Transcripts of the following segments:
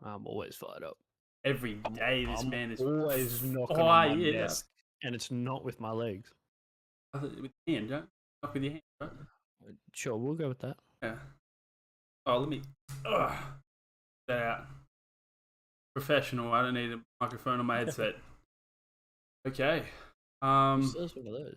I'm always fired up. Every day, this I'm man is always knocking on my fired up. desk, and it's not with my legs. With your hand, right? Knock with your hand, right? Sure, we'll go with that. Yeah. Oh, let me. Ugh. That out. Professional. I don't need a microphone on my headset. Okay. Who sells one of those?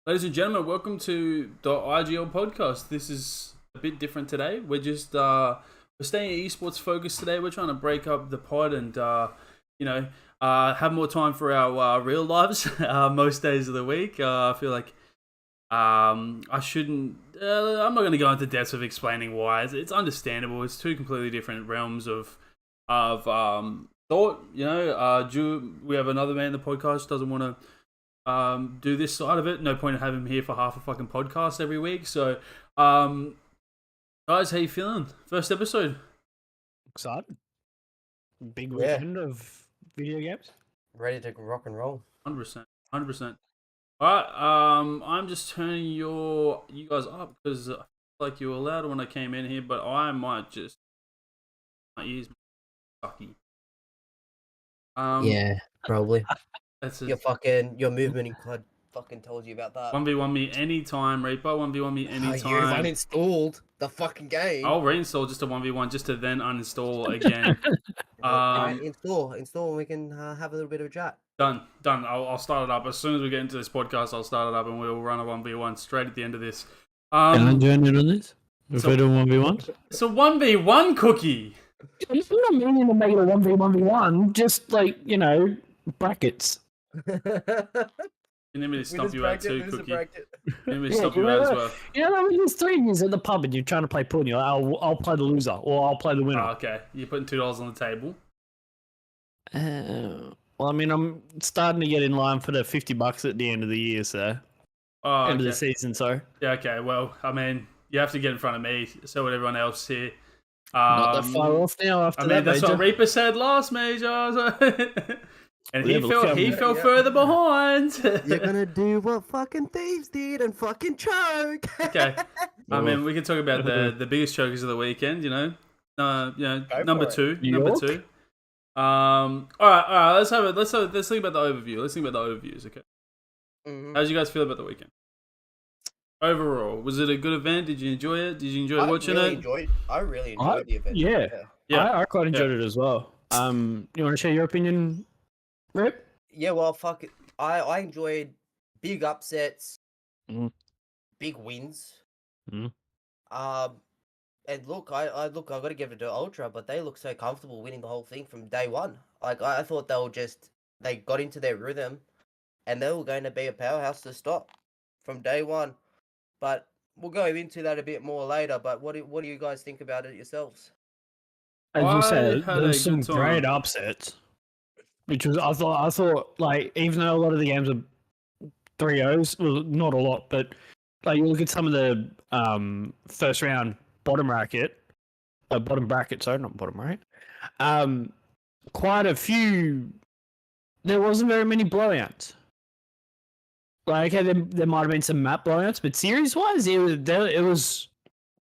Ladies and gentlemen, welcome to the IGL podcast. This is a bit different today. We're just we're staying esports focused today. We're trying to break up the pod and have more time for our real lives most days of the week. I feel like I shouldn't. I'm not going to go into depths of explaining why. It's understandable. It's two completely different realms of thought. We have another man in the podcast doesn't want to do this side of it. No point in having him here for half a fucking podcast every week. So, guys, how you feeling? First episode. Excited. Big weekend of video games. Ready to rock and roll. 100%. 100%. All right. I'm just turning you guys up because I feel like you were loud when I came in here, but I might just my ears sucky. Yeah, probably. That's it. Your movement in COD fucking told you about that. 1v1 me anytime, Reaper. 1v1 me anytime. You've uninstalled the fucking game. I'll reinstall just a 1v1 just to then uninstall again. Install, and we can have a little bit of a chat. Done. I'll start it up as soon as we get into this podcast. I'll start it up and we'll run a 1v1 straight at the end of this. Can I join in on this? If we're doing 1v1? It's a 1v1 cookie. It's not meaning to make it a 1v1v1. Just brackets. You need me to stop you out too, Cookie. You need me to Yeah, stop you out as well. You know, there's 3 years at the pub and you're trying to play pool and you're like, I'll play the loser or I'll play the winner. Oh, okay. You're putting $2 on the table. Well, I mean, I'm starting to get in line for the $50 at the end of the year, so end of the season. So yeah, okay. Well, I mean, you have to get in front of me. So would everyone else here. Not that far off now. After that, that's major. what Reaper said last major. And he fell Yeah. further behind. You're gonna do what fucking thieves did and fucking choke. Okay. I mean, we can talk about the biggest chokers of the weekend. Number two. All right. Let's think about the overview. Let's think about the overviews. Okay. Mm-hmm. How did you guys feel about the weekend? Overall, was it a good event? Did you enjoy it? Did you enjoy watching it? I really enjoyed the event. Yeah. I quite enjoyed it as well. You want to share your opinion, Rip? Yeah, well, fuck it. I enjoyed big upsets, big wins. And look, I got to give it to Ultra, but they look so comfortable winning the whole thing from day one. Like I thought they got into their rhythm, and they were going to be a powerhouse to stop from day one. But we'll go into that a bit more later. But what do you guys think about it yourselves? As you said, there's some great upsets. Which was I thought like even though a lot of the games are 3-0s, well not a lot, but like you look at some of the first round bottom bracket, sorry, not bottom right. Quite a few. There wasn't very many blowouts. Like okay, there might have been some map blowouts, but series wise, it was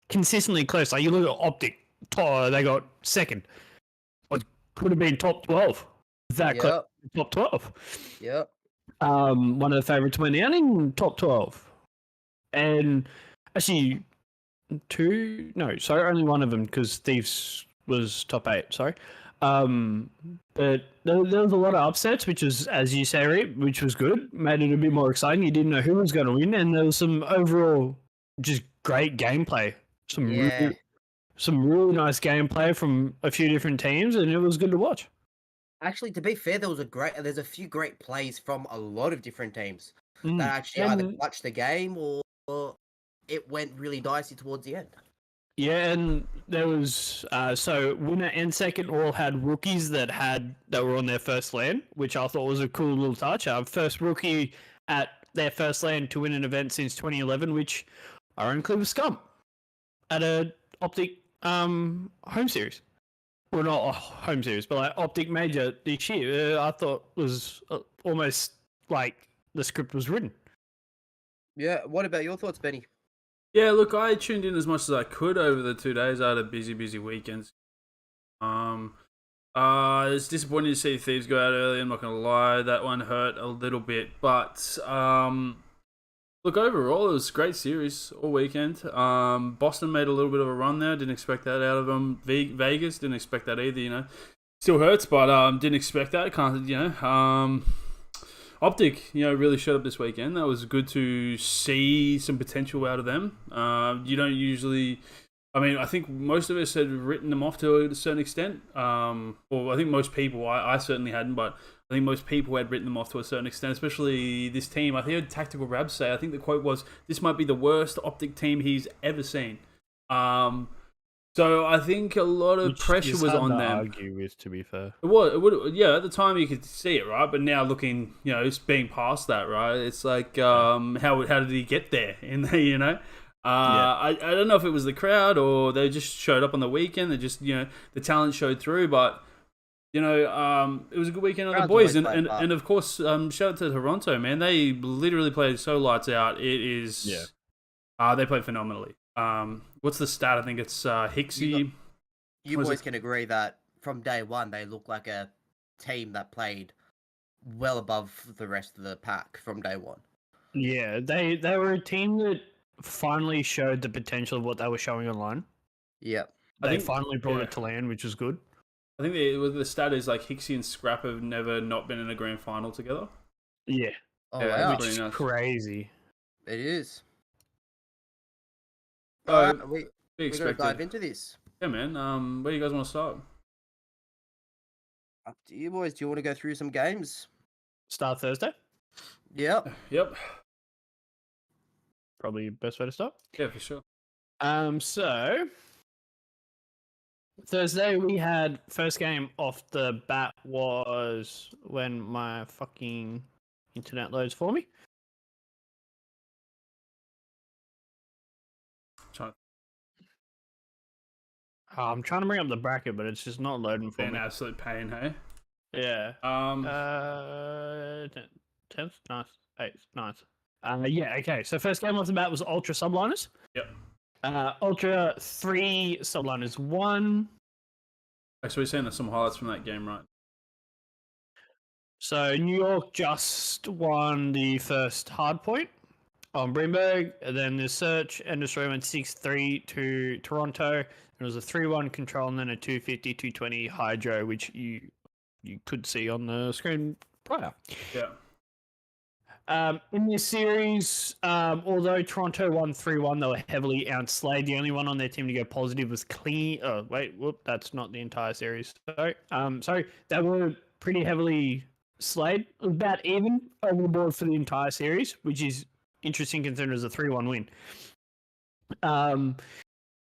consistently close. Like you look at Optic, they got second. What could have been top 12. Close, top 12. Yep. One of the favourites went out in top 12. And actually, only one of them because Thieves was top 8, sorry. But there was a lot of upsets, which was, as you say, Rip, which was good. Made it a bit more exciting. You didn't know who was going to win, and there was some overall just great gameplay. Some really nice gameplay from a few different teams, and it was good to watch. Actually, to be fair, there's a few great plays from a lot of different teams that actually either clutched the game or it went really dicey towards the end. Yeah, and there was so winner and second all had rookies that were on their first LAN, which I thought was a cool little touch. First rookie at their first LAN to win an event since 2011, which ironically was Scum at a Optic home series. Well, not a home series, but like Optic Major this year, I thought was almost like the script was written. Yeah. What about your thoughts, Benny? Yeah, look, I tuned in as much as I could over the 2 days. I had a busy weekend. It's disappointing to see Thieves go out early. I'm not gonna lie, that one hurt a little bit. But look, overall, it was a great series all weekend. Boston made a little bit of a run there. Didn't expect that out of them. Vegas didn't expect that either. You know, still hurts, but didn't expect that. Can't Optic, really showed up this weekend. That was good to see some potential out of them. You don't usually. I mean, I think most of us had written them off to a certain extent. Or I think most people, I certainly hadn't, but I think most people had written them off to a certain extent, especially this team. I heard Tactical Rab say, I think the quote was, "This might be the worst Optic team he's ever seen." So I think a lot of pressure was on them. Argue with, to be fair, it would, yeah. At the time, you could see it, right? But now, looking, it's being past that, right? It's like, how did he get there? In there, I don't know if it was the crowd or they just showed up on the weekend. They just, the talent showed through. But it was a good weekend on the boys, and of course, shout out to Toronto, man. They literally played so lights out. It is, they played phenomenally. What's the stat? I think it's Hicksy. You boys can agree that from day one they look like a team that played well above the rest of the pack from day one. Yeah, they were a team that finally showed the potential of what they were showing online. Yep. They finally brought it to land, which was good. I think the stat is like Hicksy and Scrap have never not been in a grand final together. Yeah. Oh, wow. Which is crazy. It is. So, we're going to dive into this. Yeah, man. Where do you guys want to start? Up to you, boys. Do you want to go through some games? Start Thursday? Yep. Probably best way to start. Yeah, for sure. So Thursday we had first game off the bat was when my fucking internet loads for me. I'm trying to bring up the bracket, but it's just not loading for me. An absolute pain, hey? Yeah. 10th, nice. 8th, nice. Yeah, okay. So first game off the bat was Ultra Subliners. Yep. Ultra 3, Subliners 1. Actually, we're seeing some highlights from that game, right? So New York just won the first hard point on Greenberg, and then the search and destroy went 6-3 to Toronto. It was a 3-1 control and then a 250-220 hydro, which you could see on the screen prior. Yeah. In this series, although Toronto won 3-1, they were heavily outslayed. The only one on their team to go positive was Clean. Oh, wait, that's not the entire series. Sorry, they were pretty heavily slayed. About even over the board for the entire series, which is interesting considering it was a 3-1 win.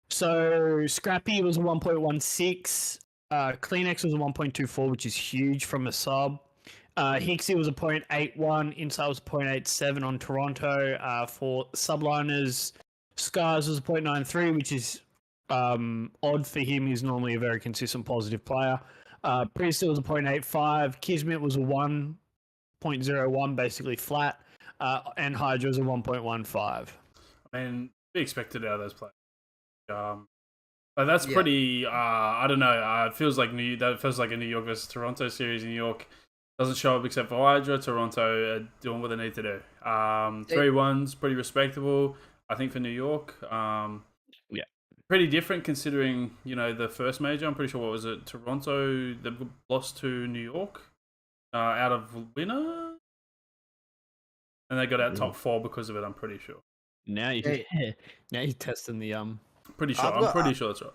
So Scrappy was a 1.16. Kleenex was a 1.24, which is huge from a sub. Hicksy was a 0.81. Insight was a 0.87 on Toronto. For Subliners, Scars was a 0.93, which is odd for him. He's normally a very consistent positive player. Priester was a 0.85. Kismet was a 1.01, basically flat. And Hydra was a 1.15. I mean, we expected out of those players. But that's pretty. I don't know. It feels like that feels like a New York versus Toronto series. New York doesn't show up except for Hydra. Toronto are doing what they need to do. 3-1's pretty respectable, I think, for New York. Yeah, pretty different considering the first major. I'm pretty sure, what was it? Toronto they lost to New York out of winner, and they got out top 4 because of it. I'm pretty sure. Now you're testing the Pretty sure. I'm pretty sure that's right.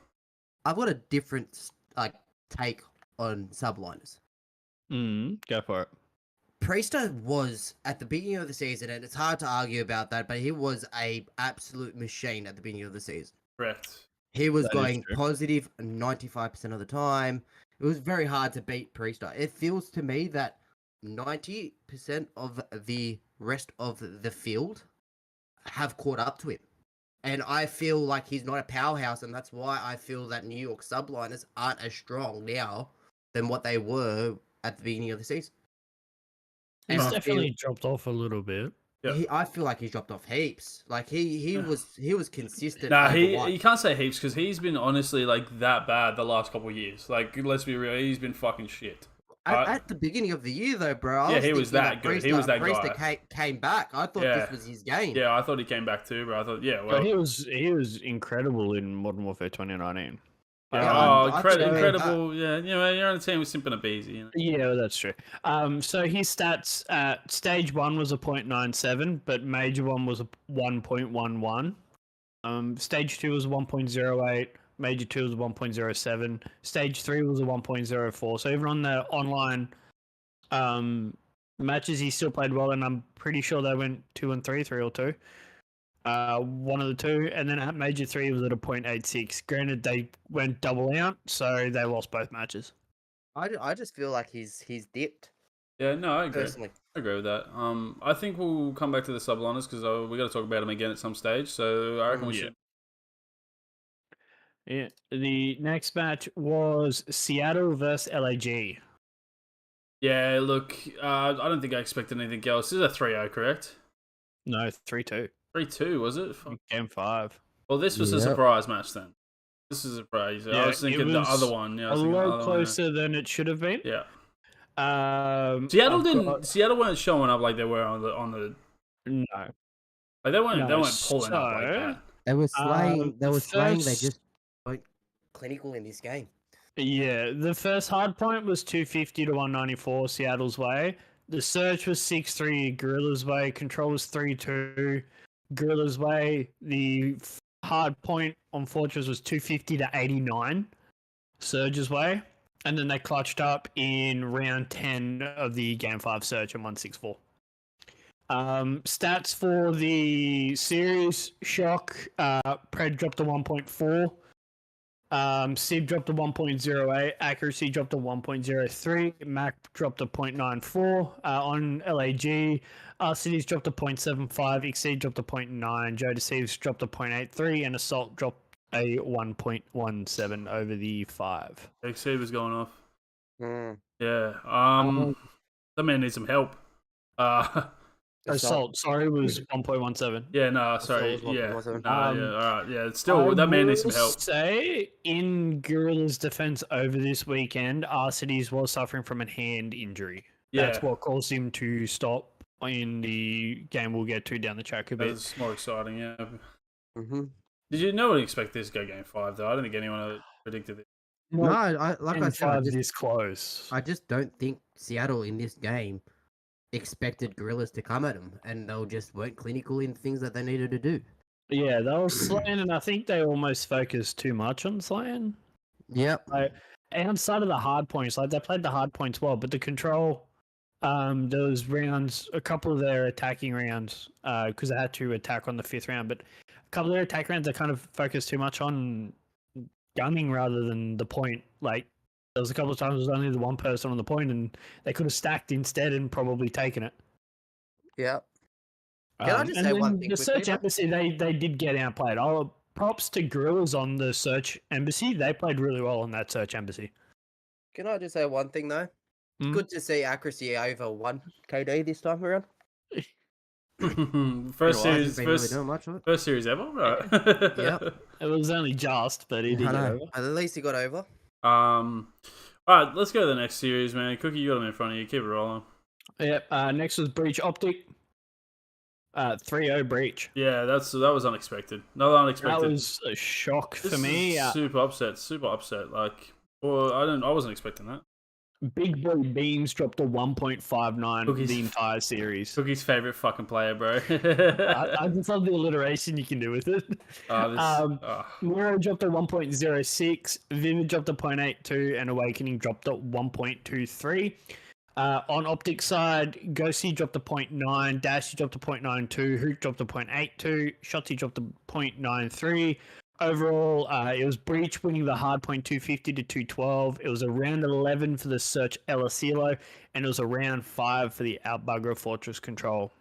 I've got a different take on Subliners. Go for it. Priester was at the beginning of the season, and it's hard to argue about that, but he was a absolute machine at the beginning of the season. Correct. He was going positive 95% of the time. It was very hard to beat Priester. It feels to me that 90% of the rest of the field have caught up to him. And I feel like he's not a powerhouse, and that's why I feel that New York Subliners aren't as strong now than what they were at the beginning of the season. He's And I definitely dropped off a little bit. Yeah. I feel like he's dropped off heaps. Like he was consistent Nah, over you can't say heaps because he's been honestly like that bad the last couple of years. Like, let's be real, he's been fucking shit. At the beginning of the year, though, bro, I Yeah, was he was thinking that good. He was that guy. Came back. I thought Yeah. this was his game. Yeah, I thought he came back too, but I thought, yeah, But well, he was incredible in Modern Warfare 2019. Yeah, I thought he came incredible. Yeah, you know, you're on a team with Simp and a Beezy. You know? Yeah, that's true. So his stats at stage 1 was a 0.97, but major 1 was a 1.11. Stage 2 was 1.08, major 2 was 1.07, stage 3 was a 1.04. So even on the online matches, he still played well, and I'm pretty sure they went 2 and 3, 3 or 2. One of the two, and then at major 3 was at a 0.86. Granted, they went double out, so they lost both matches. I just feel like he's dipped. Yeah, no, I agree. Personally. I agree with that. I think we'll come back to the subliners because we got to talk about him again at some stage. So I reckon we should. Yeah. The next match was Seattle versus LAG. Yeah, look, I don't think I expected anything else. This is a 3-0, correct? No, 3-2. 3-2, was it? Game 5. Well, this was a surprise match then. This is a surprise. I was thinking the other one. Yeah, a little closer than it should have been. Yeah. Seattle Seattle weren't showing up like they were on the. No. Like they weren't pulling up like that. They were slaying. They first- just weren't clinical in this game. Yeah, the first hard point was 250 to 194 Seattle's way. The search was 6-3 Gorilla's way. Control was 3-2 Gorilla's way. The hard point on Fortress was 250 to 89 Surge's way. And then they clutched up in round 10 of the Game 5 search and 164. Stats for the series: Shock, Pred dropped to 1.4. Sib dropped to 1.08, accuracy dropped to 1.03, Mac dropped to 0.94. On LAG, Cities dropped to 0.75, Exceed dropped to 0.9, Joe Deceives dropped to 0.83, and Assault dropped a 1.17 over the 5. Exceed was going off. Mm. Yeah. That man needs some help. Assault, sorry, was 1.17. Yeah, no, sorry. Assault was Yeah. 1.17. Yeah, all right. Yeah, still, that man needs some help. Say, in Gorilla's defense over this weekend, Arcides was suffering from a hand injury. Yeah. That's what caused him to stop in the game we'll get to down the track a bit. That's more exciting, yeah. Mm-hmm. Did you know expect this to go game 5, though? I don't think anyone predicted it. No, like I said, this close. I just don't think Seattle in this game expected Gorillas to come at them, and they just weren't clinical in things that they needed to do. Yeah, they were slaying, and I think they almost focused too much on slaying. Yep. Like, outside of the hard points, like they played the hard points well, but the control, there was rounds, a couple of their attacking rounds, because they had to attack on the 5th round, but a couple of their attack rounds, they kind of focused too much on gunning rather than the point. Like, there was a couple of times it was only the one person on the point, and they could have stacked instead and probably taken it. Yep. Can I just say one thing? The Search Embassy, they did get outplayed. Props to Gorillas on the Search Embassy. They played really well on that Search Embassy. Can I just say one thing though? Mm. Good to see accuracy over 1 KD this time around. First I series, haven't been really doing much of it. first series ever, right? Yep. It was only just, but he did I get know. over. At least he got over. All right, let's go to the next series, man. Cookie, you got them in front of you. Keep it rolling. Yep. Next was Breach Optic. 3-0 Breach. Yeah, that was unexpected. Not unexpected. That was a shock This for me. is super upset. Super upset. Like, well, I wasn't expecting that. Big Boy Beams dropped to 1.59 Cookies. the entire series. Cookie's favorite fucking player, bro. I just love the alliteration you can do with it. Miro dropped to 1.06, Vivid dropped to 0.82, and Awakening dropped to 1.23. On Optic side, Ghosty dropped to 0.9, Dashy dropped to 0.92, Hook dropped to 0.82, Shotzi dropped to 0.93. Overall, it was Breach winning the hard point 250 to 212. It was a round 11 for the Search El Asilo, and it was a round 5 for the Outbugger Fortress Control.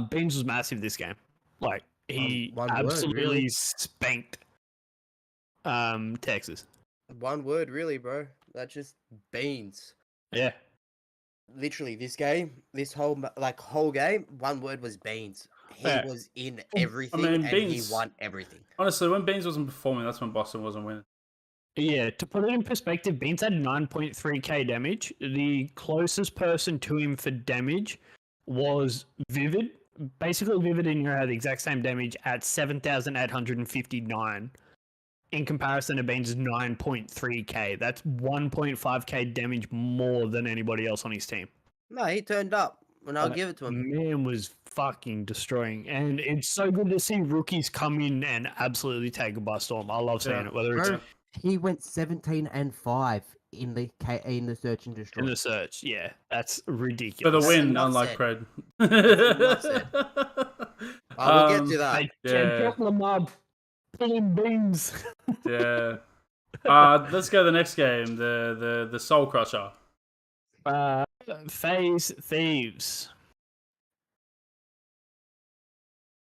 Beans was massive this game. Like, he One word, absolutely really. spanked Texas. One word, really, bro. That's just beans. Yeah. literally this game, this whole whole game, one word was Beans. He Yeah. was in I everything, mean, and he Beans. won everything. Honestly, when Beans wasn't performing, that's when Boston wasn't winning. Yeah, to put it in perspective, Beans had 9.3k damage. The closest person to him for damage was Vivid. Basically, Vivid and Nero had the exact same damage at 7,859 in comparison to Beans' 9.3k. That's 1.5k damage more than anybody else on his team. No, he turned up, and I'll give it to him. Man was fucking destroying. And it's so good to see rookies come in and absolutely take it by storm. I love seeing it, whether it's Bro, he went 17-5 in the search and destroy. in the search. Yeah, that's For ridiculous. the win, enough unlike said. Cred. enough said. I will get to that. Drop Lamar pulling beans. Yeah. Let's go to the next game, the Soul Crusher. FaZe Thieves.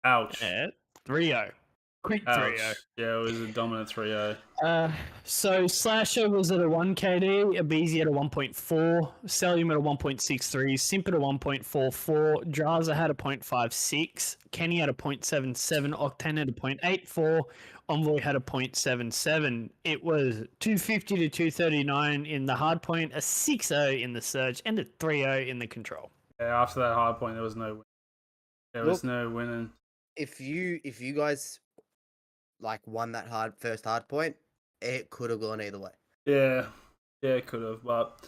Ouch. Yeah, 3-0. Quick 3-0. Ouch. Yeah, it was a dominant 3-0. So Slasher was at a 1 KD, Abeezy at a 1.4, Celium at a 1.63, Simp at a 1.44, Draza had a 0.56, Kenny had a 0.77, Octane had a 0.84, Envoy had a 0.77. It was 250 to 239 in the hard point, a 6-0 in the surge, and a 3-0 in the control. Yeah, after that hard point, there was no win. There was no winning. If you guys won that first hard point, it could have gone either way. Yeah, it could have, but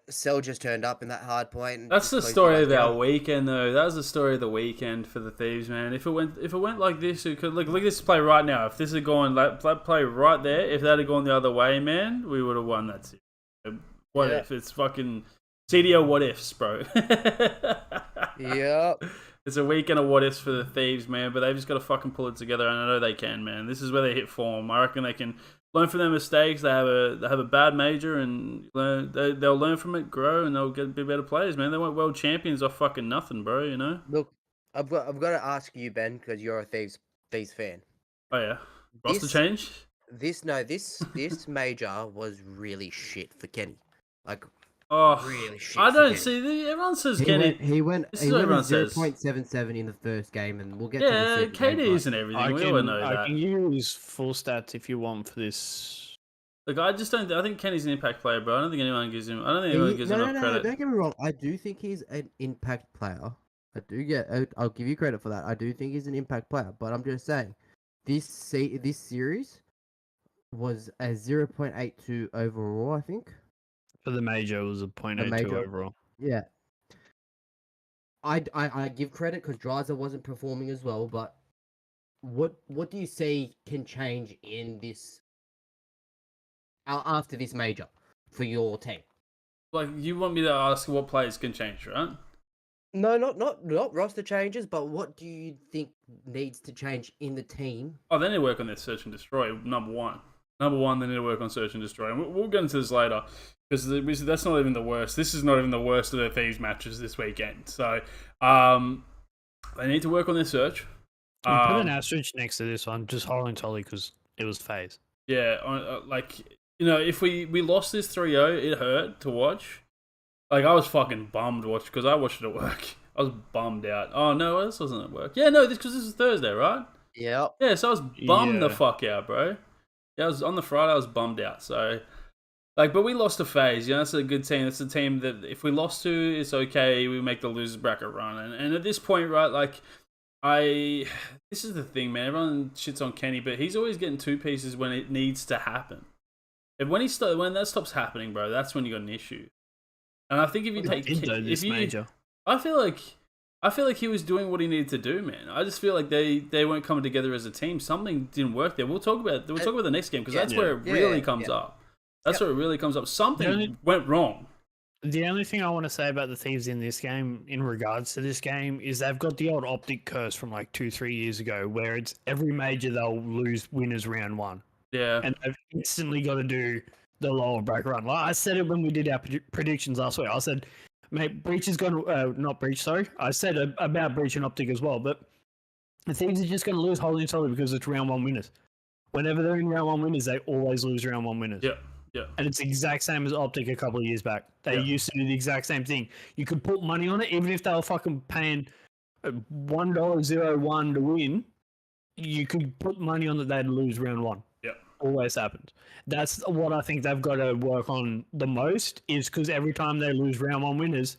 Cell just turned up in that hard point. And that's the closed story it of back our down. weekend, though. That was the story of the weekend for the Thieves, man. If it went like this, it could look at this play right now. If this had gone play right there, if that had gone the other way, man, we would have won that series. What if it's fucking CDL? What ifs, bro? Yep. It's a weekend of what ifs for the Thieves, man, but they've just got to fucking pull it together, and I know they can, man. This is where they hit form. I reckon they can learn from their mistakes. They have a bad major, and they'll learn from it, grow, and they'll be better players, man. They weren't world champions off fucking nothing, bro. You know? Look, I've got to ask you, Ben, because you're a Thieves fan. Oh yeah, roster change. This major was really shit for Kenny. Really shit. I for don't Kenny. see. Everyone says He Kenny. went This is what everyone says. 0.77 in the first game, and we'll get to the Yeah, second game, KD isn't everything. We all know I that. can use full stats if you want for this. Look, I just don't. I think Kenny's an impact player, bro. I don't think anyone gives him. I don't think anyone gives him enough credit. Don't get me wrong. I do think he's an impact player. I'll give you credit for that. I do think he's an impact player, but I'm just saying, this series was a 0.82 overall, I think. For the major, it was a 0.82 overall. Yeah. I give credit because Draza wasn't performing as well, but what do you see can change in this after this major for your team? Like, you want me to ask what players can change, right? No, not roster changes, but what do you think needs to change in the team? Oh, they need to work on their search and destroy. Number one, they need to work on search and destroy. And we'll get into this later because that's not even the worst. This is not even the worst of their Thieves matches this weekend. So, they need to work on their search. Put an asterisk next to this one, just holding Tolly because it was FaZe. Yeah, if we lost this 3-0, it hurt to watch. Like, I was fucking bummed to watch because I watched it at work. I was bummed out. Oh, no, this wasn't at work. Yeah, no, because this is Thursday, right? Yep. Yeah, so I was bummed the fuck out, bro. Yeah, I was on the Friday, I was bummed out. So, but we lost to FaZe. That's a good team. That's a team that if we lost to, it's okay. We make the losers bracket run. And at this point, right, this is the thing, man. Everyone shits on Kenny, but he's always getting two pieces when it needs to happen. And when that stops happening, bro, that's when you got an issue. And I think if you major, I feel like he was doing what he needed to do, man. I just feel like they weren't coming together as a team. Something didn't work there. We'll talk about the next game because that's where it really comes up. That's where it really comes up. Something went wrong. The only thing I want to say about the Thieves in this game, in regards to this game, is they've got the old optic curse from like 2-3 years ago, where it's every major they'll lose winners round one. Yeah, and they've instantly got to do the lower bracket run. Like I said it when we did our predictions last week. I said, mate, Breach is going to not Breach. Sorry, I said about Breach and Optic as well. But the Thieves are just going to lose holding solid because it's round one winners. Whenever they're in round one winners, they always lose round one winners. Yep. Yeah. And it's the exact same as Optic a couple of years back. They Yeah. used to do the exact same thing. You could put money on it, even if they were fucking paying $1.01 to win. You could put money on that they'd lose round one. Yeah. Always happens. That's what I think they've got to work on the most, is because every time they lose round one winners,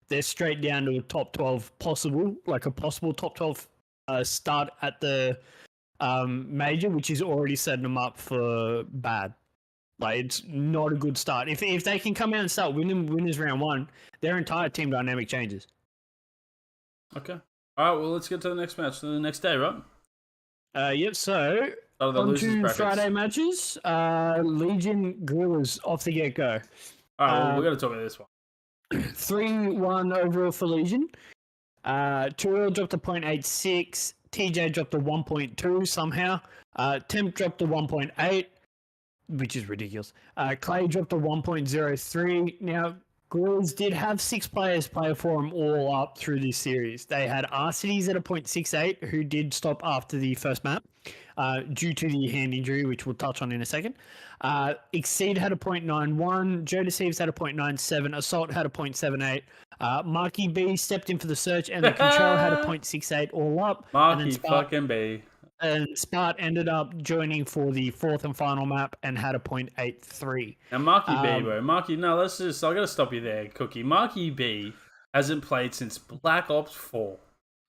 they're straight down to a top 12 possible, like a possible top 12 start at the major, which is already setting them up for bad. Like, it's not a good start. If they can come out and start winning winners round one, their entire team dynamic changes. Okay. All right. Well, let's get to the next match. To the next day, right? Yep. So Oh, the on losers to brackets. Friday matches. Legion Gorillas off the get go. All right. Well, we got to talk about this one. 3-1 overall for Legion. Tyrell dropped to 0.86. TJ dropped to 1.2 somehow. Temp dropped to 1.8, which is ridiculous. Clay dropped to 1.03. Now, Gorillas did have 6 players play for them all up through this series. They had Arcides at a 0.68, who did stop after the first map due to the hand injury, which we'll touch on in a second. Exceed had a 0.91. Joe Deceives had a 0.97. Assault had a 0.78. Marky B stepped in for the search, and the Control had a 0.68 all up. Marky fucking B. And Spart ended up joining for the 4th and final map and had a 0.83. Now, Marky B, bro. Marky, no, let's just... I got to stop you there, Cookie. Marky B hasn't played since Black Ops 4.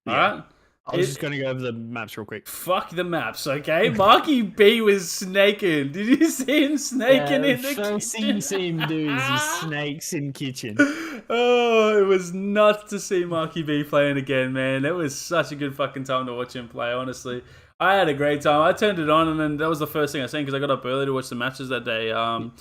Yeah. Alright? I was just going to go over the maps real quick. Fuck the maps, okay? Marky B was snaking. Did you see him snaking in the first thing you see him do is he snakes in kitchen. Oh, it was nuts to see Marky B playing again, man. It was such a good fucking time to watch him play, honestly. I had a great time. I turned it on, and then that was the first thing I seen because I got up early to watch the matches that day.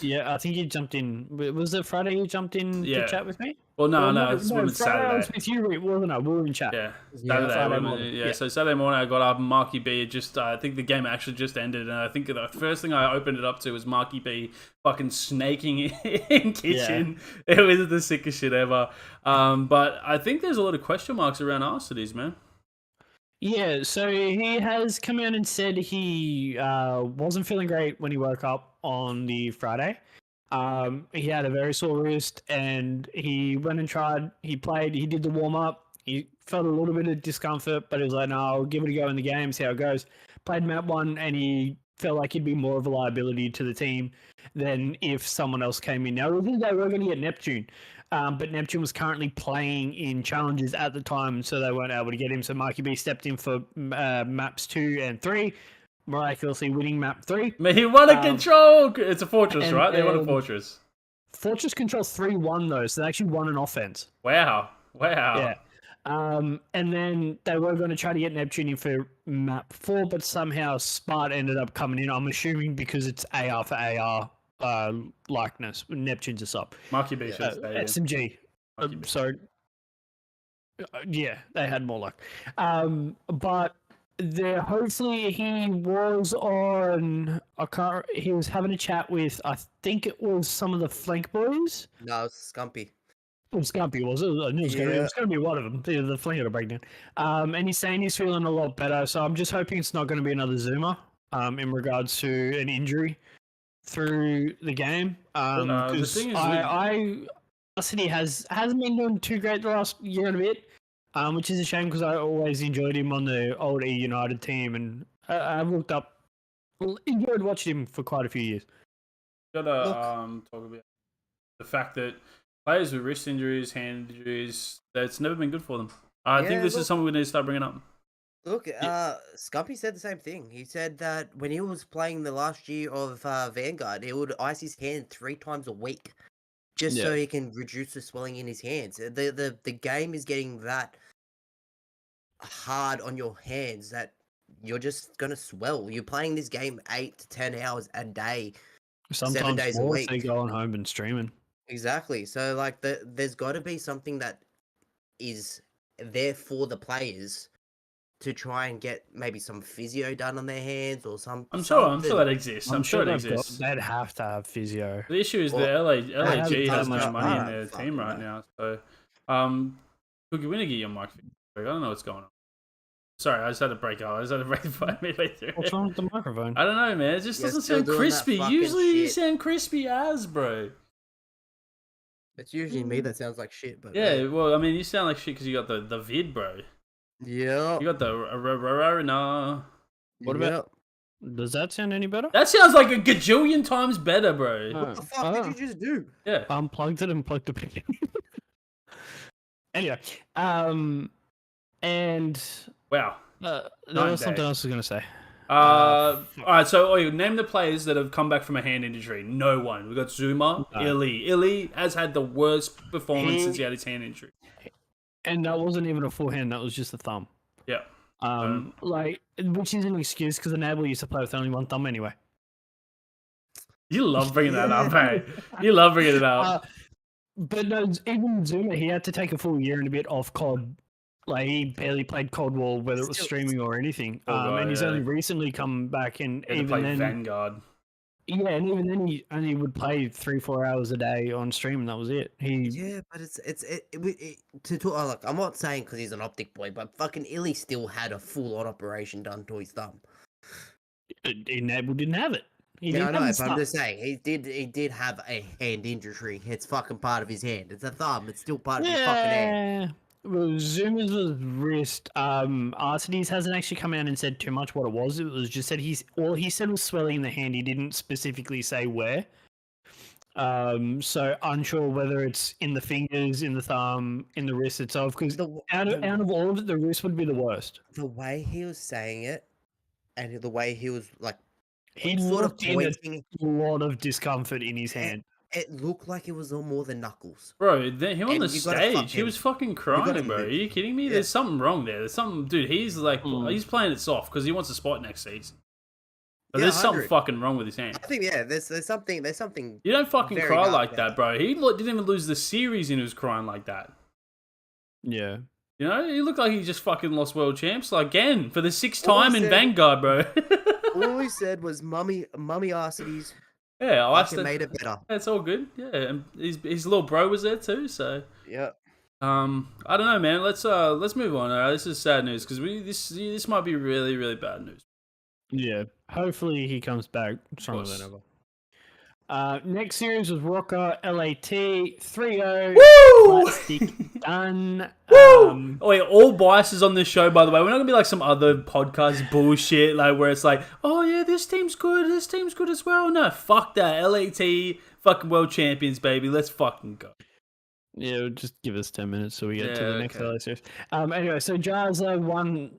Yeah, I think you jumped in. Was it Friday you jumped in to chat with me? Well, no, it was Friday Saturday. I was with you, wasn't I? We were in chat. Yeah, Friday Saturday. morning. Yeah, so Saturday morning I got up and Marky B just, I think the game actually just ended, and I think the first thing I opened it up to was Marky B fucking snaking in kitchen. Yeah. It was the sickest shit ever. But I think there's a lot of question marks around Arcides, man. Yeah, so he has come out and said he wasn't feeling great when he woke up on the Friday. He had a very sore wrist, and he went and tried. He played. He did the warm up. He felt a little bit of discomfort, but he was like, "No, I'll give it a go in the game, see how it goes." Played map 1, and he felt like he'd be more of a liability to the team than if someone else came in. Now, we think they were going to get Neptune. But Neptune was currently playing in challenges at the time, so they weren't able to get him. So Marky B stepped in for maps 2 and 3, miraculously winning map 3. He won a control. It's a fortress, right? They won a fortress. Fortress controls 3-1 though, so they actually won an offense. Wow. Yeah. And then they were going to try to get Neptune in for map 4, but somehow Spart ended up coming in. I'm assuming because it's AR for AR. Likeness. Neptune's a sub. Marky B should stay SMG. So, yeah, they had more luck. But hopefully he was on. He was having a chat with. I think it was some of the flank boys. No, it's Scumpy. It was Scumpy, was it? I knew it was going to be one of them. The flank had a breakdown. And he's saying he's feeling a lot better. So I'm just hoping it's not going to be another Zoomer. In regards to an injury through the game, because City hasn't been doing too great the last year and a bit, which is a shame because I always enjoyed him on the old E United team, and I've enjoyed watching him for quite a few years. Gotta talk about the fact that players with wrist injuries, hand injuries, that's never been good for them. I think this is something we need to start bringing up. Look, Scumpy said the same thing. He said that when he was playing the last year of Vanguard, he would ice his hand 3 times a week just so he can reduce the swelling in his hands. The game is getting that hard on your hands that you're just going to swell. You're playing this game 8 to 10 hours a day, Sometimes 7 days a more week. if they going home and streaming. Exactly. So, like, there's got to be something that is there for the players to try and get maybe some physio done on their hands or some. I'm sure that exists. I'm sure it exists. They'd have to have physio. The issue is the LAG has no money in their Fuck team no. right now. So, Cookie, we need to get your mic fixed. I don't know what's going on. Sorry, I just had to break up. I just had to break the 5 minute through. What's wrong with the microphone? I don't know, man. It just You're doesn't still sound doing that crispy. fucking Usually you shit. sound crispy as, bro. It's usually me that sounds like shit, but Yeah, well, I mean, you sound like shit because you got the vid, bro. yeah. You got the no. What about- Does that sound any better? That sounds like a gajillion times better, bro. No. What the fuck did you just do? Yeah. Unplugged it and plugged it back in. Anyway, and Wow. there Night was something day. else I was gonna say. All right, so name the players that have come back from a hand injury. No one. We got Zuma, No. Illy. Illy has had the worst performance since he had his hand injury. And that wasn't even a full hand; that was just a thumb. Yeah. Which is an excuse because Enable used to play with only one thumb anyway. You love bringing that up, hey. You love bringing it up. But no, even Zuma, he had to take a full year and a bit off COD. Like he barely played COD War, whether it was Still- streaming or anything. Oh, God, and he's yeah. only recently come back, and He had to even play then, Vanguard. yeah, and even then he only would play 3-4 hours a day on stream, and that was it. Yeah, but to talk. Like, I'm not saying because he's an optic boy, but fucking Illy still had a full-on operation done to his thumb. Enable didn't have it. He Yeah, I didn't know, have but the I'm stuff. just saying he did have a hand injury. It's fucking part of his hand. It's a thumb. It's still part of his fucking hand. Yeah. Well, Zuma's was wrist. Arcides hasn't actually come out and said too much what it was. It was just said all he said was swelling in the hand. He didn't specifically say where. So unsure whether it's in the fingers, in the thumb, in the wrist itself. Because out of all of it, the wrist would be the worst. The way he was saying it, and the way he was like, He sort of looked in pointing, a lot of discomfort in his hand. it looked like it was no more than knuckles. Bro, him on And the you gotta stage, he was fucking gotta crying, bro. Are move. you kidding me? Yeah. There's something wrong there. There's something, dude. He's like, Mm. he's playing it soft because he wants a spot next season. But Yeah, there's I something agree. fucking wrong with his hand. I think there's something. You don't fucking very cry dark like there. that, bro. He didn't even lose the series and he was crying like that. Yeah. You know, he looked like he just fucking lost world champs again for the 6th All he time in said- Vanguard, bro. All he said was, "Mummy Arcides, Yeah, I fucking made it better." That's all good. Yeah, and his little bro was there too. So, Yeah. I don't know, man. Let's move on. All right, this is sad news because this might be really really bad news. Yeah. Hopefully he comes back stronger course. than ever. Next series was Rocker LAT 3-0. Woo! Plastic done. Woo! Oh, wait, all biases on this show, by the way. We're not gonna be like some other podcast bullshit, like where it's like, oh yeah, this team's good as well. No, fuck that. LAT, fucking world champions, baby. Let's fucking go. Yeah, just give us 10 minutes so we get to Yeah, the next okay. LA series. Anyway, so Jazza won.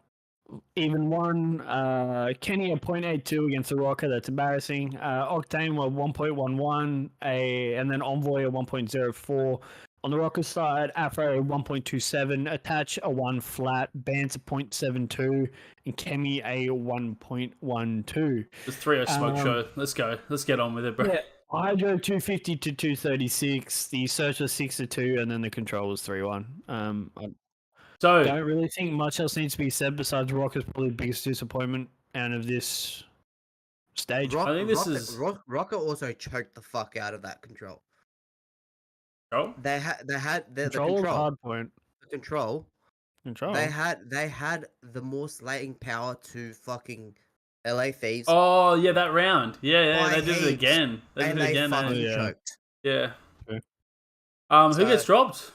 Kenny a 0.82 against the Rocker. That's embarrassing. Octane were 1.11, and then Envoy a 1.04. On the Rocker side, Afro 1.27, Attach a 1 flat, Bance a 0.72, and Kemi a 1.12. The 3-0 smoke show. Let's go. Let's get on with it, bro. Yeah, Hydro 250 to 236, the Search was 6-2, and then the Control was 3-1. I So, don't really think much else needs to be said besides Rocker's probably the biggest disappointment out of this stage. I think this is- Rocker also choked the fuck out of that control. oh, They had the Control or control. hard point? The control. Control. They had the more slating power to fucking LA Thieves. oh yeah, that round. Yeah, I they did it hate- again. They and did it they again. fucking yeah. choked. Yeah. Okay. Who So- gets dropped?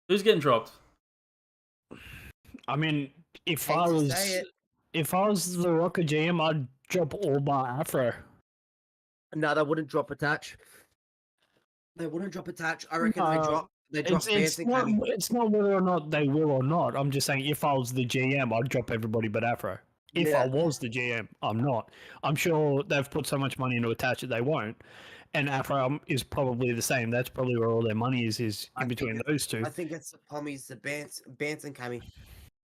Who's getting dropped? I mean, if Hate I to was say it. if I was the Rocker GM, I'd drop all bar Afro. No, they wouldn't drop Attach. They wouldn't drop Attach. I reckon they No, drop It's Vance and Cammy. it's not whether or not they will or not. I'm just saying if I was the GM, I'd drop everybody but Afro. If I Yeah. was the GM, I'm not. I'm sure they've put so much money into Attach that they won't. And Afro is probably the same. That's probably where all their money is I in think between those two. I think it's the Pommies, the Bance and Cammy.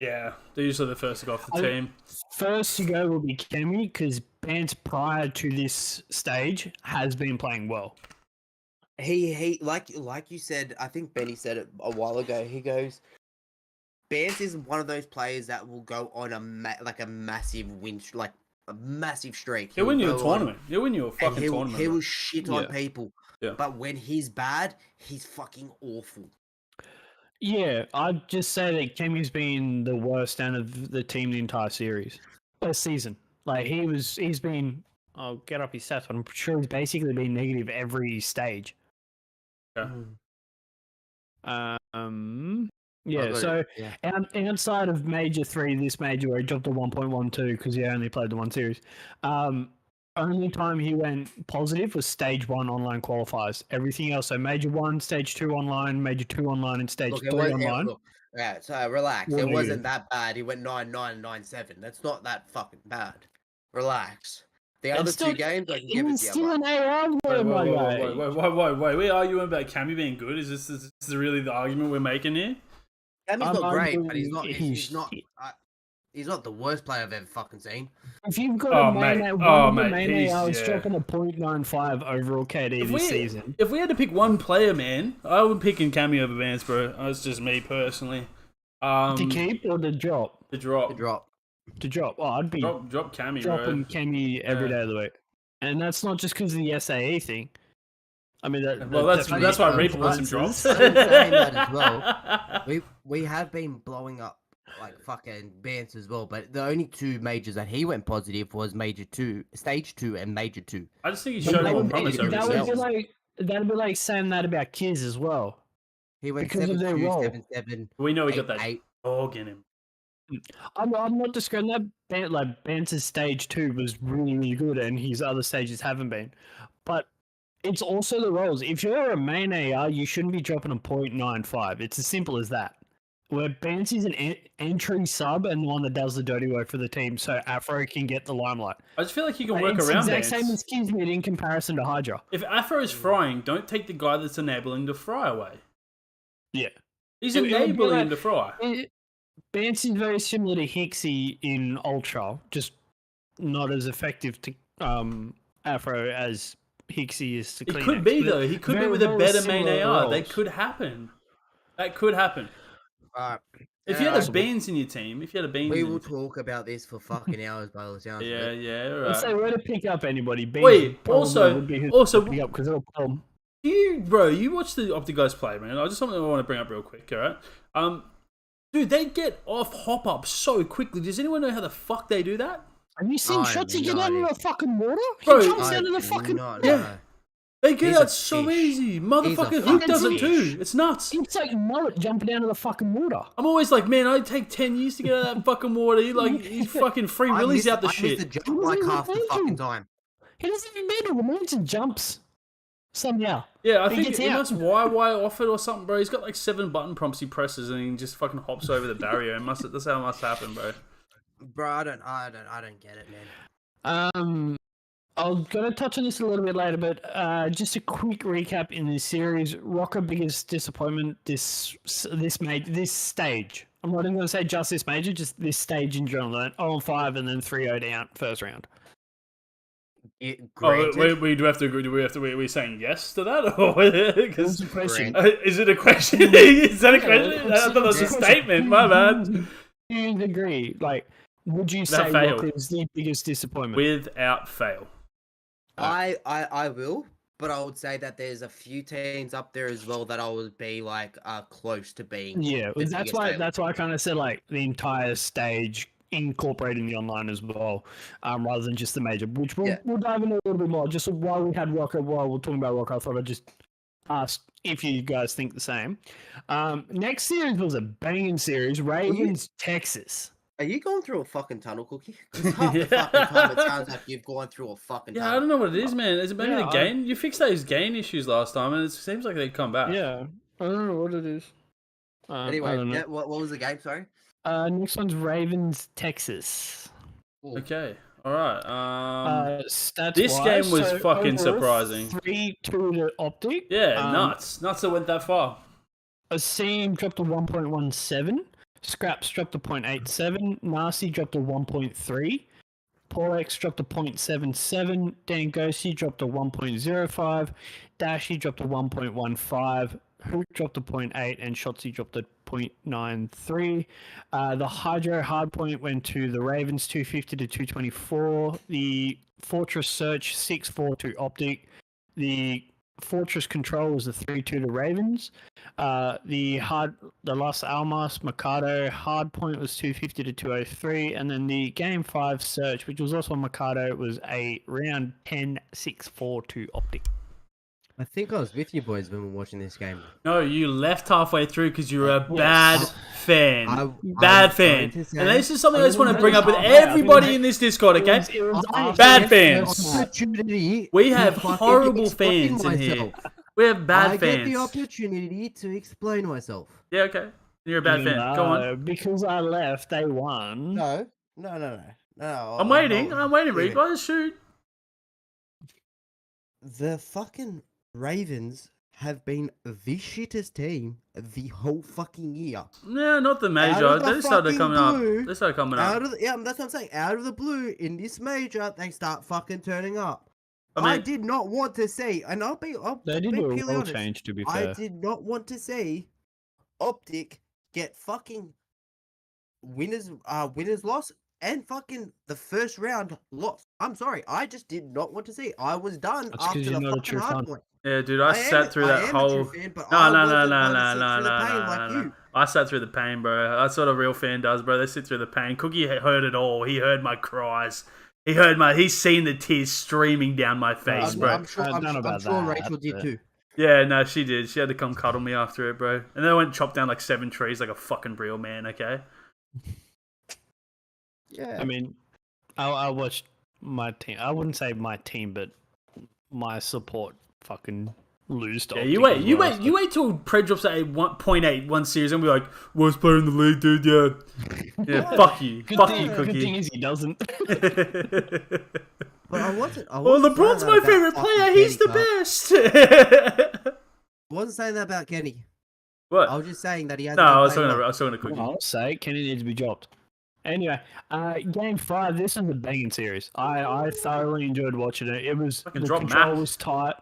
Yeah, they're usually the first to go off the I- team. First to go will be Kemi because Bance prior to this stage has been playing well. He like you said. I think Benny said it a while ago. He goes, Bance is one of those players that will go on a massive like a massive streak. He'll win you a go on- tournament. He'll win you a and fucking he'll, tournament. he bro. will shit on Yeah. people. Yeah. But when he's bad, he's fucking awful. Yeah, I'd just say that Kemi's been the worst out of the team the entire series, season. Like he's been. I'll get up his stats, but I'm sure he's basically been negative every stage. Yeah. Yeah. got So it, yeah. outside of Major 3, this major where he dropped to 1.12 because he only played the one series. Only time he went positive was stage 1 online qualifiers. Everything else, so Major 1, stage 2 online, Major 2 online, and stage Look, 3 online. look. Yeah, so relax. All It negative. wasn't that bad. He went 9-9-9-7. That's not that fucking bad. Relax. The other It's still- two games, I can give it He's to you. still but- an AR Wait, player, my guy. wait. We're arguing about Cammy being good. Is this really the argument we're making here? Cammy's I'm not great, but arguing he's not. He's not the worst player I've ever fucking seen. If you've got Oh, a main, mate. one Oh, of the mate. main He's- ARs yeah. dropping a 0.95 overall KD this season. If we had to pick one player, man, I would pick in Cammy over Vance, bro. That's just me personally. To keep or to drop? The drop. The drop. To drop. Oh, I'd be Drop Cammy, dropping bro. Kemi every Yeah. day of the week. And that's not just because of the SAE thing. I mean, Well, that's why Reaper wants him influences. dropped. I'm saying that as well. We have been blowing up like fucking Vance as well, but the only two majors that he went positive was stage 2 and major 2. I just think he But showed that more would promise be- over that the would be season. like that'd be like saying that about Kiz as well. He went Because of their 7-2, role. 7-7, We know he got that 8-8. dog in him. I'm not discrediting that. Like Banter's stage 2 was really, really good, and his other stages haven't been. But it's also the roles. If you're a main AR, you shouldn't be dropping a 0.95. It's as simple as that. Where Bansy's an entry sub and the one that does the dirty work for the team, so Afro can get the limelight. I just feel like he can work it's around the Vance. exact same as Kismet in comparison to Hydra. If Afro is frying, don't take the guy that's enabling the fry away. Yeah. He's It would be enabling like- him to fry. Bansy's very similar to Hixie in Ultra, just not as effective to Afro as Hixie is to He Kleenex. could be, But though. He could be very, with a very better main similar AR. They roles. could happen. That could happen. If you had a Possible. Beans in your team, We will talk about this for fucking hours by the sounds of Yeah, it. yeah, Let's say alright. where to pick up anybody. Beans Wait, probably also- would be who also- to pick up because it'll come. You watch the Opti guys play, man. I just something I want to bring up real quick, alright? Dude, they get off hop up so quickly. Does anyone know how the fuck they do that? Have you seen I Shotzi have get no out of idea. the fucking water? Bro, He jumps I out of the do fucking not Yeah. know. They get He's a out so fish. easy. Motherfucker He's a Hook does fucking it too. fish. It's nuts. It's like mullet jumping down to the fucking water. I'm always like, man, I'd take 10 years to get out of that fucking water. He's fucking free I willies miss- out the I miss shit. the jump He like doesn't half the even fucking need to. time. He doesn't even need to. The man just jumps somehow. Yeah, I He think gets he out. must Y off it or something, bro. He's got like 7 button prompts he presses and he just fucking hops over the barrier. That's how it must happen, bro. Bro, I don't get it, man. I'm gonna touch on this a little bit later, but just a quick recap in this series. Rocker biggest disappointment this stage. I'm not even gonna say just this major, just this stage in general. 0-5 and then 3-0 down first round. It, Oh, granted, we do have to agree. Are we saying yes to that? Or because What's the question? is it a question? Is that a question? it's- I thought that was a it's question. statement. My bad. Do you agree? Like, would you say failed. Rocker is the biggest disappointment? Without fail. I will, but I would say that there's a few teams up there as well that I would be like close to being. Yeah, the that's biggest why. fail. That's why I kind of said like the entire stage, incorporating the online as well, rather than just the major. Which we'll dive into a little bit more. Just while we had Rocker, while we're talking about Rocker, I thought I'd just ask if you guys think the same. Next series was a banging series, Ravens, Texas. Are you going through a fucking tunnel, Cookie? 'Cause half the fucking time it sounds like you've gone through a fucking Yeah, I tunnel. don't know what it is, man. Is it maybe Yeah, the gain? You fixed those gain issues last time, and it seems like they've come back. Yeah, I don't know what it is. I Anyway, don't know. yeah, what was the game? Sorry. Next one's Ravens, Texas. Ooh. Okay. All right. Stats this game was so fucking overall, surprising. 3-2 to Optic. Yeah, nuts. Nuts that went that far. A Seam dropped to 1.17. Scraps dropped to 0.87. Nasty dropped to 1.3. Paulex dropped to 0.77. Dangosi dropped to 1.05. Dashy dropped to 1.15. Hook dropped to 0.8. And Shotzi dropped to 0.93. The Hydro hardpoint went to the Ravens 250 to 224. The Fortress Search 6-4 to Optic. The Fortress Control was a 3-2 to Ravens. The Los Alamos Mikado hard point was 250 to 203, and then the game 5 search, which was also on Mikado, was a round 10-6-4 to Optic. I think I was with you boys when we were watching this game. No, you left halfway through because you were a Yes. bad fan. I Bad was fan. going to say- And this is something I just want to was bring up with halfway. I everybody think in this Discord, okay? It was I Bad get fans. the opportunity We to have fucking horrible explain fans in here. myself. We have bad I get the fans. opportunity to explain myself. Yeah, okay. You're a bad fan. Go on. No, because I left, they won. No. I'm waiting. I'm waiting, Reed. Guys, shoot. The fucking Ravens have been the shittest team the whole fucking year. No, not the major. Out of the They started fucking coming blue, up. They started coming up. That's what I'm saying. Out of the blue, in this major, they start fucking turning up. I I, mean- did not want to see, and I'll be They did be do a purely rule honest, change, to be I fair. did not want to see Optic get fucking winners loss and fucking the first round loss. I'm sorry, I just did not want to see. I was done That's 'cause after you're the not a fucking true hard fan. point. Yeah, dude, I sat through that I am a whole. true fan, but No, I no, no, wasn't no, one to no, sit no, through the no, pain no, like no. you. I sat through the pain, bro. That's what a real fan does, bro. They sit through the pain. Cookie heard it all. He heard my cries. He's seen the tears streaming down my face, bro. I'm sure Rachel did too. Yeah, no, she did. She had to come cuddle me after it, bro. And then I went and chopped down like 7 trees like a fucking real man, okay? Yeah. I mean, I watched my team. I wouldn't say my team, but my support fucking lose to Yeah, Optic you wait, as you well, wait, so- you wait till Pred drops at a 1.8 one series and we're like, worst player in the league, dude, yeah. Yeah, fuck you. Good Fuck thing, you, good thing Cookie. is he doesn't. But I wasn't. Well, LeBron's my favorite player. He's the best. I wasn't saying that about Kenny. I What? was just saying that he has. No, I was talking to Cookie. I'll say Kenny needs to be dropped. Anyway, game 5. This is a banging series. I thoroughly enjoyed watching it. It was Fucking the drop control Matt. was tight.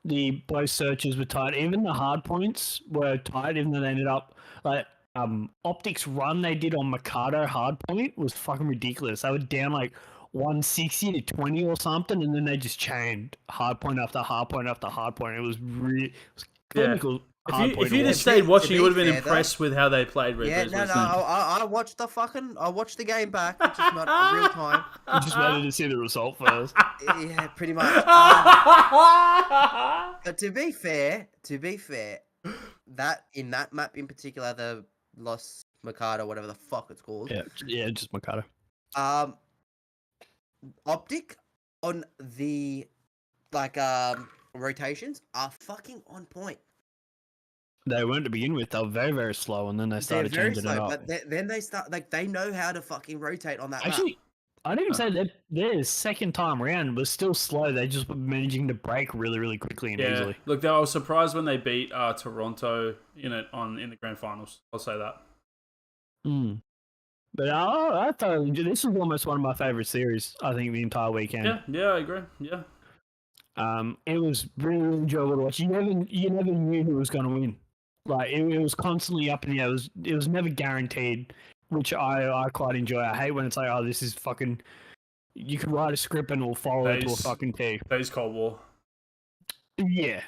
The both searches were tight. Even the hard points were tight. Even though they ended up like Optics run they did on Mikado hard point was fucking ridiculous. They were down like 160 to 20 or something, and then they just chained hard point after hard point after hard point. It was really clinical. If you'd to have watch. stayed watching, you be would have been fair, though- impressed with how they played Red Yeah, Bulls no, recently. I watched I watched the game back, which is not real time. I just wanted to see the result first. Yeah, pretty much. But to be fair, that in that map in particular, the Los Mikado, whatever the fuck it's called, Yeah, just Mikado. Optic on the rotations are fucking on point. They weren't to begin with. They were very, very slow, and then they They're started very changing slow, it up. but then they start they know how to fucking rotate on that map. Actually, I'd even say that their second time round was still slow. They just were managing to break really, really quickly and Yeah, easily. look, I was surprised when they beat Toronto in the grand finals. I'll say that. Mm. But I thought this was almost one of my favorite series. I think the entire weekend. Yeah, I agree. Yeah, It was really enjoyable to watch. You never knew who was going to win. Like it was constantly up in the air. It was never guaranteed, which I quite enjoy. I hate when it's like, oh, this is fucking. You can write a script and it'll follow into a Phase. fucking T. phase Cold War. Yeah,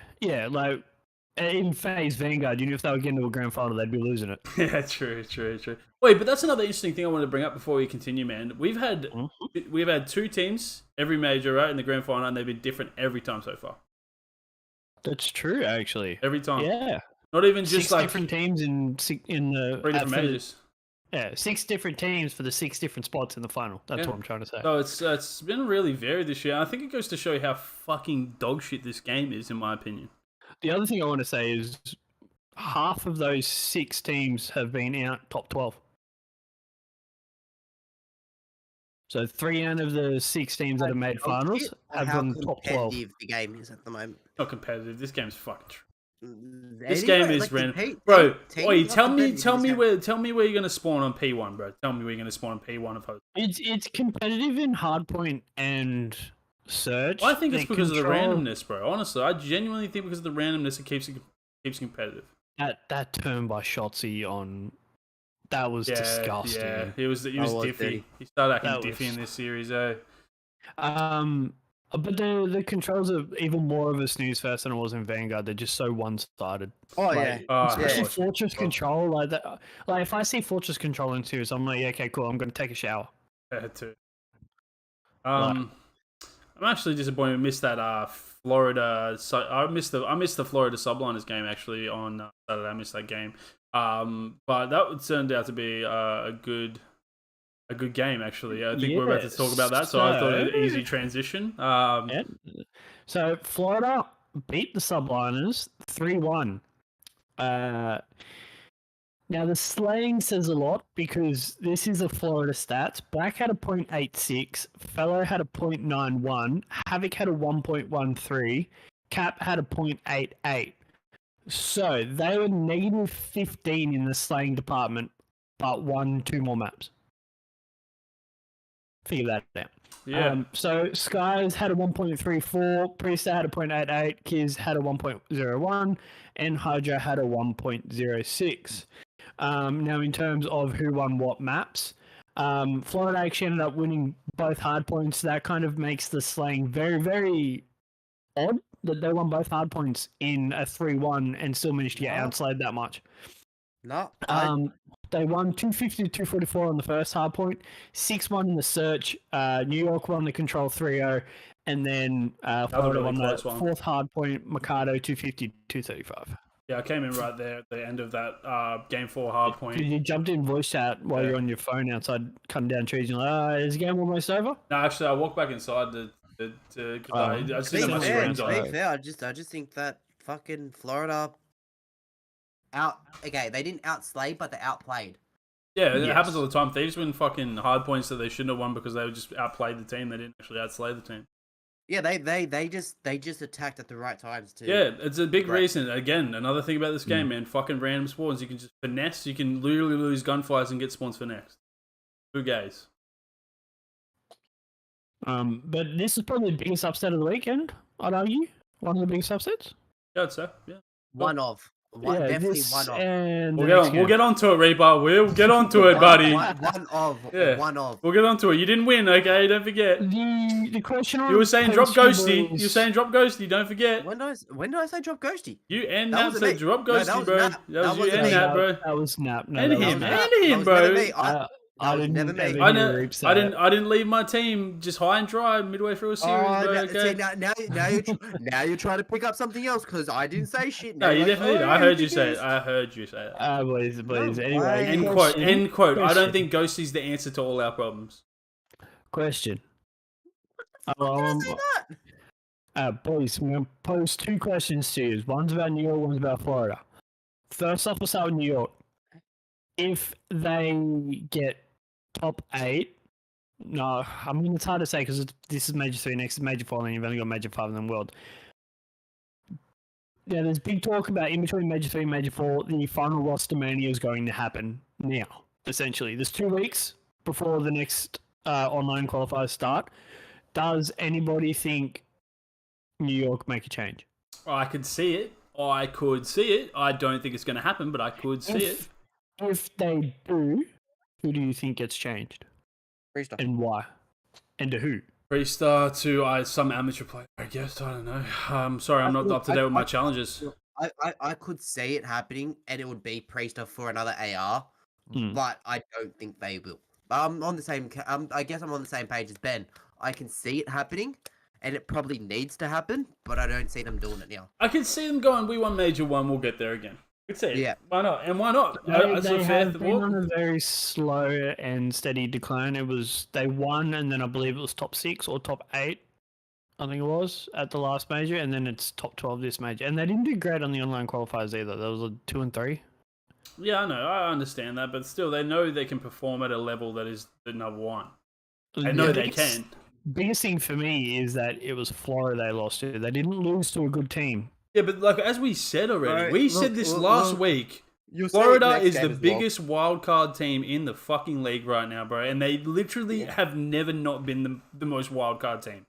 like in Phase Vanguard, you knew if they were getting to a grand final, they'd be losing it. Yeah, true. Wait, but that's another interesting thing I wanted to bring up before we continue, man. We've had 2 teams every major, right, in the grand final, and they've been different every time so far. That's true, actually. Every time. Yeah, Not even just 6 like different teams in the 3 different for the- majors. Yeah, 6 different teams for the 6 different spots in the final. That's Yeah. what I'm trying to say. So it's been really varied this year. I think it goes to show how fucking dog shit this game is, in my opinion. The other thing I want to say is half of those 6 teams have been out top 12. So 3 out of the 6 teams that have made finals have how been top 12. competitive the game is at the moment. Not competitive. This game's fucking. This game is random, bro. Wait, tell me where you're gonna spawn on P1, bro. Tell me where you're gonna spawn on P1 of host. It's competitive in hardpoint and search. I think it's The because of the control- randomness, bro. Honestly, I genuinely think because of the randomness, it keeps competitive. That turn by Shotzi on that was disgusting. Yeah, he was was diffy. dirty. He started acting That diffy was- in this series, eh? But the controls are even more of a snooze fest than it was in Vanguard. They're just so one-sided. Oh Like, yeah. Especially Yeah. Fortress Control, like that. Like if I see Fortress Control in Series, I'm like, yeah, okay, cool. I'm gonna take a shower. Yeah, too. I'm actually disappointed we missed that Florida. So I missed the Florida Subliners game actually on Saturday. I missed that game. But that turned out to be a good game actually. I think we're about to talk about that, so I thought an easy transition. Yeah. So Florida beat the Subliners 3-1. Now the slaying says a lot because this is a Florida stats. Black had a .86, Fellow had a .91, Havoc had a 1.13, Cap had a .88. So they were negative 15 in the slaying department, but won 2 more maps. Figure that out. Yeah. So Skies had a 1.34, Priesta had a .88, Kiz had a 1.01, and Hydra had a 1.06. Now, in terms of who won what maps, Florida actually ended up winning both hard points. That kind of makes the slaying very, very odd that they won both hard points in a 3-1 and still managed to get outslayed that much. No. They won 250 to 244 on the first hard point, 6-1 in the search. New York won the control 3-0, and then Florida really won the close one. fourth hard point, Mikado 250 235. Yeah, I came in right there at the end of that game 4 hard point. You jumped in voice chat while you're on your phone outside cutting down trees. And you're like, is the game almost over? No, actually, I walked back inside because I just didn't have my screens To be on. fair, I just think that fucking Florida they didn't outslay, but they outplayed. Yeah, it Yes. happens all the time. Thieves win fucking hard points that they shouldn't have won because they just outplayed the team. They didn't actually outslay the team. Yeah, they just attacked at the right times too. Yeah, it's a big Right. reason. Again, another thing about this game, man. Fucking random spawns. You can just finesse. You can literally lose gunfights and get spawns for next. Who gays? But this is probably the biggest upset of the weekend, I'd argue. One of the biggest upsets. Yeah, I'd say. Yeah. Definitely this one of. and We'll get onto it, Reaper. We'll get onto it, buddy. One of. Yeah. One of. We'll get onto it. You didn't win, okay? Don't forget. The question You were saying drop posted Ghosty. was- You were saying drop Ghosty. Don't forget. When did I say drop Ghosty? You and That Nap wasn't said me. drop No, that Ghosty, was bro. Nap. That That was you wasn't and me. Nap, bro. That was Snap. No, And that was him. Nap. And That him, was bro. never me. I was didn't never me. ever I hear know. Reap say I it. didn't leave my team just high and dry midway through a series, bro. Okay. See, now you're trying to pick up something else because I didn't say shit. No, Now you you're like, definitely did. "Oh, I heard he you say it. is." I heard you say it. Please. No Anyway, way. End quote. question. End quote. I don't Question. think Ghosty's the answer to all our problems. Question. Did I say that? Boys, I'm going to pose 2 questions to you. One's about New York, one's about Florida. First off, we'll start with New York. If they get top 8, no, I mean, it's hard to say because this is Major 3, next is Major 4, and then you've only got Major 5 and then World. Yeah, there's big talk about in between Major 3 and Major 4, the final roster mania is going to happen now, essentially. There's 2 weeks before the next online qualifiers start. Does anybody think New York make a change? I could see it. I could see it. I don't think it's going to happen, but I could see it. If they do, who do you think gets changed? Priester. And why? And to who? Priester to some amateur player, I guess. I don't know. Sorry, I'm not up to date with my challenges. I could see it happening, and it would be Priester for another AR, Hmm. but I don't think they will. I'm on the same. I guess I'm on the same page as Ben. I can see it happening, and it probably needs to happen, but I don't see them doing it now. I can see them going, we won Major 1, we'll get there again. I could see it. Yeah. Why not? And why not? They That's a fair have been on thought. a very slow and steady decline. They won, and then I believe it was top 6 or top 8, I think it was, at the last major, and then it's top 12 this major. And they didn't do great on the online qualifiers either. There was a 2 and 3. Yeah, I know. I understand that. But still, they know they can perform at a level that is the number 1. They know they can. Biggest thing for me is that it was Florida they lost to. They didn't lose to a good team. Yeah, but like as we said already, Right, we look, said this look, last look. week. You'll see it Florida next is game the as well. biggest wild card team in the fucking league right now, bro. And they literally have never not been the most wild card team.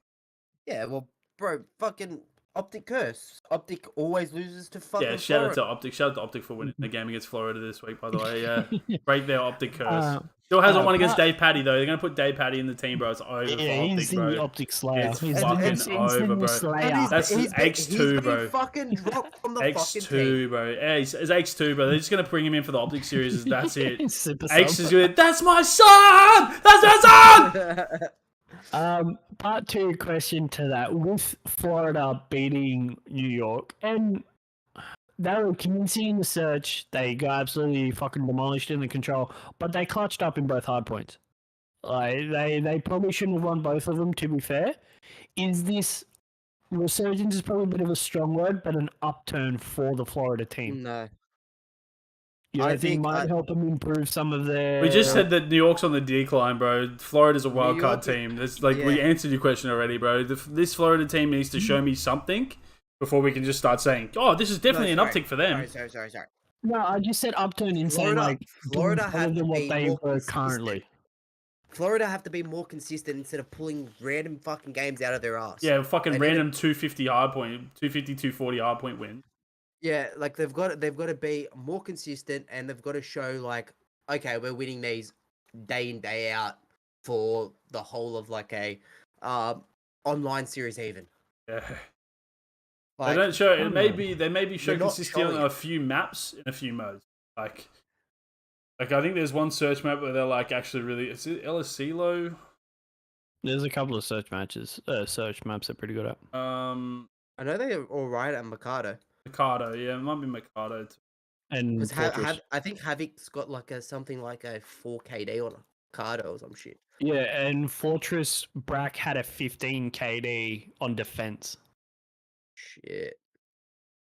Yeah, well, bro, fucking Optic curse. Optic always loses to fucking Yeah, shout out Florida. to Optic. Shout out to Optic for winning the game against Florida this week, by the way. Yeah, break their Optic curse. Uh, Still hasn't won against but- Dave Patty though. They're gonna put Dave Patty in the team, bro. It's over Yeah, for Optic, he's bro. the Optic Slayer. It's He's fucking the over, new bro. Slayer. That's he's X2, been bro. fucking dropped from the fucking X2, team. bro. Yeah, it's X2, bro. They're just gonna bring him in for the Optic series. That's it. Super X sub. is good. That's my son. That's my son. Part two question to that. With Florida beating New York, and they were convincing in the search, they got absolutely fucking demolished in the control, but they clutched up in both hard points. Like they probably shouldn't have won both of them, to be fair. Is this resurgence is probably a bit of a strong word, but an upturn for the Florida team? No. You I don't think think might help them improve some of their... We just said that New York's on the decline, bro. Florida's a wild card York- team. That's like we yeah. answered your question already, bro. This Florida team needs to show me something before we can just start saying, "Oh, this is definitely an uptick for them." Sorry. No, I just said upturn in saying Florida- like Florida doing had better to than what be they more were consistent. currently. Florida have to be more consistent instead of pulling random fucking games out of their ass. Yeah, fucking And then random 250 hard point, 250, 240 hard point win. Yeah, like they've got to be more consistent, and they've got to show like, okay, we're winning these day in day out for the whole of like a online series even. Yeah. Like, They don't show it. don't They maybe show They're not consistency on showing a it. few maps in a few modes. Like I think there's one search map where they're like actually really. Is it LSC low? There's a couple of search matches, search maps they're pretty good at. I know they're all right at Mikado Mikado, yeah, it might be Mikado. Too. And because Fortress. I think Havoc's got like something like a 4 KD on Mikado or some shit. Yeah, and Fortress Brack had a 15 KD on defense. Shit.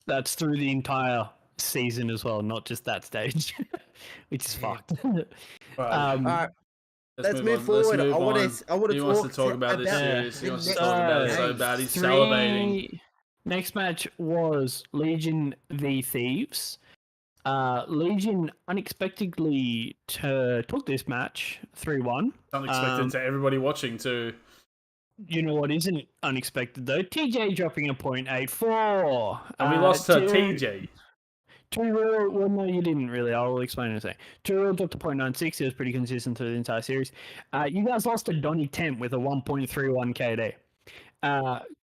That's through the entire season as well, not just that stage, which is Damn. fucked. Right, All right, let's move on. forward. I want want to He wants to talk about this series. He the wants to next talk about it so game. bad. He's salivating. Next match was Legion v Thieves. Legion unexpectedly took this match 3-1. Unexpected to everybody watching too. You know what isn't unexpected though? TJ dropping a 0.84. And we lost to TJ. Two-Real, well, no, you didn't really. I'll explain in a second. Two-Real dropped to 0.96. He was pretty consistent through the entire series. You guys lost to Donny Temp with a 1.31 KD.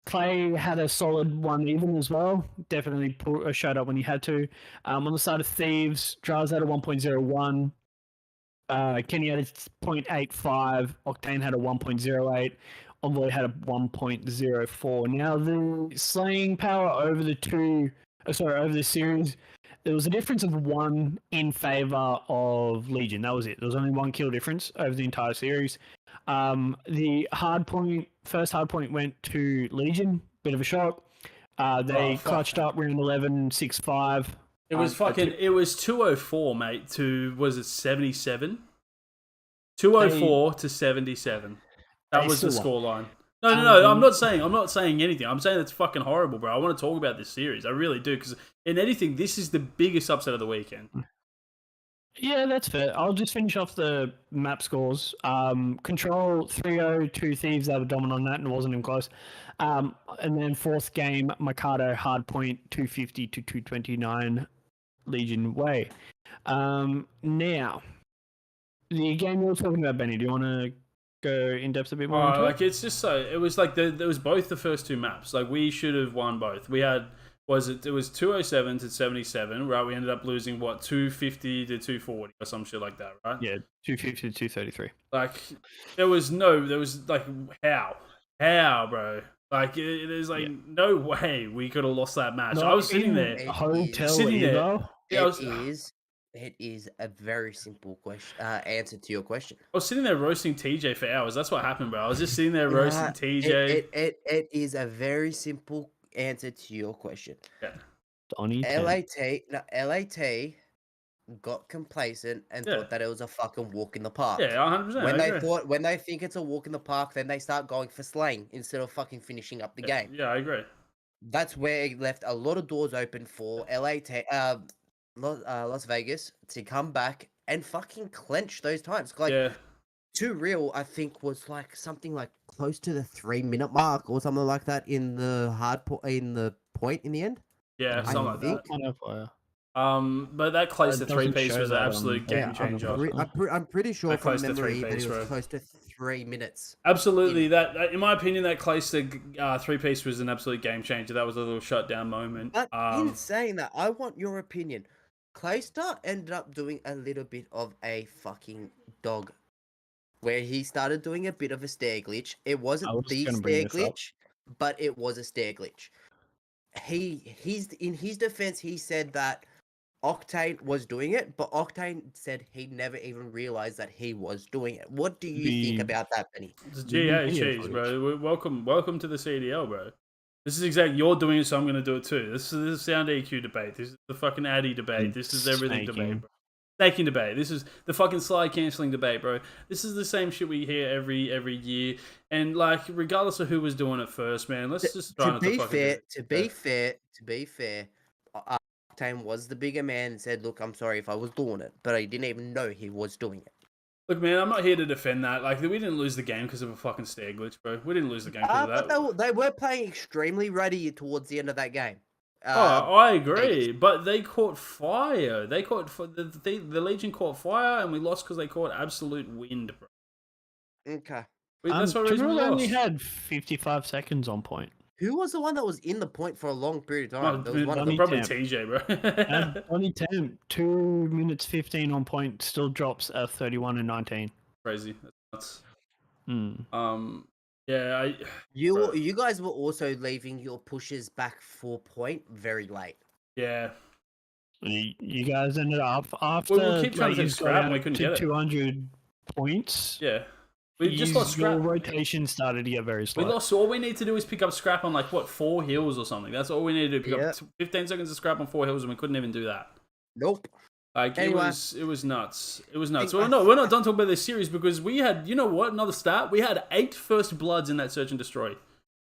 Clay had a solid one even as well. Definitely showed up when he had to. On the side of Thieves, Draz had a 1.01. Kenny had a 0.85. Octane had a 1.08. Envoy had a 1.04. Now, the slaying power over over the series, there was a difference of 1 in favor of Legion. That was it. There was only 1 kill difference over the entire series. The first hard point went to Legion. Bit of a shock. They clutched up round 11, 6-5. It was it was 204, mate, to, was it 77? 204 to 77. That They was the still scoreline. No, I'm not saying anything. I'm saying it's fucking horrible, bro. I want to talk about this series. I really do, because in anything, this is the biggest upset of the weekend. Yeah, that's fair. I'll just finish off the map scores. Control 3-0 to Thieves. They were dominant on that and it wasn't even close. And then fourth game, Mikado hardpoint 250 to 229 Legion way. Now, the game you were talking about, Benny, do you want to go in depth a bit more? Into Like it's just so it was like there was both the first two maps. Like we should have won both. We had it was 207 to 77, right? We ended up losing 250 to 240 or some shit like that, right? Yeah, 250 to 233. Like there was like how, bro? Like there's like no way we could have lost that match. Not I was sitting in there. Hotel Sitting there. either. Yeah, It is a very simple question. Answer to your question. I was sitting there roasting TJ for hours. That's what happened, bro. I was just sitting there roasting TJ. It is a very simple answer to your question. Yeah. Donnie Temp. LAT got complacent and thought that it was a fucking walk in the park. Yeah, 100%. When they think it's a walk in the park, then they start going for slaying instead of fucking finishing up the game. Yeah, I agree. That's where it left a lot of doors open for Las Vegas to come back and fucking clench those times. Like, Yeah. Too Real, I think, was like something like close to the 3 minute mark or something like that in the in the point in the end. Yeah, I something like think. that. Kind of fire. But that close to It three doesn't piece show was an that on absolute the game Yeah, changer. I'm pretty sure That from close to memory that three-piece, it was bro. close to 3 minutes. Absolutely, in. in my opinion, that close to three piece was an absolute game changer. That was a little shutdown moment. But in saying that, I want your opinion. Claystar ended up doing a little bit of a fucking dog, where he started doing a bit of a stair glitch. It I wasn't was the gonna bring stair this up. glitch, but it was a stair glitch. He's in his defense, he said that Octane was doing it, but Octane said he never even realized that he was doing it. What do you think The about that, Benny? It's the GA video cheese, bro. footage. Welcome to the CDL, bro. This is exactly you're doing it, so I'm gonna do it too. This is sound EQ debate. This is the fucking Addy debate. This is everything debate, Snaking. bro. Snaking debate. This is the fucking slide cancelling debate, bro. This is the same shit we hear every year. And like, regardless of who was doing it first, man, let's just try To not be to fucking fair, do to it. be fair, Octane was the bigger man and said, "Look, I'm sorry if I was doing it," but I didn't even know he was doing it. Look, man, I'm not here to defend that. Like, we didn't lose the game because of a fucking stair glitch, bro. We didn't lose the game because of that. But they were playing extremely ready towards the end of that game. Oh, I agree, but they caught fire. They caught the Legion caught fire, and we lost because they caught absolute wind, bro. Okay. That's what reason we Triple only lost. had 55 seconds on point. Who was the one that was in the point for a long period of time? Oh, There was one of Donny them. probably Temp. TJ, bro. And Donny Temp, 2 minutes 15 on point, still drops at 31 and 19. Crazy. That's nuts. Hmm. Yeah, You guys were also leaving your pushes back 4 point very late. yeah. You guys ended up after We'll keep trying to you take scrap and we couldn't get it. 200 points. Yeah. We just lost Your scrap. rotation started to get very We slow. lost. All we need to do is pick up scrap on like what 4 hills or something. That's all we need to do. Pick Yeah. up 15 seconds of scrap on 4 hills, and we couldn't even do that. Nope. Like Anyway. it was nuts. It was nuts. Think We're not done talking about this series because we had, you know what? Another stat. We had 8 first bloods in that search and destroy.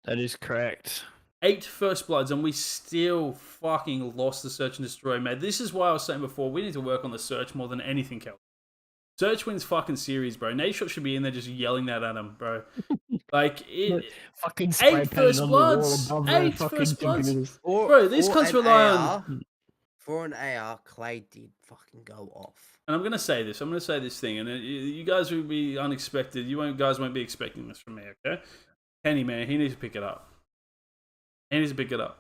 That is correct. 8 first bloods, and we still fucking lost the search and destroy, mate. This is why I was saying before, we need to work on the search more than anything else. Search wins fucking series, bro. Nadeshot should be in there just yelling that at him, bro. Like, Fucking spray 8 painted first on the wall bloods. above the 8 fucking first bloods. computers. Bro, these cunts rely on... For an AR, Clay did fucking go off. And I'm going to say this. I'm going to say this thing. And you guys will be unexpected. Guys won't be expecting this from me, okay? Kenny, man, he needs to pick it up. He needs to pick it up.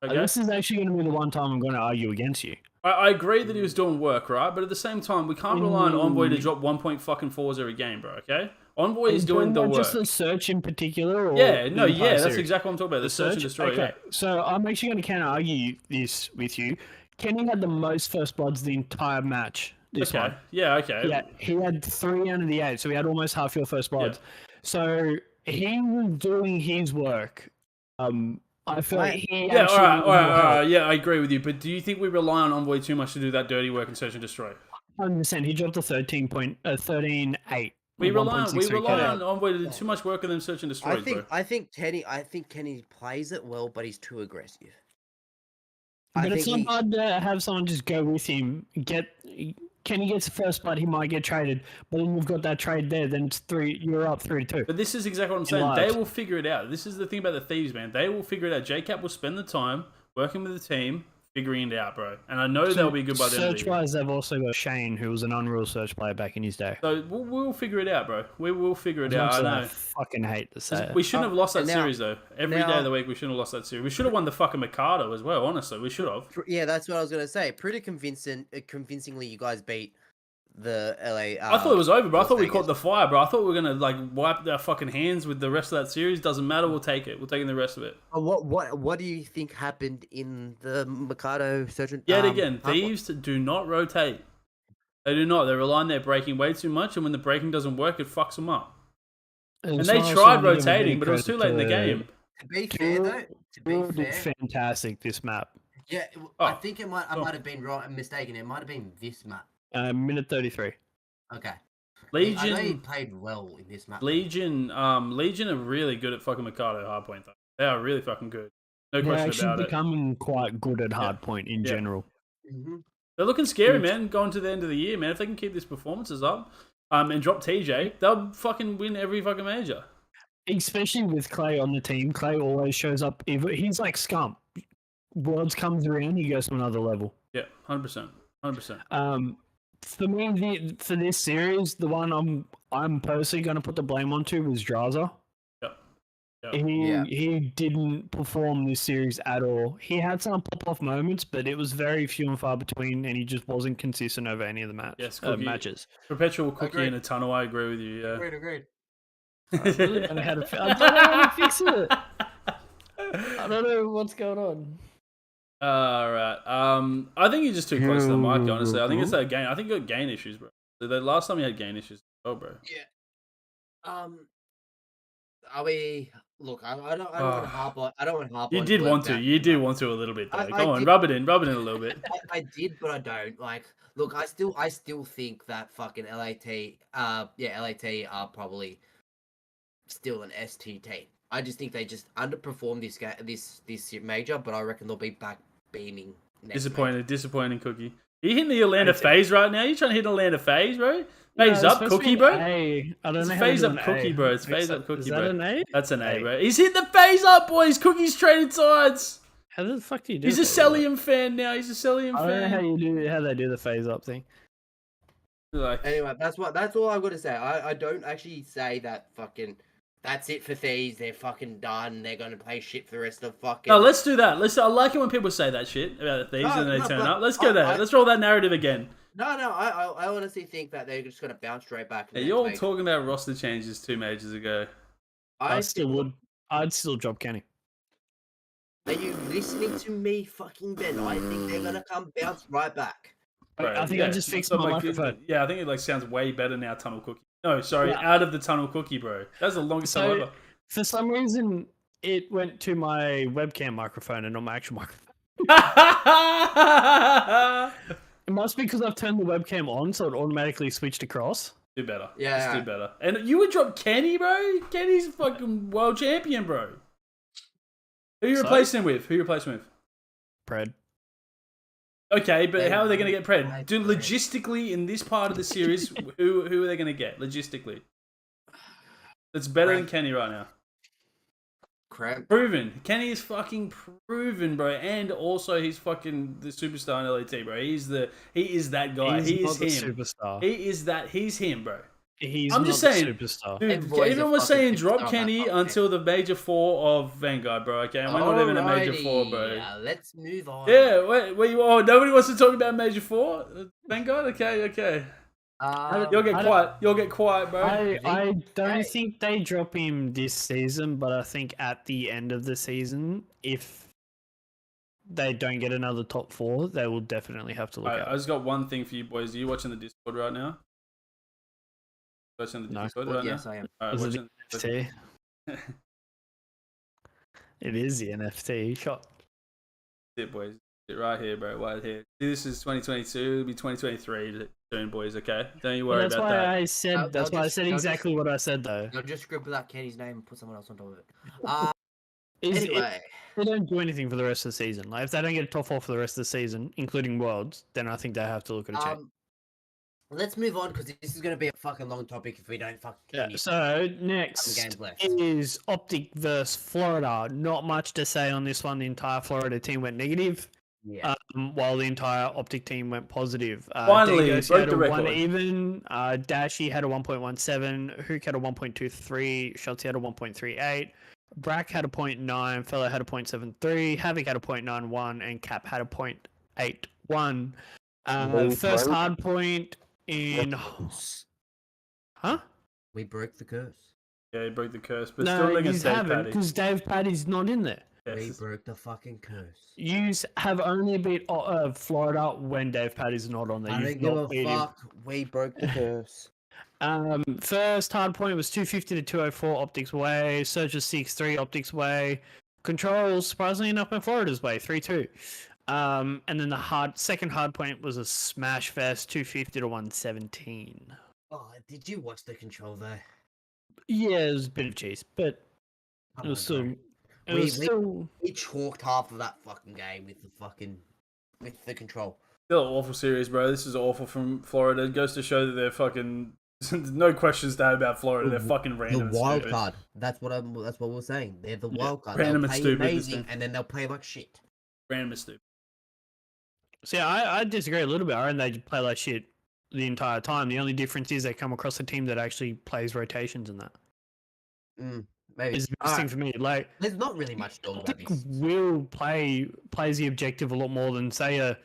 Okay? This is actually going to be the one time I'm going to argue against you. I agree that he was doing work, right? But at the same time, we can't rely on Envoy to drop 1.4s every game, bro, okay? Envoy is doing the work. Just the search in particular? Or that's exactly what I'm talking about. The search and destroy, Okay, yeah. so I'm actually going to counter argue this with you. Kenny had the most first bloods the entire match. This one. Yeah, okay. Yeah, he had 3 out of the 8, so he had almost half your first bloods. So he was doing his work. I feel like he Yeah, actually all right. Yeah, I agree with you. But do you think we rely on Envoy too much to do that dirty work in search and destroy? 100%. He dropped a 13.8. We rely on 1.63K. Envoy to do too much work on them search and destroy, bro. I think Kenny plays it well, but he's too aggressive. But it's not hard to have someone just go with him. Kenny gets the first blood, he might get traded. But then you've got that trade there, then it's 3. You're up 3-2. But this is exactly what I'm saying. They will figure it out. This is the thing about the Thieves, man. They will figure it out. JCap will spend the time working with the team, figuring it out, bro. And I know they'll be good by the end of the year. Search-wise, they've also got Shane, who was an Unreal Search player back in his day. So we'll figure it out, bro. We will figure it out. I know. I fucking hate to say it. We shouldn't have lost that now- series, though. Every day of the week, we shouldn't have lost that series. We should have won the fucking Mikado as well, honestly. We should have. Yeah, that's what I was gonna say. Pretty convincingly, you guys beat the LA. I thought it was over, bro. I Las thought we Vegas. caught the fire, bro. I thought we were gonna like wipe our fucking hands with the rest of that series. Doesn't matter. We'll take it. We're taking the rest of it. What do you think happened in the Mikado search? Yet again, Thieves do not rotate. They do not. They rely on their braking way too much, and when the braking doesn't work, it fucks them up. And they tried rotating, but it was too late in the game. To be fair, though, Drew did fantastic this map. yeah, I think it might. I might have been mistaken. It might have been this map. Minute 33. Okay. Legion, I know he played well in this map. Legion are really good at fucking Mikado hardpoint though. They are really fucking good. No They're question actually about it. becoming quite good at hardpoint in general. Mm-hmm. They're looking scary, man. Going to the end of the year, man. If they can keep these performances up, and drop TJ, they'll fucking win every fucking major. Especially with Clay on the team. Clay always shows up. He's like scum. Worlds comes around, he goes to another level. Yeah, 100%. 100%. For me, for this series, the one I'm personally going to put the blame onto was Draza. Yep. He didn't perform this series at all. He had some pop-off moments, but it was very few and far between, and he just wasn't consistent over any of the Yes, matches. Perpetual cookie Agreed. in a tunnel, I agree with you, yeah. Agreed. I don't know how to fix it. I don't know what's going on. Alright. I think you're just too close to the mic, honestly. I think it's that gain. I think you got gain issues, bro. The last time you had gain issues, bro. Yeah. Are we? Look, I don't want to harp on. I don't want to harp on. You did want to. You do want to a little bit, though. Come on, rub it in a little bit. I did, but I don't. Like, look, I still think that fucking LAT, LAT are probably still an ST team. I just think they just underperformed this major, but I reckon they'll be back beaming. Disappointing cookie. Are you hitting the Atlanta phase right now? You trying to hit Atlanta phase, bro? Phase up, cookie, bro. I don't know. It's how phase to up, do an cookie, A. bro. It's phase up, cookie, Is that bro. an A? That's an A, bro. He's hit the phase up, boys. Cookie's traded sides. How the fuck do you do? He's a phase up? Cellium fan now. He's a Cellium I don't know fan. how they do the phase up thing. Like, Anyway, that's all I've got to say. I don't actually say that fucking. That's it for Thieves. They're fucking done. They're gonna play shit for the rest of fucking. no, let's do that. I like it when people say that shit about the Thieves and then they turn up. Let's go there. Let's roll that narrative again. No, I honestly think that they're just gonna bounce straight back. Hey, you're talking about roster changes 2 majors ago. I still would. I'd still drop Kenny. Are you listening to me, fucking Ben? I think they're gonna come bounce right back. Bro, I think I just fixed my microphone. Yeah, I think it sounds way better now, Tunnel Cookie. No, sorry, out of the Tunnel Cookie, bro. That's the longest time ever. For some reason, it went to my webcam microphone and not my actual microphone. It must be because I've turned the webcam on, so it automatically switched across. Do better. Yeah. Just do better. And you would drop Kenny, bro? Kenny's fucking world champion, bro. Who you replacing him with? Pred. Okay, but how are they going to get Pred? Logistically, in this part of the series, who are they going to get? Logistically. That's better than Kenny right now. Crap. Proven. Kenny is fucking proven, bro. And also, he's fucking the superstar in LAT, bro. He is that guy. He is him. Superstar. He's him, bro. I'm just saying, superstar. Dude, everyone was saying drop Kenny until the Major 4 of Vanguard, bro. Okay, and we're not even a Major 4, bro. Let's move on. Yeah, wait, nobody wants to talk about Major 4? Vanguard? Okay. You'll get quiet, bro. I don't think they drop him this season, but I think at the end of the season, if they don't get another top 4, they will definitely have to look out. I just got one thing for you boys. Are you watching the Discord right now? Watching the Discord right yes, now? I am. All right, Is it the NFT? It is the NFT shot. It, boys. It right here, bro. Right here. See, this is 2022. It'll be 2023 soon, boys. Okay, don't you worry about that. That's why I said exactly what I said, though. I'll just scribble out Kenny's name and put someone else on top of it. Anyway, they don't do anything for the rest of the season. Like if they don't get a top 4 for the rest of the season, including Worlds, then I think they have to look at a change. Let's move on because this is going to be a fucking long topic if we don't fucking. Yeah. So next is Optic versus Florida. Not much to say on this one. The entire Florida team went negative. Yeah. While the entire Optic team went positive. Finally, Dagos broke had the a record. 1 even. Dashy had a 1.17. Hook had a 1.23. Schultz had a 1.38. Brack had a 0.9. Fellow had a 0.73. Havoc had a 0.91. And Cap had a 0.81. First hard point in... Huh? We broke the curse. Yeah, he broke the curse, but still against Dave Paddy. Because Dave Paddy's not in there. Yes. We broke the fucking curse. You have only beat Florida when Dave Paddy's not on there. I don't give a fuck. We broke the curse. First hard point was 250 to 204 Optics way. Surge was 6-3 Optics way. Controls, surprisingly enough, in Florida's way, 3-2. And then the second hard point was a smash fest, 250 to 117. Oh, did you watch the control there? Yeah, it was a bit of cheese, but it was still. We chalked half of that fucking game with the control. Still an awful series, bro. This is awful from Florida. It goes to show that they're fucking There's no questions to add about Florida. They're fucking The random. and wild stupid. card. That's what we're saying. They're the Yeah, wild card. random They'll and play stupid this amazing, time. and then they'll play like shit. Random and stupid. See, I disagree a little bit. I reckon they play like shit the entire time. The only difference is they come across a team that actually plays rotations and that. Maybe. Is the best thing for me. Like, There's not really much to talk about Optic this. will plays the objective a lot more than say a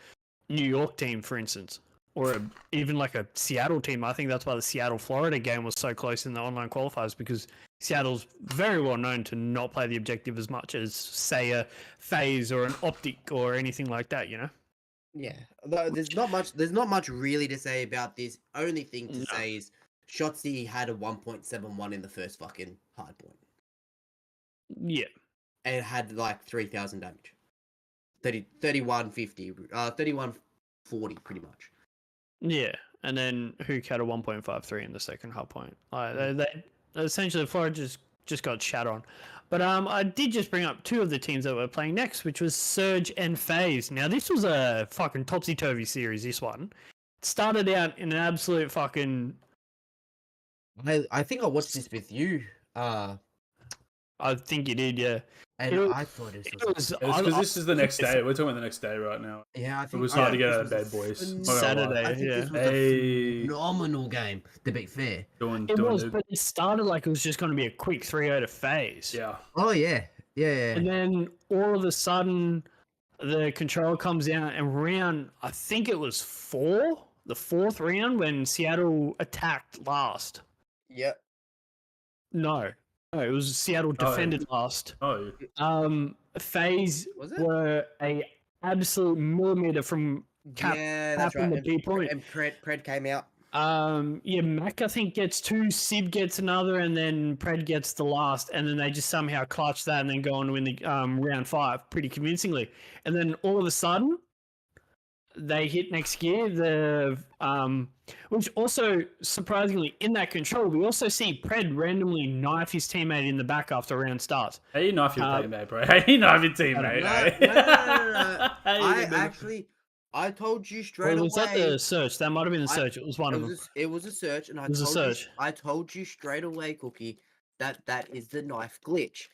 New York team, for instance, or even like a Seattle team. I think that's why the Seattle Florida game was so close in the online qualifiers, because Seattle's very well known to not play the objective as much as say a FaZe or an Optic or anything like that. You know. Yeah, there's not much. There's not much really to say about this. Only thing to No. say is Shotzi had a 1.71 in the first fucking hard point, Yeah. and it had like 3,000 damage. 3150, 3140 pretty much. Yeah, and then Hook had a 1.53 in the second half point. They essentially Florida just got shat on. But I did just bring up two of the teams that were playing next, which was Surge and FaZe. Now this was a fucking topsy-turvy series. This one it started out in an absolute fucking. I think I watched this with you, I think you did, yeah. and It was- I thought this It was was Because this is the next it's day. We're talking about the next day right now. yeah. I It think was I hard to think get this out of was bed, boys. a Not gonna lie. Saturday. I think Yeah. this was Hey. a phenomenal game. To be fair. Doing It was, the- but it started like it was just going to be a quick 3-0 to FaZe. yeah. Oh yeah, yeah. And then all of a sudden, the control comes out, and round, I think it was the fourth round when Seattle attacked last. Yep. No, it was Seattle Oh. defended last. Oh. FaZe Was it? were a absolute millimeter from Yeah, that's capping right. the B point. And Pred came out. Yeah, Mac I think gets two, Civ gets another, and then Pred gets the last, and then they just somehow clutch that and then go on to win the round 5 pretty convincingly. And then all of a sudden, they hit next gear. Which also surprisingly in that control, we also see Pred randomly knife his teammate in the back after round starts. How you knife your teammate, bro? How you knife your teammate? No, eh? no, no, no, no. How you I do- actually, I told you straight Or was away. that the search? That might have been the I- search. It was one of them. It was a search, and I It was a told you, search. I told you straight away, Cookie, that is the knife glitch.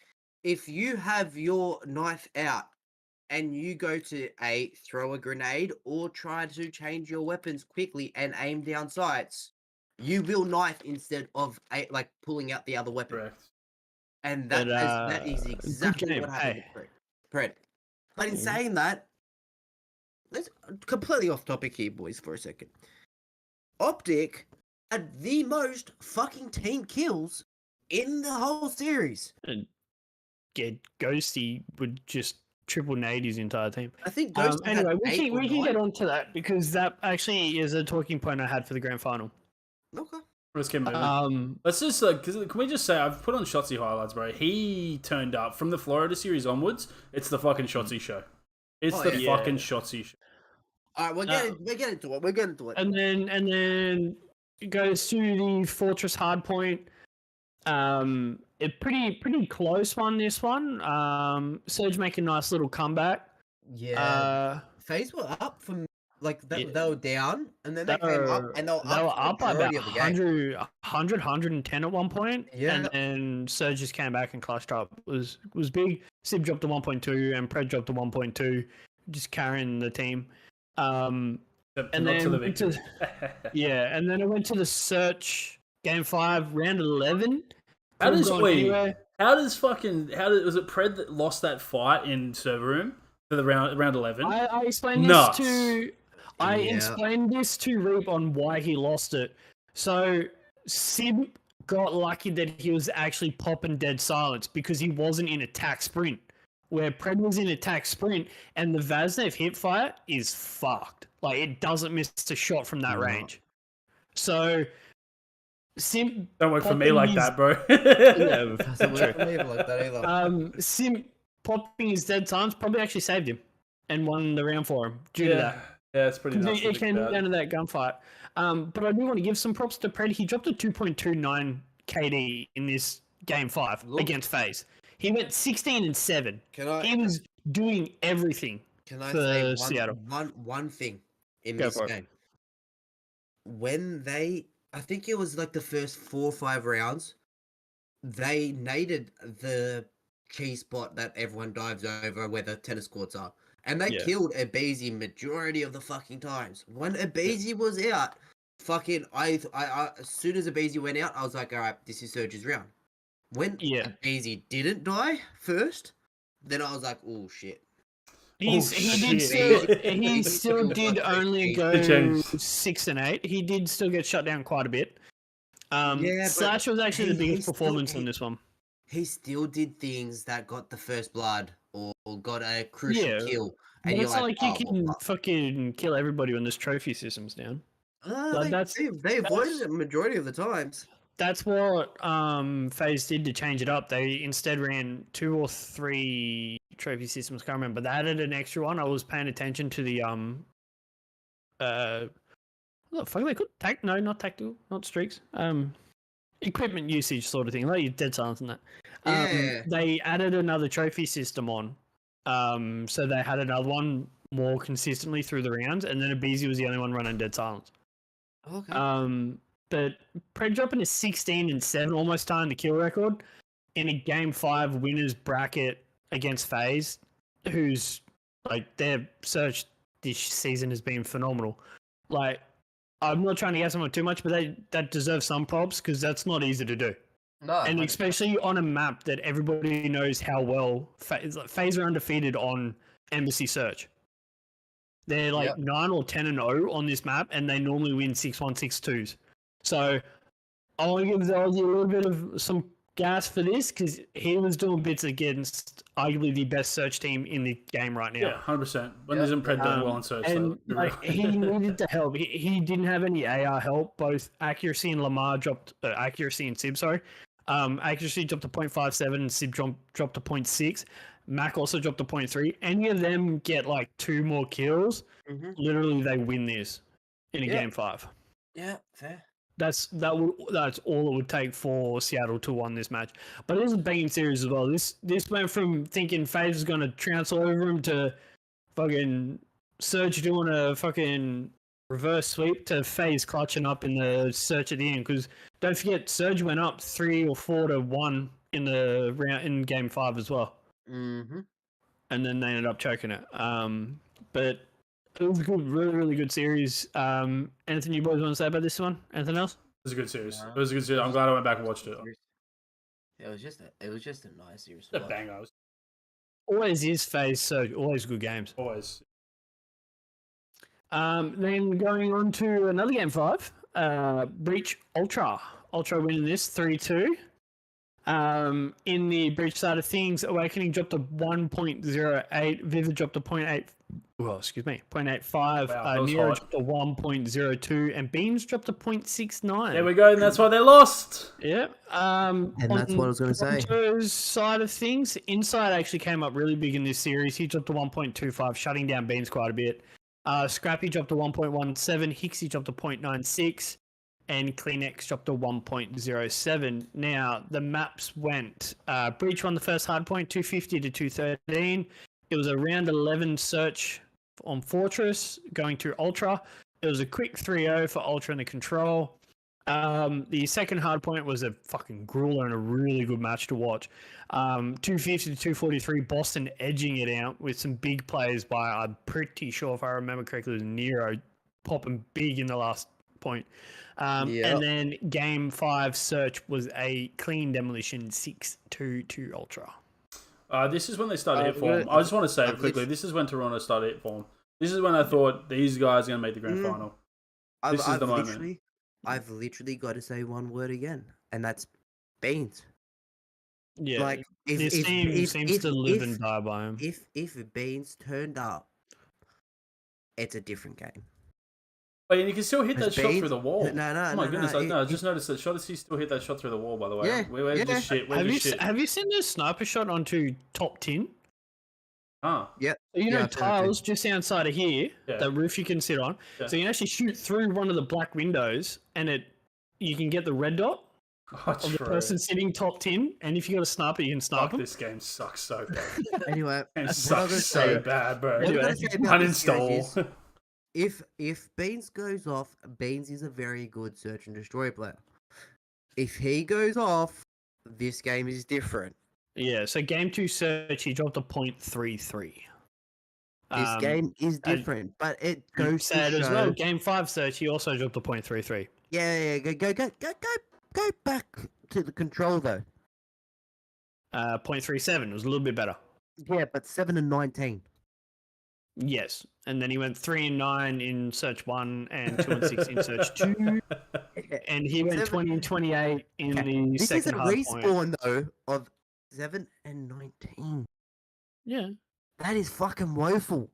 If you have your knife out and you go to throw a grenade or try to change your weapons quickly and aim down sights, you will knife instead of pulling out the other weapon. Correct. And But, that is good exactly game, what happened hey. with Pred. But in Mhm. saying that, let's completely off topic here, boys, for a second. Optic had the most fucking team kills in the whole series. And Ghosty would just triple nade his entire team. I think Ghost had Anyway, we 8 can or we can 9. get on to that because that actually is a talking point I had for the grand final. Okay. Let's keep moving. Let's Let's just can we just say I've put on Shotzi highlights, bro. He turned up from the Florida series onwards. It's the fucking Shotzi show. It's Oh, the yeah. fucking Shotzi show. All right, we're getting to it. We're getting to it. and then it goes to the Fortress hardpoint. A pretty close one. This one. Surge make a nice little comeback. Yeah. FaZe were up from Yeah. they were down, and then they came up, and they were They were up, up for by the about majority of the game. 110 at one point. Yeah. And then Surge just came back and clutched up. It was big. Sib dropped to 1.2 and Pred dropped to 1.2, just carrying the team. And Not then to the went to- victory. yeah, and then it went to the Search game 5, round 11. How Couldn't does go wait? anywhere. Was it Pred that lost that fight in server room for the round 11? I explained Nuts. this to I Yeah. explained this to Reap on why he lost it. So Sib got lucky that he was actually popping dead silence because he wasn't in attack sprint. Where Pred was in attack sprint and the Vaznev hip fire is fucked. Like it doesn't miss a shot from that No. range. So Sim Don't work for me popping like his- that, bro. Yeah, Doesn't work for me like that either. Sim popping his dead silence probably actually saved him and won the round for him due to that. Yeah, it's pretty Because nuts. to it think came about. down to that gunfight. But I do want to give some props to Pred. He dropped a 2.29 KD in this game 5 Look. against FaZe. He went 16 and 7. Can I He was doing everything. can I for say Seattle. one thing in Go this for it. game? When they I think it was like the first 4 or 5 rounds. They naded the key spot that everyone dives over where the tennis courts are. And they Yeah. killed Abezy majority of the fucking times. When Abezy was out, fucking I as soon as Abezy went out, I was like, alright, this is Surge's round. When Yeah. Abezy didn't die first, then I was like, oh shit. He shit. still did only go James. 6 and 8. He did still get shut down quite a bit. Yeah, but Slash was actually the he biggest still- performance he- in this one. He still did things that got the first blood or got a crucial Yeah, kill. But And it's you're not like, like you oh, can well, fucking kill everybody when this trophy system's down. Like, they avoided that's- it majority of the times. That's what FaZe did to change it up. They instead ran 2 or 3 trophy systems. Can't remember. They added an extra one. I was paying attention to the what the fuck are they called? Not tactical, not streaks. Equipment usage sort of thing. Like you're dead silence on that. Yeah. They added another trophy system on. So they had another one more consistently through the rounds, and then Abezy was the only one running dead silence. Okay. But Pred dropping to 16 and 7, almost tying the kill record in a game 5 winners bracket against FaZe, who's like their search this season has been phenomenal. Like, I'm not trying to gas them too much, but that deserves some props because that's not easy to do. No. And especially on a map that everybody knows how well FaZe are undefeated on Embassy Search. They're like 9 or 10 and 0 on this map, and they normally win 6-1, 6-2s. So I want to give Zelzy a little bit of some gas for this because he was doing bits against arguably the best search team in the game right now. Yeah, 100%. When there's Pred doing well on search, And though. like, he needed to help. He didn't have any AR help. Both accuracy and Lamar dropped. Accuracy and Sib, sorry. Accuracy dropped to 0.57 and Sib dropped to 0.6. Mac also dropped to 0.3. Any of them get like 2 more kills, literally they win this in a game 5. Yeah, fair. That's all it would take for Seattle to win this match. But it was a banging series as well. This went from thinking FaZe was going to trounce all over him to fucking Surge doing a fucking reverse sweep to FaZe clutching up in the search at the end. Because don't forget, Surge went up 3 or 4 to 1 in the round in game 5 as well. Mm-hmm. And then they ended up choking it. But it was a good, really, really good series. Anything you boys want to say about this one? Anything else? It was a good series. It was a good series. I'm glad I went back and watched it. It was just a nice series. The bangers. Always is FaZe, so always good games. Always. Then going on to another game 5, Breach Ultra. Ultra winning this 3-2. In the Breach side of things, Awakening dropped to 1.08, Vivid dropped to 0.8. Well, excuse me, 0.85. Wow, Nero dropped to 1.02, and Beams dropped to 0.69. There we go, and that's why they lost. Yeah. And that's what I was going to say. Toronto's side of things, Inside actually came up really big in this series. He dropped to 1.25, shutting down Beans quite a bit. Scrappy dropped to 1.17, Hixie dropped to 0.96, and Kleenex dropped to 1.07. Now, the maps went, Breach won the first hardpoint, 250 to 213. It was a round 11 search on Fortress, going to Ultra. It was a quick 3-0 for Ultra in the control. The second hardpoint was a fucking grueler and a really good match to watch. 250 to 243, Boston edging it out with some big plays by, I'm pretty sure if I remember correctly, it was Nero popping big in the last point. And then game 5 search was a clean demolition 6-2 to Ultra. This is when they started hit form. I just want to say quickly, this is when Toronto started hit form. This is when I thought these guys are going to make the grand final. This is the moment. I've literally got to say one word again, and that's Beans. Yeah, like this team seems to live and die by him. If Beans turned up, it's a different game. But you can still hit that shot through the wall. No, oh my goodness! I just noticed that shot. He still hit that shot through the wall. By the way, Yeah, where's this shit? Where's this shit? Have you seen the sniper shot onto top 10? Yeah. So you know tiles just outside of here, Yeah. the roof you can sit on. Yeah. So you can actually shoot through one of the black windows, and you can get the red dot of the person sitting top 10. And if you got a sniper, you can snipe them. This game sucks so bad. Anyway, It sucks so bad, bro. Anyway, Uninstall. if Beans goes off, Beans is a very good search and destroy player. If he goes off, this game is different. Yeah, so game 2 search, he dropped a .33. This game is different, but it goes to Sad as well. show. Game 5 search, he also dropped a .33. Yeah, go back to the control though. .37 was a little bit better. Yeah, but 7 and 19. Yes, and then he went 3 and 9 in search 1 and 2 and 6 in search 2, and he went 20 and 28 in the This is a second hard point. respawn though of 7 and 19. Yeah, That is fucking woeful.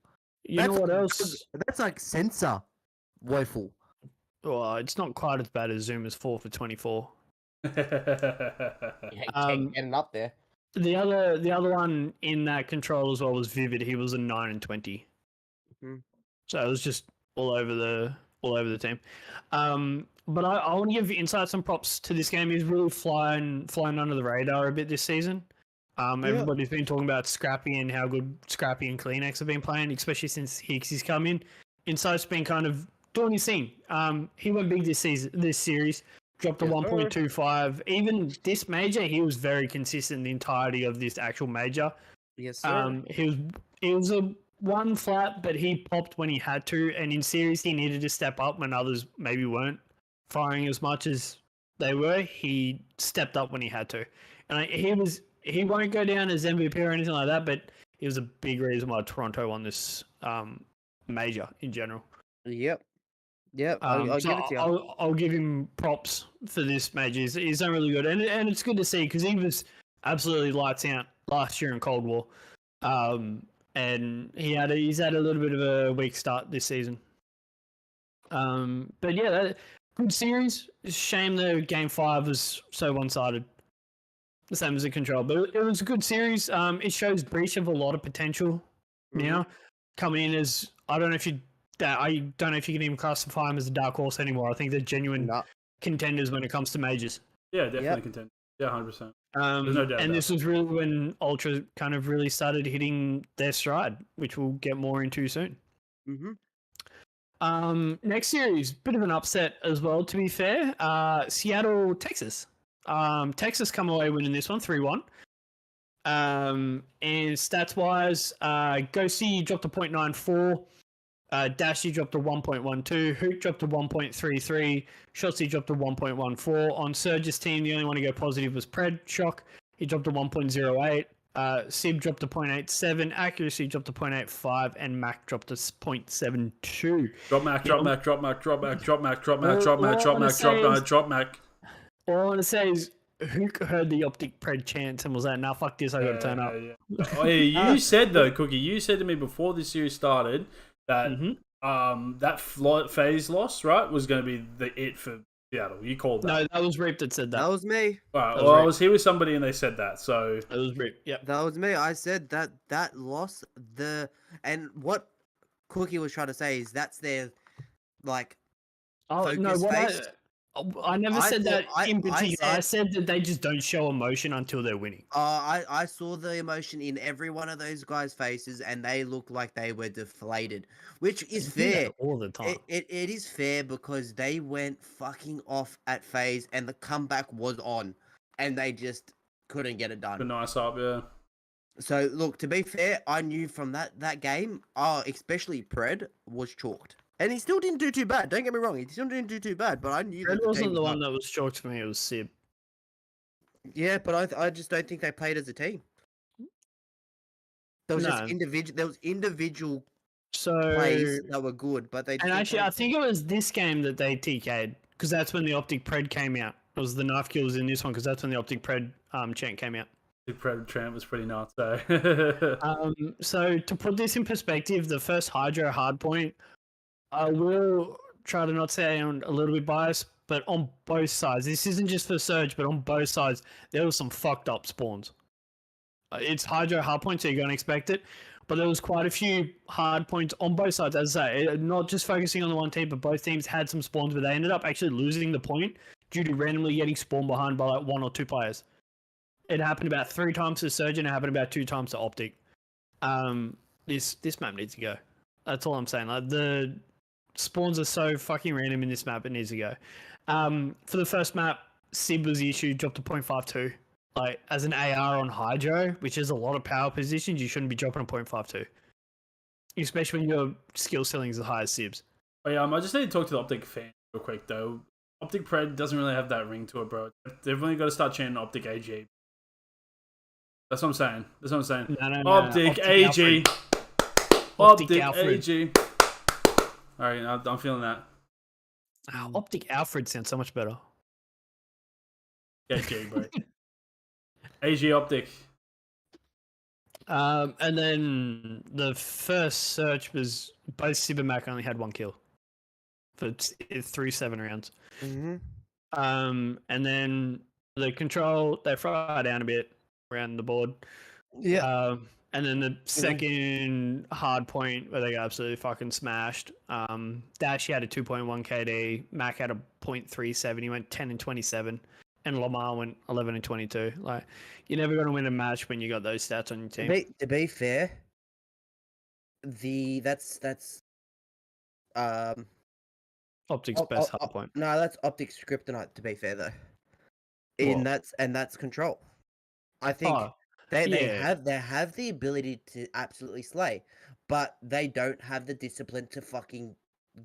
you know what like else? That's like sensor woeful. Well, it's not quite as bad as Zoom as 4 for 24. Getting up there. The other one in that control as well was Vivid. He was a 9 and 20. Mhm. So it was just all over the team. But I want to give insights and props to this game. He's really flying under the radar a bit this season. Everybody's been talking about Scrappy and how good Scrappy and Kleenex have been playing, especially since Hicksy's come in. Insight's been kind of doing his thing. He went big this series, dropped a Yes, 1.25. Even this major, he was very consistent the entirety of this actual major. Yes, sir. It was a one flat, but he popped when he had to, and in series he needed to step up when others maybe weren't firing as much as they were. He stepped up when he had to, and he won't go down as MVP or anything like that, but he was a big reason why Toronto won this major in general. Yep. I'll So give it to you. I'll give him props for this major. He's done really good, and it's good to see because he was absolutely lights out last year in Cold War. And he's had a little bit of a weak start this season. But yeah, good series. Shame the game 5 was so one-sided. The same as the control, but it was a good series. It shows Breach of a lot of potential. Now coming in as I don't know if you can even classify him as a dark horse anymore. I think they're genuine contenders when it comes to majors. Yeah, definitely contend. Yeah, 100%. There's no doubt. And this was really when Ultra kind of really started hitting their stride, which we'll get more into soon. Next series, bit of an upset as well, to be fair. Seattle, Texas. Texas come away winning this one 3-1. And stats wise, Ghosty dropped a .94. Dashy dropped a 1.12, Hoot dropped a 1.33, Shotzi dropped a 1.14. On Surge's team, the only one to go positive was Pred Shock. He dropped a 1.08. Sib dropped a 0.87, Accuracy dropped a 0.85, and Mac dropped a 0.72. Drop Mac. All I want to say is Hook heard the Optic Pred chance and was like, nah, fuck this, I gotta turn up. Yeah. Oh, yeah, you said though, Cookie, you said to me before this series started that that phase loss, right, was going to be it for Seattle. You called that. No, that was Reap that said that. That was me. All right, well, I was here with somebody and they said that, so... It was Reap, yeah. That was me. I said that loss, and what Cookie was trying to say is that's their, like, focus-based. I never said that in particular. I said said that they just don't show emotion until they're winning. I saw the emotion in every one of those guys' faces, and they looked like they were deflated, which is fair. All the time. It is fair because they went fucking off at phase, and the comeback was on, and they just couldn't get it done. A nice up, yeah. So look, to be fair, I knew from that game, especially Pred was chalked. And he still didn't do too bad. Don't get me wrong. He still didn't do too bad, but I knew Red wasn't the one that was chalked for me. It was Sib. Yeah, but I just don't think they played as a team. There was just individual. There was individual plays that were good, but they. And actually, I think it was this game that they TK'd because that's when the Optic Pred came out. It was the knife kills in this one because that's when the Optic Pred chant came out. The Pred chant was pretty nuts, though. So to put this in perspective, the first Hydro hardpoint. I will try to not say I'm a little bit biased, but on both sides, this isn't just for Surge, but on both sides, there was some fucked up spawns. It's Hydro hardpoint, so you're going to expect it, but there was quite a few hard points on both sides, as I say, not just focusing on the one team, but both teams had some spawns, but they ended up actually losing the point due to randomly getting spawned behind by like 1 or 2 players. It happened about 3 times to Surge, and it happened about 2 times to Optic. This map needs to go. That's all I'm saying. Like spawns are so fucking random in this map. It needs to go. For the first map, Sib was the issue. Dropped to 0.52. Like as an AR on Hydro, which is a lot of power positions, you shouldn't be dropping a 0.52, especially when your skill ceiling is as high as Sib's. Oh, yeah, I just need to talk to the Optic fan real quick though. Optic Pred doesn't really have that ring to it, bro. They've only got to start chanting Optic AG. That's what I'm saying. No, Optic AG. Optic AG. Alright, I'm feeling that. Optic Alfred sounds so much better. AG, bro. AG Optic. And then the first search was both Sib and Mac only had 1 kill for 3 7 rounds. Mm-hmm. And then the control, they fry down a bit around the board. Yeah. And then the second hard point where they got absolutely fucking smashed. Dash, he had a 2.1 KD. Mac had a 0.37. He went 10 and 27. And Lamar went 11 and 22. Like, you're never going to win a match when you got those stats on your team. To be fair, that's Optic's best hard point. No, that's Optic's kryptonite. To be fair though, that's control. I think they have the ability to absolutely slay, but they don't have the discipline to fucking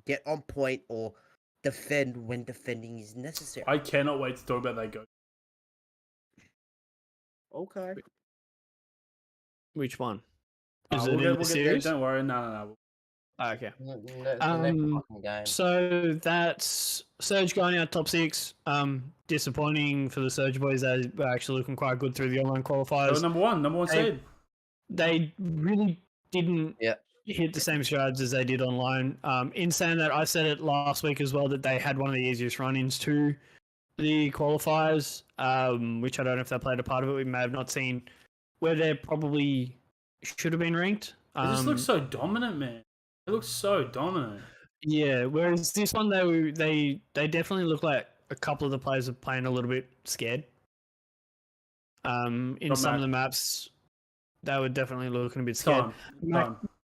get on point or defend when defending is necessary. I cannot wait to talk about that go. Okay. Which one? We'll get there. Don't worry. No. Okay. Game. So that's Surge going out top 6. Disappointing for the Surge boys. They were actually looking quite good through the online qualifiers. They were number one seed. They really didn't hit the same strides as they did online. In saying that, I said it last week as well that they had one of the easiest run-ins to the qualifiers, which I don't know if they played a part of it. We may have not seen where they probably should have been ranked. It just looks so dominant, man. It looks so dominant. Yeah, whereas this one, they definitely look like a couple of the players are playing a little bit scared. In some of the maps, they were definitely looking a bit scared. Mac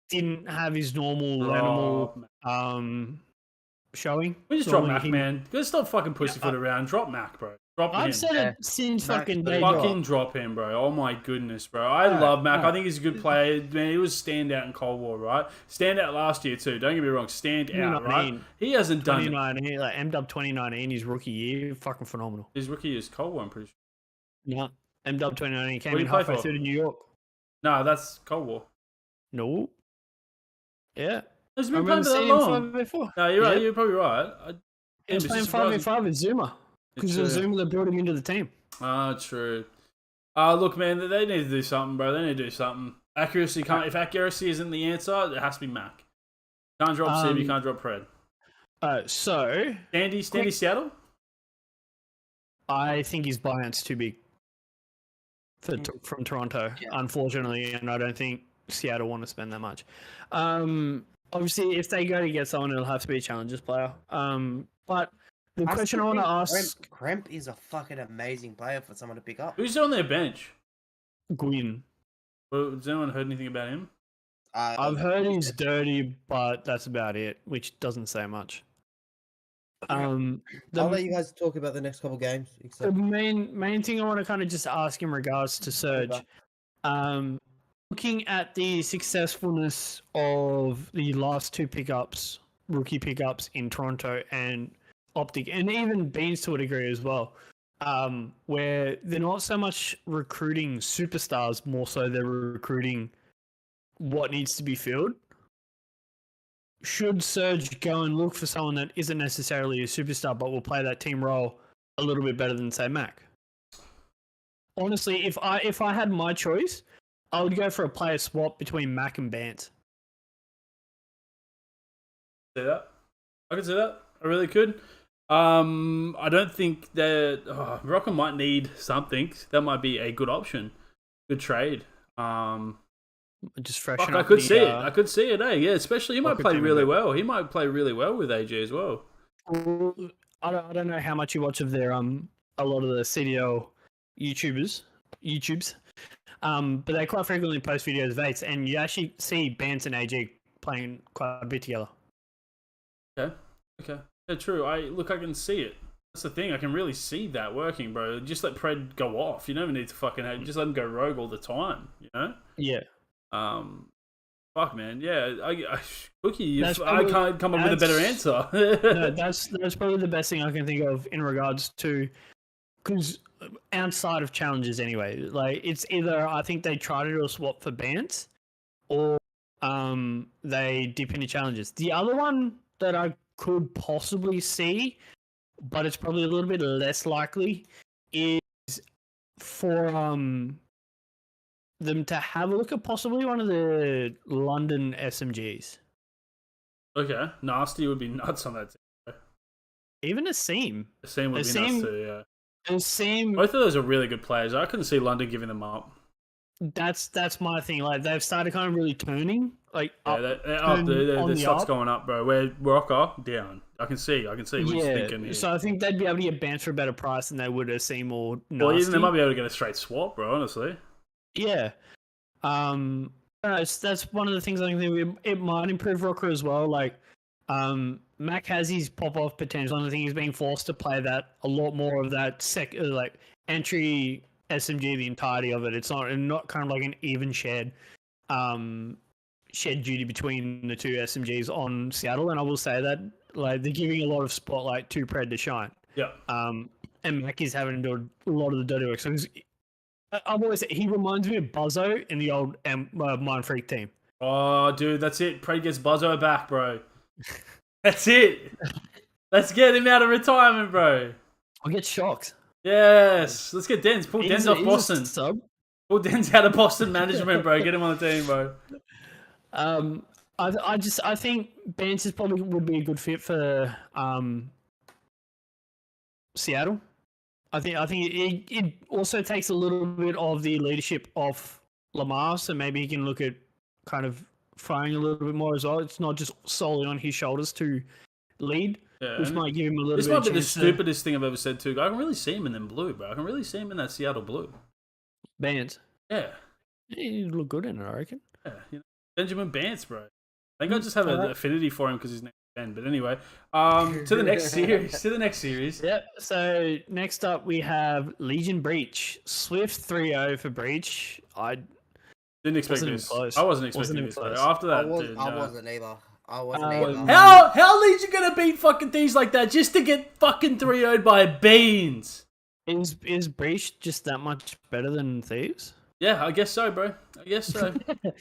didn't have his normal showing. We just drop Mac, man. Go stop fucking pussyfoot around. Drop Mac, bro. Drop him. I've said it since fucking day fucking drop him, bro. Oh my goodness, bro. I love Mac. I think he's a good player. Man, he was standout in Cold War, right? Standout last year too. Don't get me wrong. Stand out, right? He hasn't done it. 2019, like MW 2019, his rookie year, fucking phenomenal. His rookie year is Cold War, I'm pretty sure. Yeah, MW 2019 came in halfway through to New York. No, that's Cold War. No. Yeah. He's been playing for that long. No, you're right. Yep. You're probably right. He was playing 5v5 with Zuma. Because it was Zuma that brought him into the team. Ah, true. Look, man, they need to do something, bro. They need to do something. Accuracy can't. If accuracy isn't the answer, it has to be Mac. Can't drop Sib, you can't drop Pred. So Standy Seattle? I think his buy-out's too big from Toronto, unfortunately, and I don't think Seattle want to spend that much. Obviously, if they go to get someone, it'll have to be a Challengers player. But the question I want to ask... Kremp is a fucking amazing player for someone to pick up. Who's on their bench? Gwyn. Well, has anyone heard anything about him? I've heard he's dirty, but that's about it, which doesn't say much. I'll let you guys talk about the next couple games. The main thing I want to kind of just ask in regards to Surge, looking at the successfulness of the last 2 pickups, rookie pickups in Toronto and Optic, and even Beans to a degree as well, where they're not so much recruiting superstars, more so they're recruiting what needs to be filled. Should Surge go and look for someone that isn't necessarily a superstar but will play that team role a little bit better than, say, Mac? Honestly, if I had my choice, I would go for a player swap between Mac and Bant. See that? I could see that. I really could. I don't think that Rocker might need something. That might be a good option. Good trade. Just freshen up. I could see it. I could see it. Yeah, especially he might play really well. He might play really well with AG as well. I don't know how much you watch of their a lot of the CDL YouTubes, but they quite frequently post videos of eights, and you actually see Bant and AG playing quite a bit together. Okay. Okay. Yeah, true. I can see it. That's the thing. I can really see that working, bro. Just let Pred go off. You never need to fucking just let him go rogue all the time. You know. Yeah. Fuck, man. Yeah. Cookie. I probably- can't come up with a better answer. No, that's probably the best thing I can think of in regards to, because outside of challenges anyway, like it's either I think they try to do a swap for bans, or they dip into challenges. The other one that I could possibly see, but it's probably a little bit less likely, is for them to have a look at possibly one of the London SMGs. Okay. Nasty would be nuts on that team. Even a seam. The same would be nuts Asim- too, yeah. A seam. Both of those are really good players. I couldn't see London giving them up. That's my thing. Like they've started kind of really turning. Like Yeah, up, they're up. turn The on the stock's up. going up, bro. Where Rocker down. I can see what you're thinking here. So I think they'd be able to get banned for a better price than they would a seam or nasty. Well, even they might be able to get a straight swap, bro. Honestly. Yeah. That's one of the things I think it might improve Rocker as well. Like, Mac has his pop off potential, and I think he's being forced to play that a lot more of that like entry SMG, the entirety of it. It's not kind of like an even shared duty between the two SMGs on Seattle, and I will say that like they're giving a lot of spotlight to Pred to shine. Yeah. And Mac is having to do a lot of the dirty work. So I've always said he reminds me of Buzzo in the old Mind Freak team. Oh, dude, that's it. Pred gets Buzzo back, bro. That's it. Let's get him out of retirement, bro. I get shocked. Yes. Let's get Dens. Pull Dens off He's a Boston. sub. Pull Dens out of Boston management, bro. Get him on the team, bro. I think Bance probably would be a good fit for Seattle. I think it also takes a little bit of the leadership off Lamar, so maybe he can look at kind of firing a little bit more as well. It's not just solely on his shoulders to lead, Yeah, which and might give him a little this bit might of be the chance to stupidest thing I've ever said too. I can really see him in them blue, bro. I can really see him in that Seattle blue. Bance. Yeah. He'd look good in it, I reckon. Yeah. You know, Benjamin Bance, bro. I think I just have an affinity for him because his name's Ben. But anyway, to the next series. Yep. So next up we have Legion Breach. Swift 3-0 for Breach. I Didn't expect Wasn't even this. close. I wasn't Wasn't expecting even this, bro. close. After that, I dude, no. wasn't either. I wasn't Uh, either. How Legion gonna beat fucking things like that just to get fucking 3-0'd by Beans? is Breach just that much better than Thieves? Yeah, I guess so, bro. I guess so. The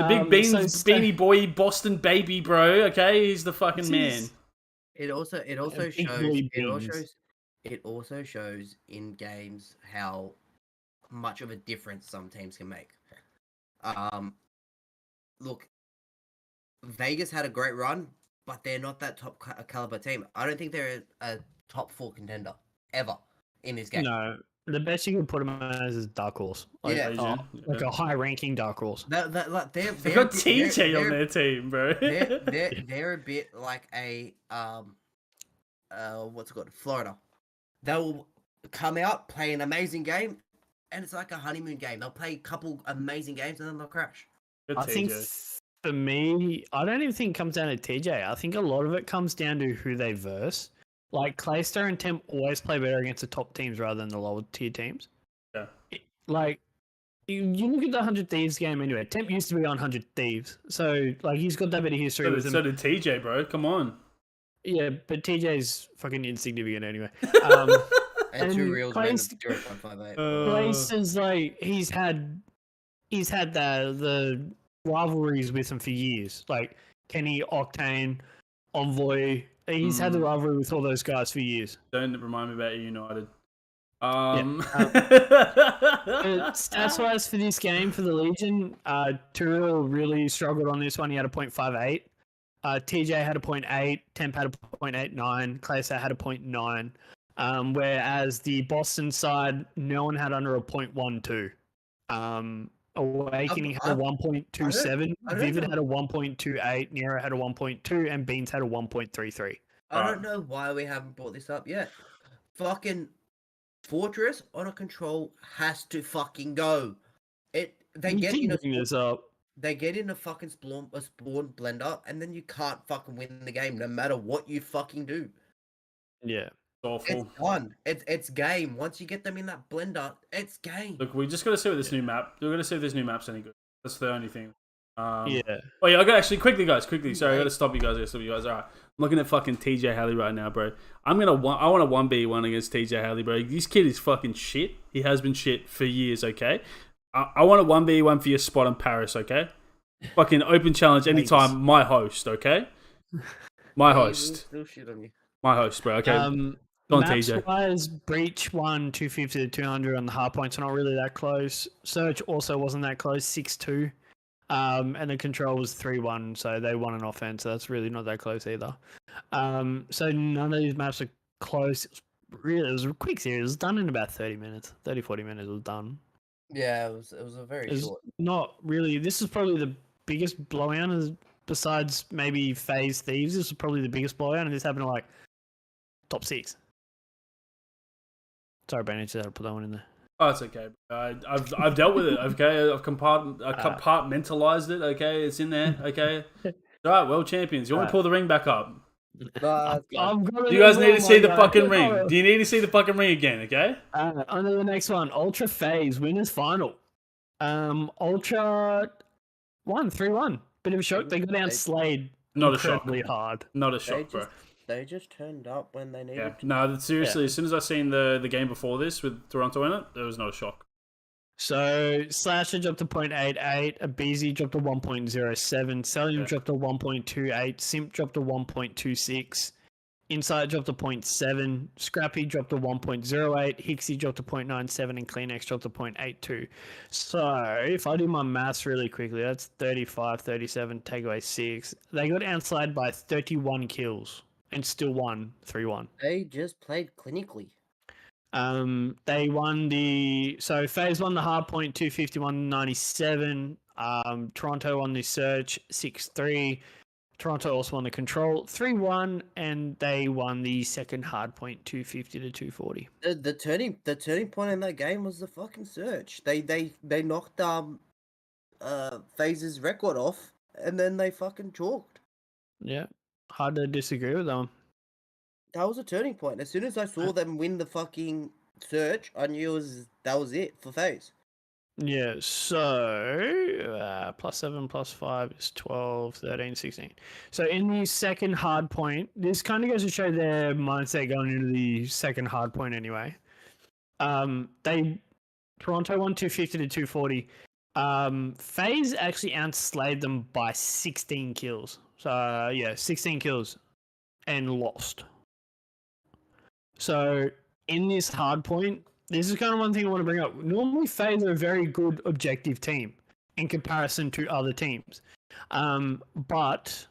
big Beans beanie boy Boston baby, bro. Okay, he's the fucking man. It also big shows boy beans. it also shows in games how much of a difference some teams can make. Look, Vegas had a great run, but they're not that top caliber team. I don't think they're a top 4 contender ever in this game. No, the best you can put him as is Dark Horse. Like, Yeah. like a high-ranking Dark Horse. Like they've They've got TJ on their team, bro. they're a bit like a what's it called? Florida. They'll come out, play an amazing game, and it's like a honeymoon game. They'll play a couple amazing games and then they'll crash. Good I think TJ. for me, I don't even think it comes down to TJ. I think a lot of it comes down to who they verse. Like Claystar and Temp always play better against the top teams rather than the lower tier teams. Yeah. Like you look at the 100 Thieves game anyway. Temp used to be on 100 Thieves, so like he's got that bit of history with him. So did TJ, bro. Come on. Yeah, but TJ's fucking insignificant anyway. And 2 And reels Clays- went 0.58. Clayster's like he's had the rivalries with him for years. Like Kenny, Octane, Envoy. He's had the rivalry with all those guys for years. Don't remind me about United. Stats wise for this game for the Legion, Turil really struggled on this one. He had a 0.58. TJ had a 0.8. Temp had a 0.89. Clayster had a 0.9. Whereas the Boston side, no one had under a 0.12. Awakening had a 1.27. I don't Vivid know. had a 1.28. Nero had a 1.2. And Beans had a 1.33. I don't know why we haven't brought this up yet. Fucking Fortress on a control has to fucking go. They You get keep in a bringing this up. They get in a fucking spawn blender, and then you can't fucking win the game, no matter what you fucking do. Yeah. Awful. It's done. It's game. Once you get them in that blender, it's game. Look, we just got to see what this new map. We're gonna see if this new map's any good. That's the only thing. Yeah. Oh yeah, I got actually quickly, guys. Sorry, I got to stop you guys. All right, I'm looking at fucking TJ Haley right now, bro. I want a 1v1 against TJ Haley, bro. This kid is fucking shit. He has been shit for years. Okay. I want a 1v1 for your spot in Paris. Okay. Fucking open challenge anytime. My host. Okay. My host. Still shit on you. My host, bro. Okay. Go on, Maps TJ. wise, Breach won 250 to 200 on the hard points, not really that close. Search also wasn't that close, 6-2. And the Control was 3-1, so they won an offense, so that's really not that close either. So none of these maps are close. It was a quick series. It was done in about 30 minutes. 30, 40 minutes it was done. Yeah, it was a very short. Not really. This is probably the biggest blowout besides maybe Phase Thieves. This is probably the biggest blowout, and this happened to like top 6. Sorry, Ben, I just had to put that one in there. Oh, it's okay. I've dealt with it. Okay, I've compartmentalized it. Okay, it's in there. Okay, all right. World champions. You want to pull the ring back up? You guys need to see the fucking ring. Do you need to see the fucking ring again? Okay. On to the next one. Ultra Phase winners final. Ultra won 3-1. Bit of a shock. They got down Slade. Not a shock. Incredibly hard. Not a shock, bro. They just turned up when they needed to. No, seriously, as soon as I seen the game before this with Toronto in it, it was not a shock. So, Slasher dropped to 0.88, Abizi dropped to 1.07, Celium dropped to 1.28, Simp dropped to 1.26, Insight dropped to 0.7, Scrappy dropped to 1.08, Hixie dropped to 0.97, and CleanX dropped to 0.82. So, if I do my maths really quickly, that's 35, 37, take away 6. They got outslide by 31 kills and still won 3-1. They just played clinically. They won so Phase won the hard point 251.97. Toronto won the search 6-3. Toronto also won the control 3-1, and they won the second hard point 250 to 240. The turning point in that game was the fucking search. They knocked Phase's record off, and then they fucking chalked. Yeah, hard to disagree with them. That was a turning point. As soon as I saw them win the fucking search, I knew that was it for Phase. Yeah, so +7 +5 is 12, 13, 16. So in the second hard point, this kind of goes to show their mindset going into the second hard point anyway. Toronto won 250 to 240. FaZe actually outslayed them by 16 kills. So 16 kills and lost. So in this hard point, this is kind of one thing I want to bring up. Normally, FaZe are a very good objective team in comparison to other teams. But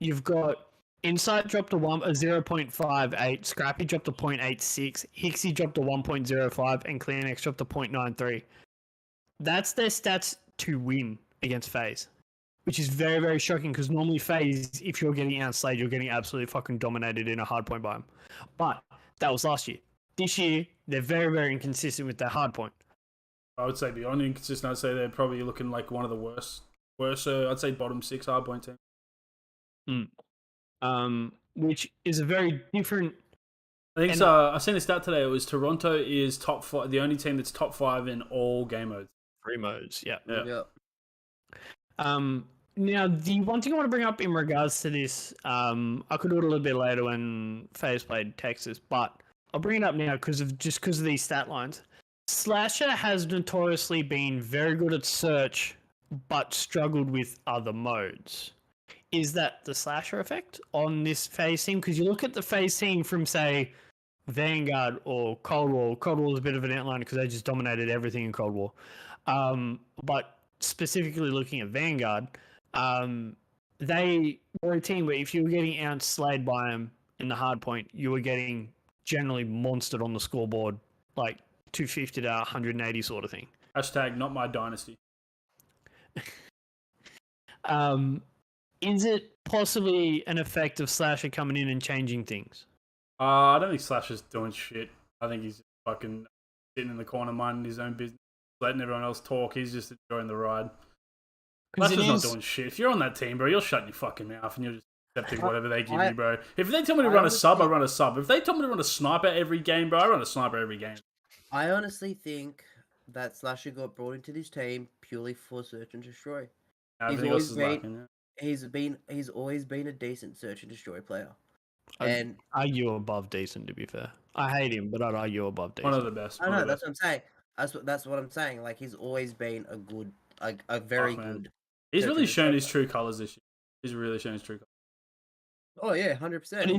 you've got Insight dropped to 0.58, Scrappy dropped to 0.86, Hixie dropped to 1.05, and CleanX dropped to 0.93. That's their stats to win against FaZe, which is very, very shocking because normally FaZe, if you're getting outslayed, you're getting absolutely fucking dominated in a hard point by them. But that was last year. This year, they're very, very inconsistent with their hard point. I would say beyond inconsistent, I'd say they're probably looking like one of the worst. I'd say bottom 6 hard point team. Which is a very different. I think so. I seen a stat today. It was Toronto is top 5, the only team that's top 5 in all game modes. 3 modes, yeah. Yeah. Now, the one thing I want to bring up in regards to this, I could do it a little bit later when FaZe played Texas, but I'll bring it up now because of these stat lines. Slasher has notoriously been very good at search, but struggled with other modes. Is that the Slasher effect on this FaZe team? Because you look at the FaZe team from, say, Vanguard or Cold War. Cold War is a bit of an outlier because they just dominated everything in Cold War. But specifically looking at Vanguard, they were a team where if you were getting outslayed by them in the hard point, you were getting generally monstered on the scoreboard, like 250 to 180 sort of thing. Hashtag not my dynasty. Is it possibly an effect of Slasher coming in and changing things? I don't think Slasher's doing shit. I think he's fucking sitting in the corner minding his own business, letting everyone else talk. He's just enjoying the ride. Because That's just not doing shit. If you're on that team, bro, you're shutting your fucking mouth and you're just accepting whatever they give you, bro. If they tell me to run a sub, I run a sub. If they tell me to run a sniper every game, bro, I run a sniper every game. I honestly think that Slasher got brought into this team purely for search and destroy. Everything else is lacking. Yeah. He's always been a decent search and destroy player. I'd argue above decent, to be fair. I hate him, but I'd argue above decent. One of the best. I know, that's what I'm saying. That's what I'm saying. Like, he's always been a good, a very good. He's really shown his true colors this year. He's really shown his true colors. Oh yeah, 100%. And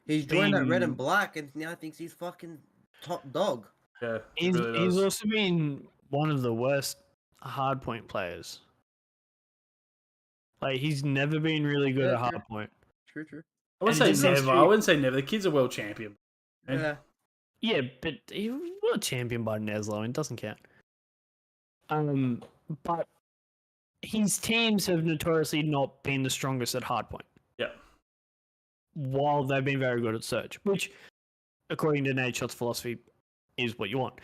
he's joined that red and black, and now thinks he's fucking top dog. Yeah, he's also been one of the worst hardpoint players. Like, he's never been really good at hardpoint. True. I wouldn't say never. I wouldn't say never. The kid's a world champion. Yeah. Yeah, but he was a champion by Neslo, and it doesn't count. But his teams have notoriously not been the strongest at hardpoint. Yeah. While they've been very good at search, which, according to Nate Shot's philosophy, is what you want.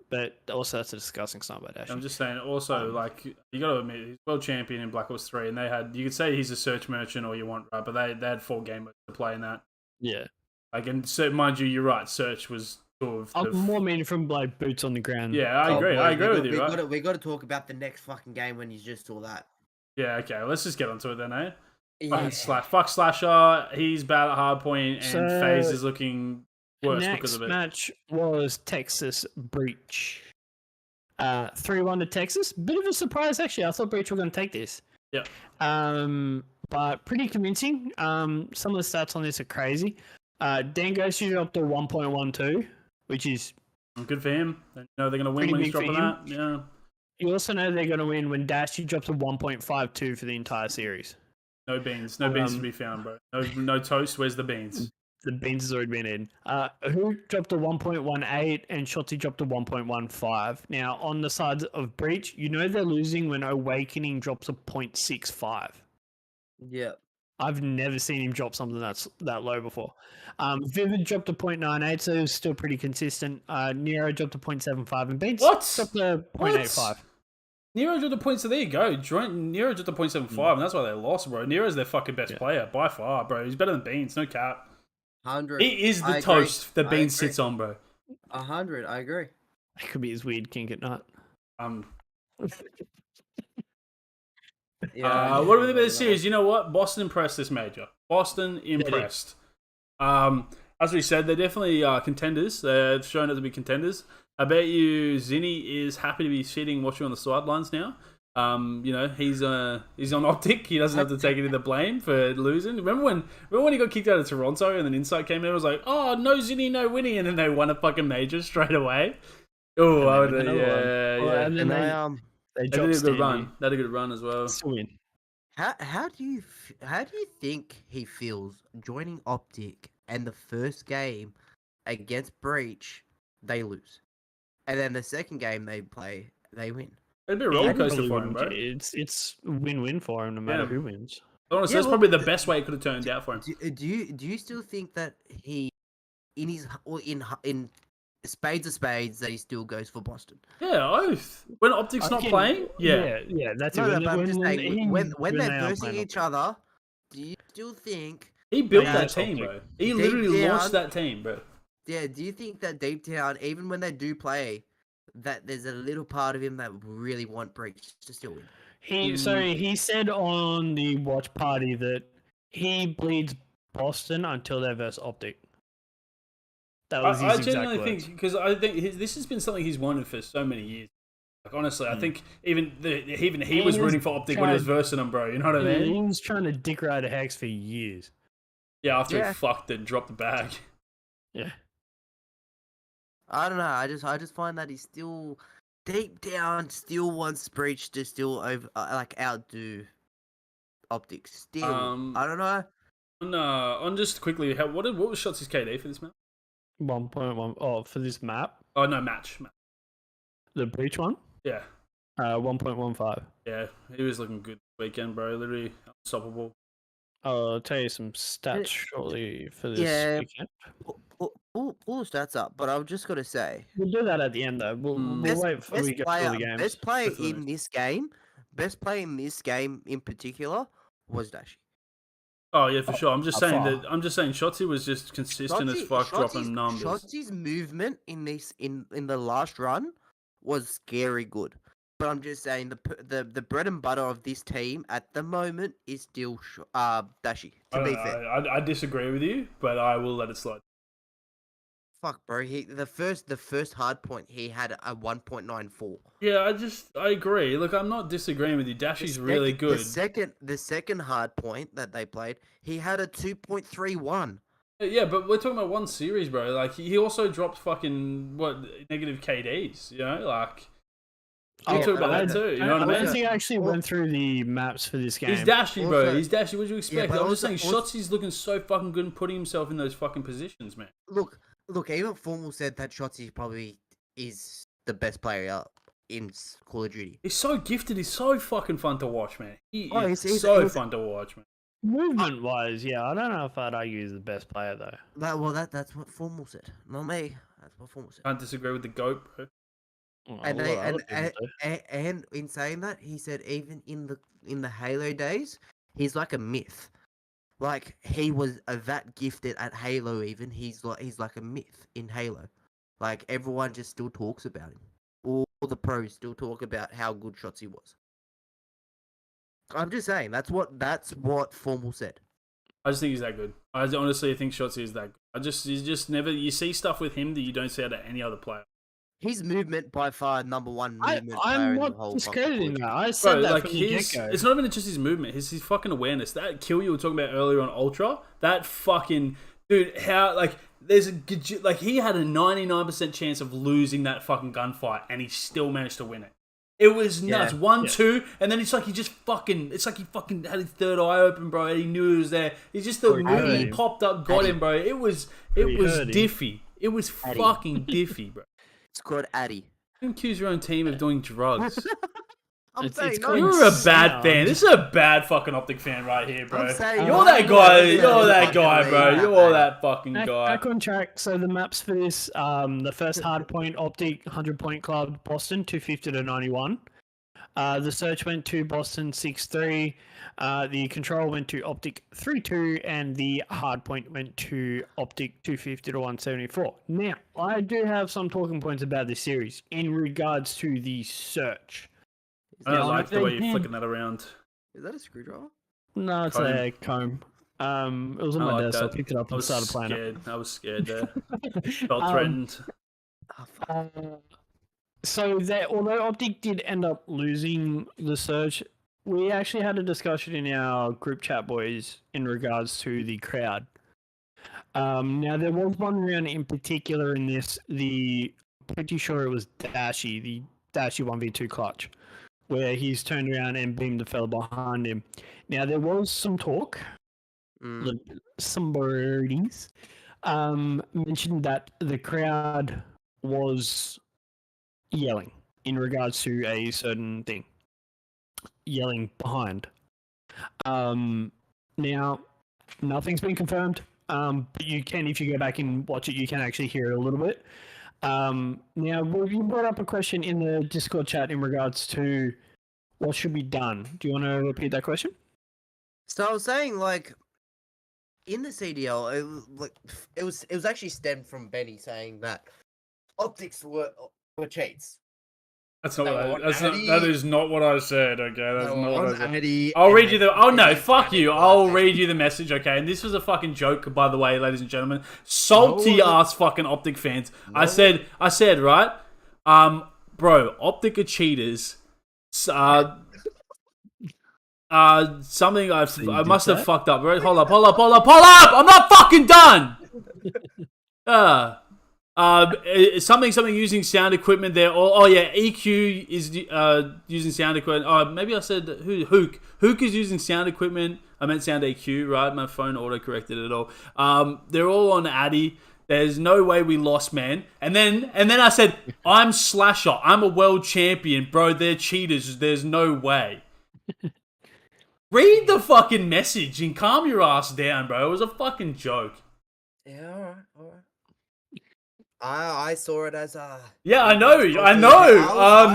But also that's a disgusting sniper dash. I'm just saying. Also, like, you got to admit, he's world champion in Black Ops 3, and they had. You could say he's a search merchant all you want, right? But they had 4 game modes to play in that. Yeah. Like, and so, mind you, you're right. Search was sort of. I'm more meaning from like boots on the ground. Yeah, I agree. I agree with you. Right? We got to talk about the next fucking game when you just saw that. Yeah. Okay. Let's just get onto it then, eh? Yeah. Fuck Slasher. He's bad at hardpoint, and FaZe is looking worse because of it. Next match was Texas Breach. 3-1 to Texas. Bit of a surprise, actually. I thought Breach were going to take this. Yeah. But pretty convincing. Some of the stats on this are crazy. Dango shooted up to 1.12, which is good for him. They know they're going to win when he's dropping that. Yeah. You also know they're going to win when Dashy drops to 1.52 for the entire series. No beans. No beans to be found, bro. No toast. Where's the beans? The beans has already been in. Who dropped to 1.18 and Shotzi dropped to 1.15. Now, on the sides of Breach, you know they're losing when Awakening drops to 0.65. Yeah. I've never seen him drop something that low before. Vivid dropped to 0.98, so it was still pretty consistent. Nero dropped to 0.75, and Beans dropped to 0.85. Nero dropped the points, so there you go. Nero dropped to 0.75, and that's why they lost, bro. Nero's their fucking best player, by far, bro. He's better than Beans, no cap. 100. He is the toast that Beans sits on, bro. 100, I agree. It could be his weird kink at night. Yeah. What about the series? You know what? Boston impressed this major. Boston impressed. As we said, they're definitely contenders. They're shown to be contenders. I bet you Zinni is happy to be sitting watching on the sidelines now. You know, he's on Optic. He doesn't have to take any of the blame for losing. Remember when he got kicked out of Toronto and then Insight came in and was like, "Oh, no Zinni, no Winnie," and then they won a fucking major straight away. Oh, yeah. And then they did a good run. They had a good run as well. Win. How do you think he feels joining Optic and the first game against Breach they lose, and then the second game they play they win? It'd be a roller coaster for him, bro. It's win-win for him no matter who wins. Honestly, that's probably the best way it could have turned out for him. Do you still think that he in spades of spades that he still goes for Boston? Yeah, oath. When Optic's not playing, yeah, that's no, it. But I'm just saying, when they're versing each other, do you still think he built that team, bro? He literally launched that team, bro. Yeah. Do you think that deep down, even when they do play, that there's a little part of him that really want Breach to still win? He said on the watch party that he bleeds Boston until they verse Optic. That was his exact genuinely words. think, because I think this has been something he's wanted for so many years. Like, honestly, I think even he was rooting for Optic when he was versing him, bro. You know what I mean? He was trying to dick ride a Hex for years. Yeah, after he fucked it and dropped the bag. Yeah. I don't know. I just find that he still deep down still wants Breach to still outdo Optics. Still, I don't know. On just quickly, what was Shots' KD for this map? 1.1. Oh, for this map? Oh no, match. The Breach one? Yeah. 1.15. Yeah, he was looking good this weekend, bro. Literally unstoppable. I'll tell you some stats shortly for this weekend. Pull the stats up, but I've just got to say, we'll do that at the end though. We'll wait for we get through the games. Best player in this game best player in this game in particular was Dashi. Oh yeah, for sure. I'm just saying far. that. I'm just saying Shotzi was just consistent as fuck, dropping numbers. Shotzi's movement in the last run was scary good. But I'm just saying the bread and butter of this team at the moment is still Dashi. To be fair, I disagree with you, but I will let it slide. fuck, bro. The first hard point he had a 1.94. Yeah, I agree. Look, I'm not disagreeing with you. Dashi's really good. The second hard point that they played, he had a 2.31. Yeah, but we're talking about one series, bro. Like he also dropped fucking negative KDs. You know, like we talk about that too. You know what I mean? I don't think I actually went through the maps for this game. He's Dashy, bro. Also- He's Dashy. What do you expect? but I'm just saying, also- Shotzi's looking so fucking good and putting himself in those fucking positions, man. Look. Even Formal said that Shotzi probably is the best player in Call of Duty. He's so gifted. He's so fucking fun to watch, man. He's He's so fun to watch, man. Movement wise, yeah, I don't know if I'd argue he's the best player though. That's what Formal said, not me. That's what Formal said. Can't disagree with the GOAT, bro. Well, And a lot of other and, people do. and in saying that, he said even in the Halo days, he's like a myth. Like he was that gifted at Halo. Even he's like a myth in Halo. Like everyone just still talks about him. All the pros still talk about how good Shotzi was. I'm just saying that's what Formal said. I just think he's that good. I honestly think Shotzi is that good. He's just never. You see stuff with him that you don't see out of any other player. His movement by far number one movement player I'm in the not whole discrediting fucking that. I said Bro, that like from the his, get-go. it's not even just his movement. His fucking awareness. That kill you were talking about earlier on Ultra. That fucking dude. How like there's like he had a 99% chance of losing that fucking gunfight, and he still managed to win it. It was nuts. Yeah. 1-2, and then it's like he just fucking. It's like he fucking had his third eye open, bro. And he knew it was there. It's just the Or he heard movement him. popped up, got him, bro. It was Or he heard him. diffy. It was Addy. fucking diffy, bro. It's called Addy. You accuse your own team of doing drugs. I'm It's- saying it's no. called- You're a bad sound. fan. This is a bad fucking Optic fan right here, bro. I'm saying You're no, that no, guy. no, You're no, that no, guy, no, bro. no, You're no. that fucking Back guy. on track. So the maps for this, the first hard point, Optic 100-point club, Boston 250 to 91. The search went to Boston 6-3. The control went to Optic 3-2, and the hard point went to Optic 250 to 174. Now, I do have some talking points about this series in regards to the search. I don't Yeah, like the they way you're did- flicking that around. Is that a screwdriver? No, it's a comb. It was on I my like desk. So I that. picked it up I and was started playing scared. I was scared there. it. Felt threatened. Oh, fuck. So although Optic did end up losing the search, we actually had a discussion in our group chat, boys, in regards to the crowd. Now there was one round in particular in this. Pretty sure it was Dashy, the Dashy 1v2 clutch, where he's turned around and beamed the fella behind him. Now there was some talk. Mm. Some birdies mentioned that the crowd was yelling in regards to a certain thing, yelling behind. Now, nothing's been confirmed, but you can, if you go back and watch it, you can actually hear it a little bit. Now, you brought up a question in the Discord chat in regards to what should be done. Do you want to repeat that question? So I was saying, like, in the CDL, it was actually stemmed from Benny saying that optics were cheats. That's not They what want that is not what I said. Okay, that's They not what I want said. Addy, I'll and read you the. they- Oh and no, they fuck added you! like I'll that. read you the message. Okay, and this was a fucking joke, by the way, ladies and gentlemen. Salty No. ass fucking Optic fans. I No. said right, bro, Optic are cheaters. Something I did must have that? fucked up. Right? Hold up! I'm not fucking done. Something using sound equipment there. Oh yeah, EQ is using sound equipment. Oh, maybe I said Hook. Hook is using sound equipment. I meant sound EQ, right? My phone auto-corrected it all. They're all on Addy. There's no way we lost, man. And then I said, I'm Slasher. I'm a world champion, bro. They're cheaters. There's no way. Read the fucking message and calm your ass down, bro. It was a fucking joke. Yeah, all right. I saw it as a. Yeah, I know. I No. saw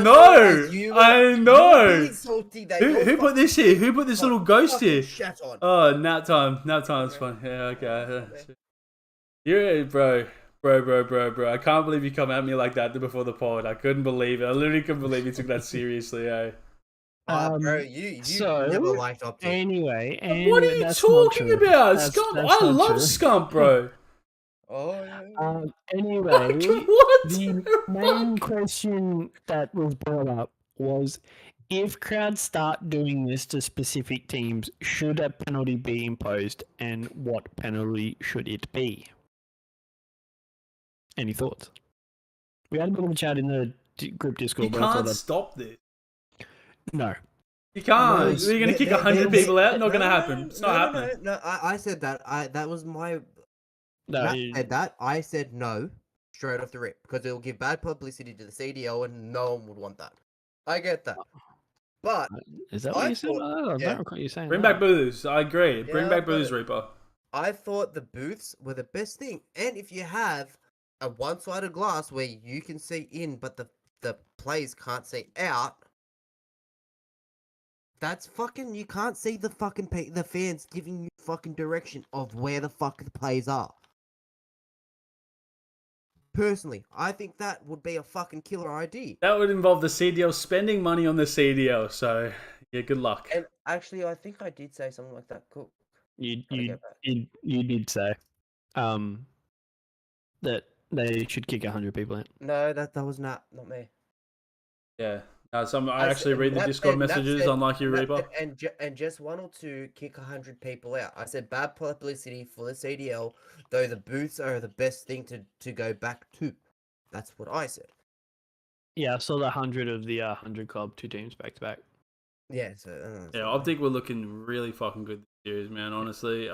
I know. You're being salty that Who you're put this here? Who put this little ghost fucking here? shat on. Oh, nap time. Nap time's fun. Yeah, okay. You're bro. I can't believe you come at me like that before the pod. I couldn't believe it. I literally couldn't believe you took that seriously, eh? Bro, you so, never liked Optic. Anyway, What are you that's not talking true. about? That's Scump. not I love true. Scump, bro. Oh, yeah. Anyway, What? the main question that was brought up was, if crowds start doing this to specific teams, should a penalty be imposed, and what penalty should it be? Any thoughts? We had a bit of a chat in the group Discord. You but I can't thought stop this. no. You can't. No, You're going to kick they- 100 they- people out? Not no, going to no, happen. It's not happening. No, I said that. That was my. No, Matt said that. I said no, straight off the rip, because it will give bad publicity to the CDL, and no one would want that. I get that, but is that what I you said? thought- I don't yeah. recall you saying Bring that. back booze. I agree. Bring Yeah, back booze, but- Reaper. I thought the booths were the best thing. And if you have a one-sided glass where you can see in, but the players can't see out, that's fucking. You can't see the fucking the fans giving you fucking direction of where the fuck the players are. Personally, I think that would be a fucking killer idea. That would involve the CDL spending money on the CDL. So, yeah, good luck. And actually, I think I did say something like that. Cool. You Gotta you, get back. you did say that they should kick 100 people out. No, that was not me. Yeah. I I actually said- read the Nat Discord said- Nat messages, said- unlike you, Nat Reaper. said- and just one or two kick 100 people out. I said bad publicity for the CDL, though the booths are the best thing to go back to. That's what I said. Yeah, I saw the 100 of the 100 club, 2 teams back to back. Yeah, so Yeah, Optic were looking really fucking good this series, man, honestly.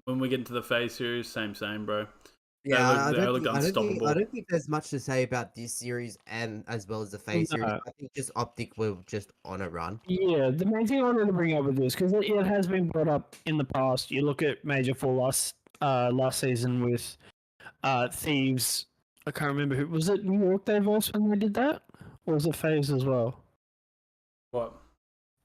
When we get into the phase series, same, bro. yeah. They look I unstoppable. don't think there's much to say about this series and as well as the phase series. No. I think just Optic were just on a run. Yeah, the main thing I wanted to bring up with this, because it has been brought up in the past. You look at Major 4 last season with Thieves. I can't remember who was it. New York they lost when they did that, or was it FaZe as well? What?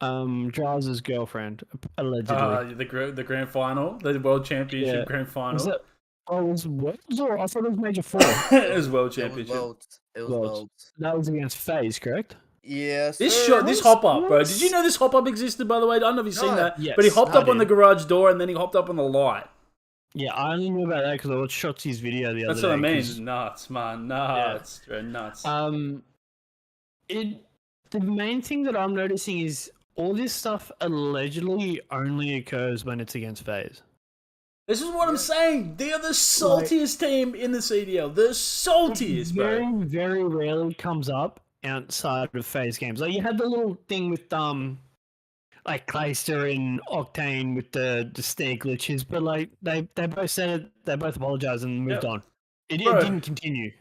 Jaws' girlfriend allegedly. The grand final, the world championship Yeah. grand final. Was it? Oh, it was Worlds, or I thought it was Major 4. It was world It was championship. Worlds. It was Worlds. Worlds. That was against FaZe, correct? Yes. This hop up, bro. Did you know this hop up existed? By the way, I don't know if you've seen No. that, Yes, but he hopped I up on the did. garage door and then he hopped up on the light. Yeah, I only knew about that because I watched Shotzi's video the other That's day. what I mean. 'cause, Nuts, man. Nuts, bro. Nuts. The main thing that I'm noticing is all this stuff allegedly only occurs when it's against FaZe. This is what I'm saying. They are the saltiest team in the CDL. The saltiest, bro. Very, very rarely comes up outside of FaZe games. Like you had the little thing with like Clayster and Octane with the snare glitches, but like they both said it, they both apologized and moved Yep. on. It Bro. didn't continue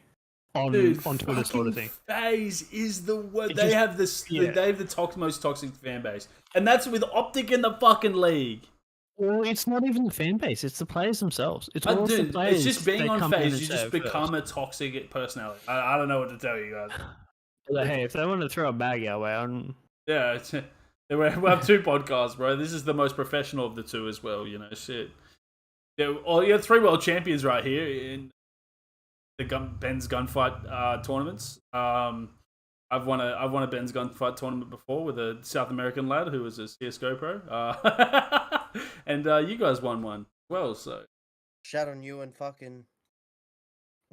on Dude, on Twitter sort of fucking thing. FaZe is the word. It They just- have this. yeah. They have the most toxic fan base, and that's with Optic in the fucking league. Well, it's not even the fan base; it's the players themselves. It's all the Dude, players. it's just being that on come in FaZe. and You say just it become first. a toxic personality. I don't know what to tell you guys. Like, hey, if they want to throw a bag our way, Yeah, we have 2 podcasts, bro. This is the most professional of the 2 as well. You know, shit. Yeah, well, you have 3 world champions right here in the Ben's gunfight tournaments. I've won a Ben's gunfight tournament before with a South American lad who was a CS:GO pro, and you guys won one. Well, so Shout on you and fucking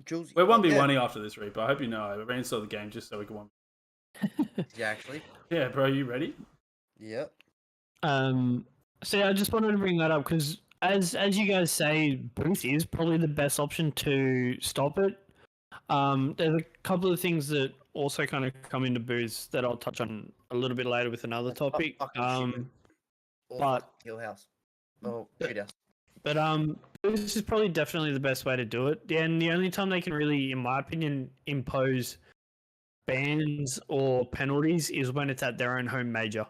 Jules. we're 1v1ing after this, Reaper. I hope you know. I reinstalled the game just so we can 1. Yeah, actually. Yeah, bro, you ready? Yep. So yeah, I just wanted to bring that up because, as you guys say, booth is probably the best option to stop it. There's a couple of things that also kind of come into booths that I'll touch on a little bit later with another topic. Or but- Kill House. Oh, Treat House. But this is probably definitely the best way to do it. And the only time they can really, in my opinion, impose bans or penalties is when it's at their own home major.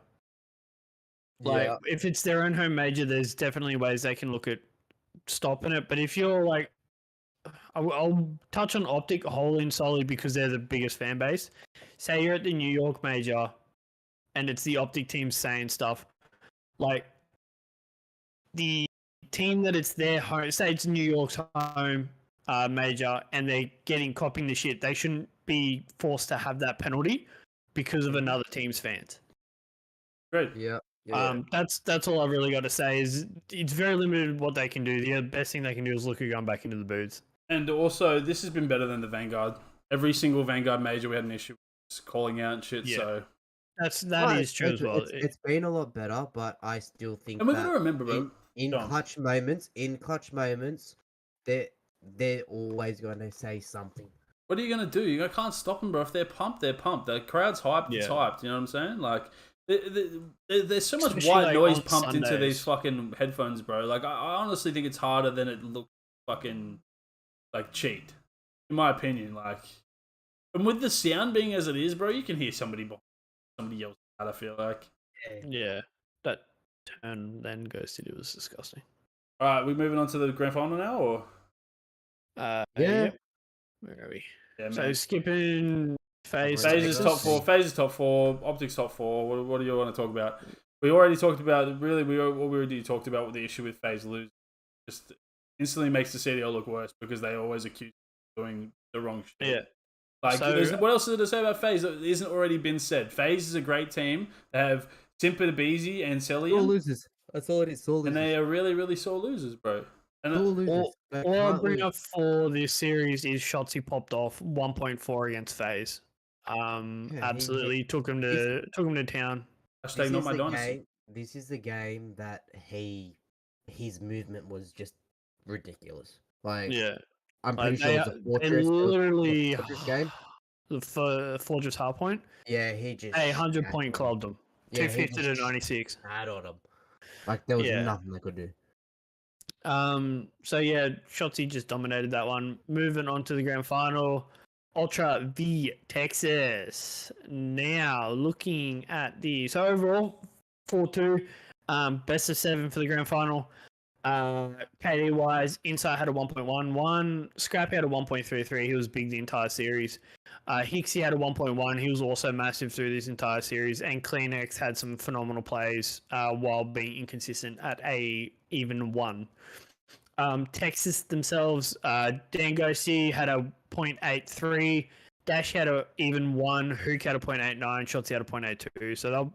Like, Yeah. if it's their own home major, there's definitely ways they can look at stopping it. But if you're like, I'll touch on Optic wholly and solely because they're the biggest fan base. Say you're at the New York major and it's the Optic team saying stuff like the team that it's their home. Say it's New York's home major, and they're copying the shit. They shouldn't be forced to have that penalty because of another team's fans. Great. Yeah. That's all I've really got to say. Is it's very limited what they can do. The best thing they can do is look at going back into the booths. And also, this has been better than the Vanguard. Every single Vanguard major we had an issue with calling out and shit. Yeah. So that is true as well. It's been a lot better, but I still think and we've that got to remember, bro. in Go on. clutch moments, they're always going to say something. What are you gonna do? You can't stop them, bro. If they're pumped, they're pumped. The crowd's hyped, it's Yeah. hyped. You know what I'm saying? Like, there's so much Especially, white like, noise on pumped into Sundays. these fucking headphones, bro. Like, I honestly think it's harder than it looks fucking like cheat, in my opinion. Like, and with the sound being as it is, bro, you can hear somebody yells out. I feel like. Yeah, that turn then Ghost City was disgusting. All right, we moving on to the grand final now, or Yeah. Yep. Where are we? yeah, So man. skipping phase. Phase Phase is top four. Phase is top four. Optics top four. What do you want to talk about? We already talked about what we already talked about with the issue with Phase lose. Just instantly makes the CDL look worse because they always accuse of doing the wrong shit. Yeah. Like, So- what else is there to say about FaZe that isn't already been said? FaZe is a great team. They have Simper, Beezy, and All Celian, losers. That's all it is. All losers. and they are really, really sore losers, bro. And all losers. They All I can't bring lose. up for this series is shots he popped off 1.4 against FaZe. Absolutely took him to town. hashtag not my dynasty. game. This is the game that his movement was just ridiculous. Like, Yeah, I'm like pretty sure it was a they fortress. It was literally a fortress game. the Fortress Hardpoint. Yeah, he just 100 shat point on clubbed them. Yeah, he 250 to just 96. shat on him. Like, there was Yeah. nothing they could do. So yeah, Shotzi just dominated that one. Moving on to the grand final, Ultra v Texas. Now looking at so overall 4-2, best of 7 for the grand final. KD wise, Insight had a 1.11, Scrappy had a 1.33. He was big the entire series. Hixie had a 1.1. He was also massive through this entire series. And CleanX had some phenomenal plays while being inconsistent at a even 1. Texas themselves, Dan Ghosty had a 0.83. Dash had a even 1. Hook had a 0.89. Shotzi had a 0.82. So they're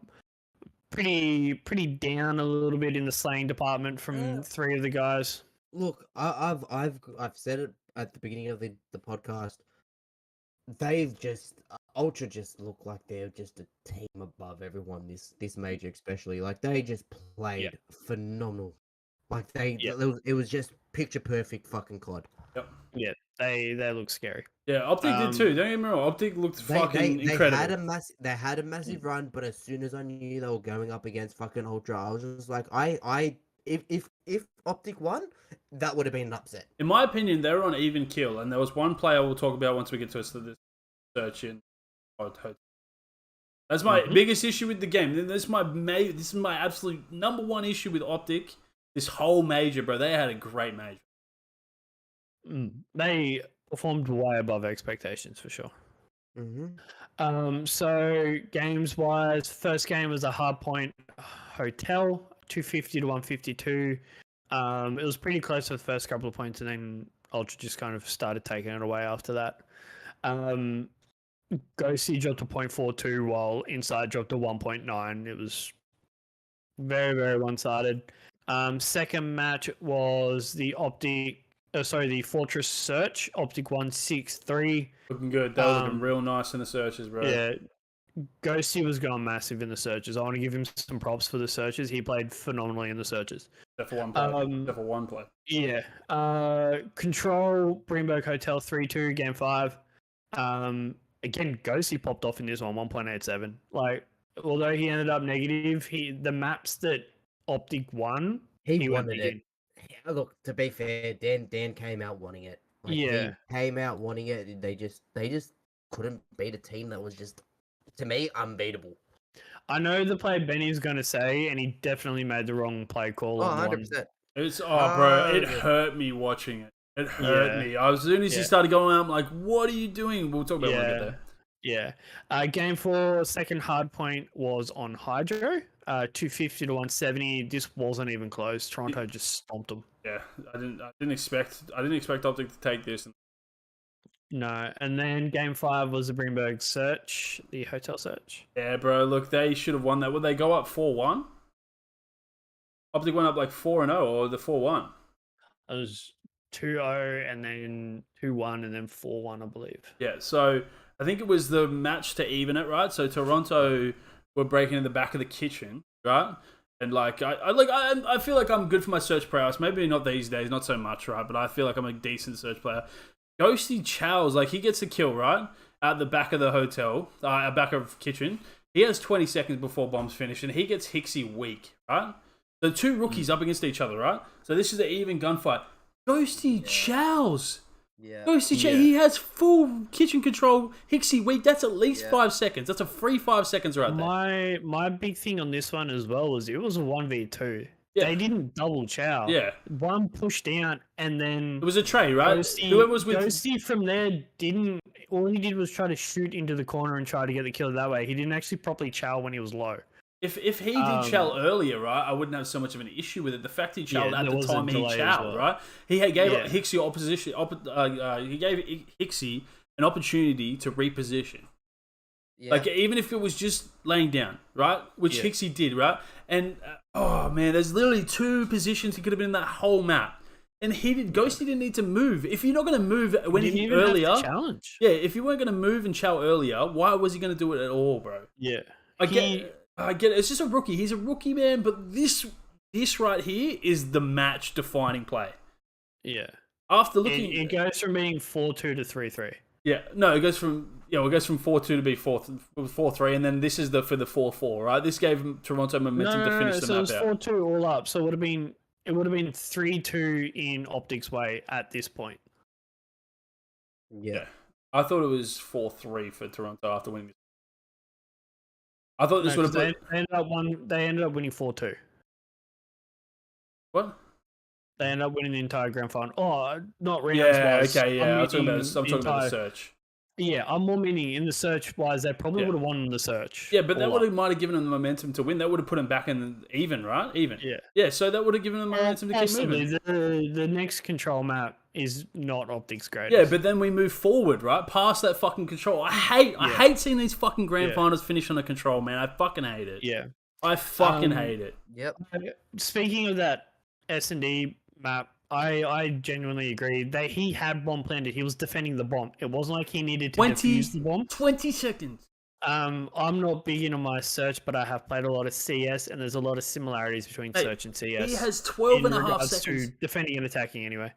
pretty down a little bit in the slaying department from 3 of the guys. Look, I've said it at the beginning of the podcast. They've just Ultra just look like they're just a team above everyone. This major especially, like they just played phenomenal. Like it was just picture perfect fucking COD. Yeah, they look scary. Yeah, Optic did too. Don't get me wrong. Optic looked fucking incredible. They had a massive run, but as soon as I knew they were going up against fucking Ultra, I was just like, if Optic won, that would have been an upset. In my opinion, they were on even kill, and there was one player we'll talk about once we get to this search in. That's my biggest issue with the game. This is my absolute number one issue with Optic. This whole major, bro. They had a great major. They performed way above expectations for sure. Mm-hmm. So games wise, first game was a Hardpoint Hotel, 250 to 152. It was pretty close for the first couple of points, and then Ultra just kind of started taking it away after that. Ghosty dropped to 0.42 while Inside dropped to 1.9. It was very, very one-sided. Second match was the the Fortress Search, Optic 163. Looking good. They were looking real nice in the searches, bro. Yeah, Ghosty was going massive in the searches. I want to give him some props for the searches. He played phenomenally in the searches. Except for one play. Yeah. Control, Greenberg Hotel 3-2, game 5. Again, Ghosty popped off in this one, 1.87. Like, although he ended up negative, the maps that Optic won, He went wanted big it. in. Yeah, look, to be fair, Dan came out wanting it. Like, Yeah. he came out wanting it. They just couldn't beat a team that was just, to me, unbeatable. I know the play Benny's going to say, and he definitely made the wrong play call. Oh, on one. 100%. Bro, it hurt me watching it. It hurt me. As soon as he started going out, I'm like, what are you doing? We'll talk about it when we get there. Yeah. Game 4, second hard point was on Hydro. 250 to 170. This wasn't even close. Toronto just stomped them. Yeah, I didn't expect Optic to take this. No. And then game 5 was the Greenberg search, the hotel search. Yeah, bro. Look, they should have won that. Would they go up 4-1? Optic went up like 4-0 or the 4-1. It was 2-0 and then 2-1 and then 4-1, I believe. Yeah, so I think it was the match to even it, right? So Toronto were breaking in the back of the kitchen, right? And like I feel like I'm good for my search prowess. Maybe not these days, not so much, right? But I feel like I'm a decent search player. Ghosty Chow's like he gets a kill, right? At the back of the hotel, back of kitchen. He has 20 seconds before bombs finish, and he gets Hixie weak, right? The two rookies up against each other, right? So this is an even gunfight. Ghosty Chow's. Yeah. Ghosty Chow, he has full kitchen control. Hixie weak. That's at least 5 seconds. That's a free 5 seconds right there. My big thing on this one as well was it was a 1v2. Yeah. They didn't double chow. Yeah. One pushed out and then It was a tray, right? Ghosty, Whoever was with Ghosty from there didn't. All he did was try to shoot into the corner and try to get the kill that way. He didn't actually properly chow when he was low. If he did chow earlier, right, I wouldn't have so much of an issue with it. The fact he chowed at there the was a time he delay as chowed, well. right? He gave Hixie opposition. He gave Hixie an opportunity to reposition. Yeah. Like even if it was just laying down, right, which Hixie did, right, and oh man, there's literally 2 positions he could have been in that whole map, and Ghosty didn't need to move. If you're not going to move when Didn't he even have to earlier, challenge. yeah, if you weren't going to move and chow earlier, why was he going to do it at all, bro? Yeah. I get it. It's just a rookie. He's a rookie, man. But this right here is the match defining play. Yeah. After looking, It goes from being 4-2 to 3-3. yeah, no, it goes from 4-2 to be 4-3, and then this is for the 4-4, right? This gave Toronto momentum to finish the so map it was out. 4-2 all up. So it would have been 3-2 in Optics way at this point. Yeah, I thought it was 4-3 for Toronto after winning. I thought this would have they ended up winning 4-2. What? They ended up winning the entire grand final. Oh, not rounds Yeah, wise. okay, yeah. I'm talking about entire- the search. Yeah, I'm more meaning in the search wise. They probably would have won the search. Yeah, but that all would up. have might have given them the momentum to win. That would have put them back in even, right? Even. Yeah. Yeah, so that would have given them momentum to keep Possibly. moving. The next control map is not Optics great. Yeah, but then we move forward, right? Past that fucking control. I hate seeing these fucking grand finals finish on a control, man. I fucking hate it. Yeah. I fucking hate it. Yep. Speaking of that S&D map, I genuinely agree that he had bomb planted. He was defending the bomb. It wasn't like he needed to defuse the bomb. 20 seconds. I'm not big into my search, but I have played a lot of CS, and there's a lot of similarities between search and CS. He has 12 and a half regards seconds. to defending and attacking anyway.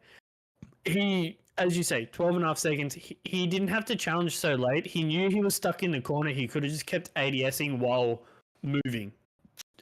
He, as you say, 12 and a half seconds. He didn't have to challenge so late. He knew he was stuck in the corner. He could have just kept ADSing while moving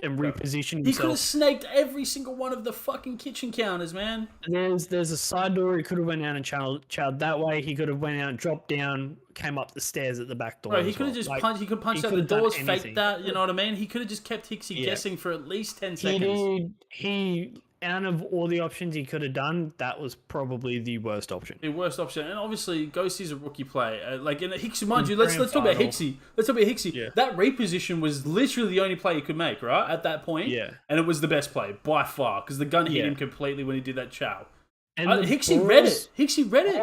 and repositioned He could have himself. snaked every single one of the fucking kitchen counters, man. There's a side door. He could have went out and chowed that way. He could have went out, dropped down, came up the stairs at the back door. Bro, he as could have well. just Like, punched. He could punch he out could the have done doors, anything. fake that. You know what I mean? He could have just kept Hixie guessing for at least 10 He seconds. did. He out of all the options he could have done, that was probably the worst option. The worst option, and obviously Ghosty's a rookie player. Like in Hixie, mind you, In let's grand talk about final. Hixie. Let's talk about Hixie. Yeah. That reposition was literally the only play he could make, right? At that point, Yeah. and it was the best play by far because the gun hit Yeah. him completely when he did that chow. And the Hixie read balls- it. Hixie read it.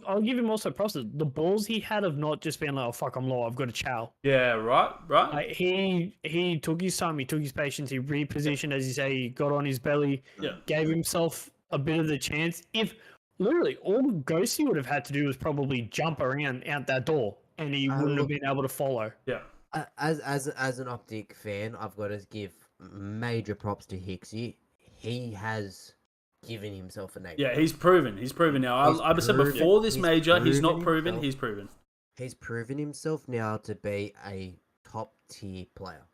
I'll give him also props. The balls he had of not just being like, "Oh fuck, I'm low. I've got to chow." Yeah, right. Like, he took his time. He took his patience. He repositioned, as you say. He got on his belly. Yeah. Gave himself a bit of the chance. If literally all Ghosty would have had to do was probably jump around out that door, and he wouldn't have been able to follow. Yeah. As an Optic fan, I've got to give major props to Hixie. He has given himself a name. Yeah, he's proven. He's proven now. He's I said proven- before this he's major, he's not proven proven. himself. He's proven. He's proven himself now to be a top tier player.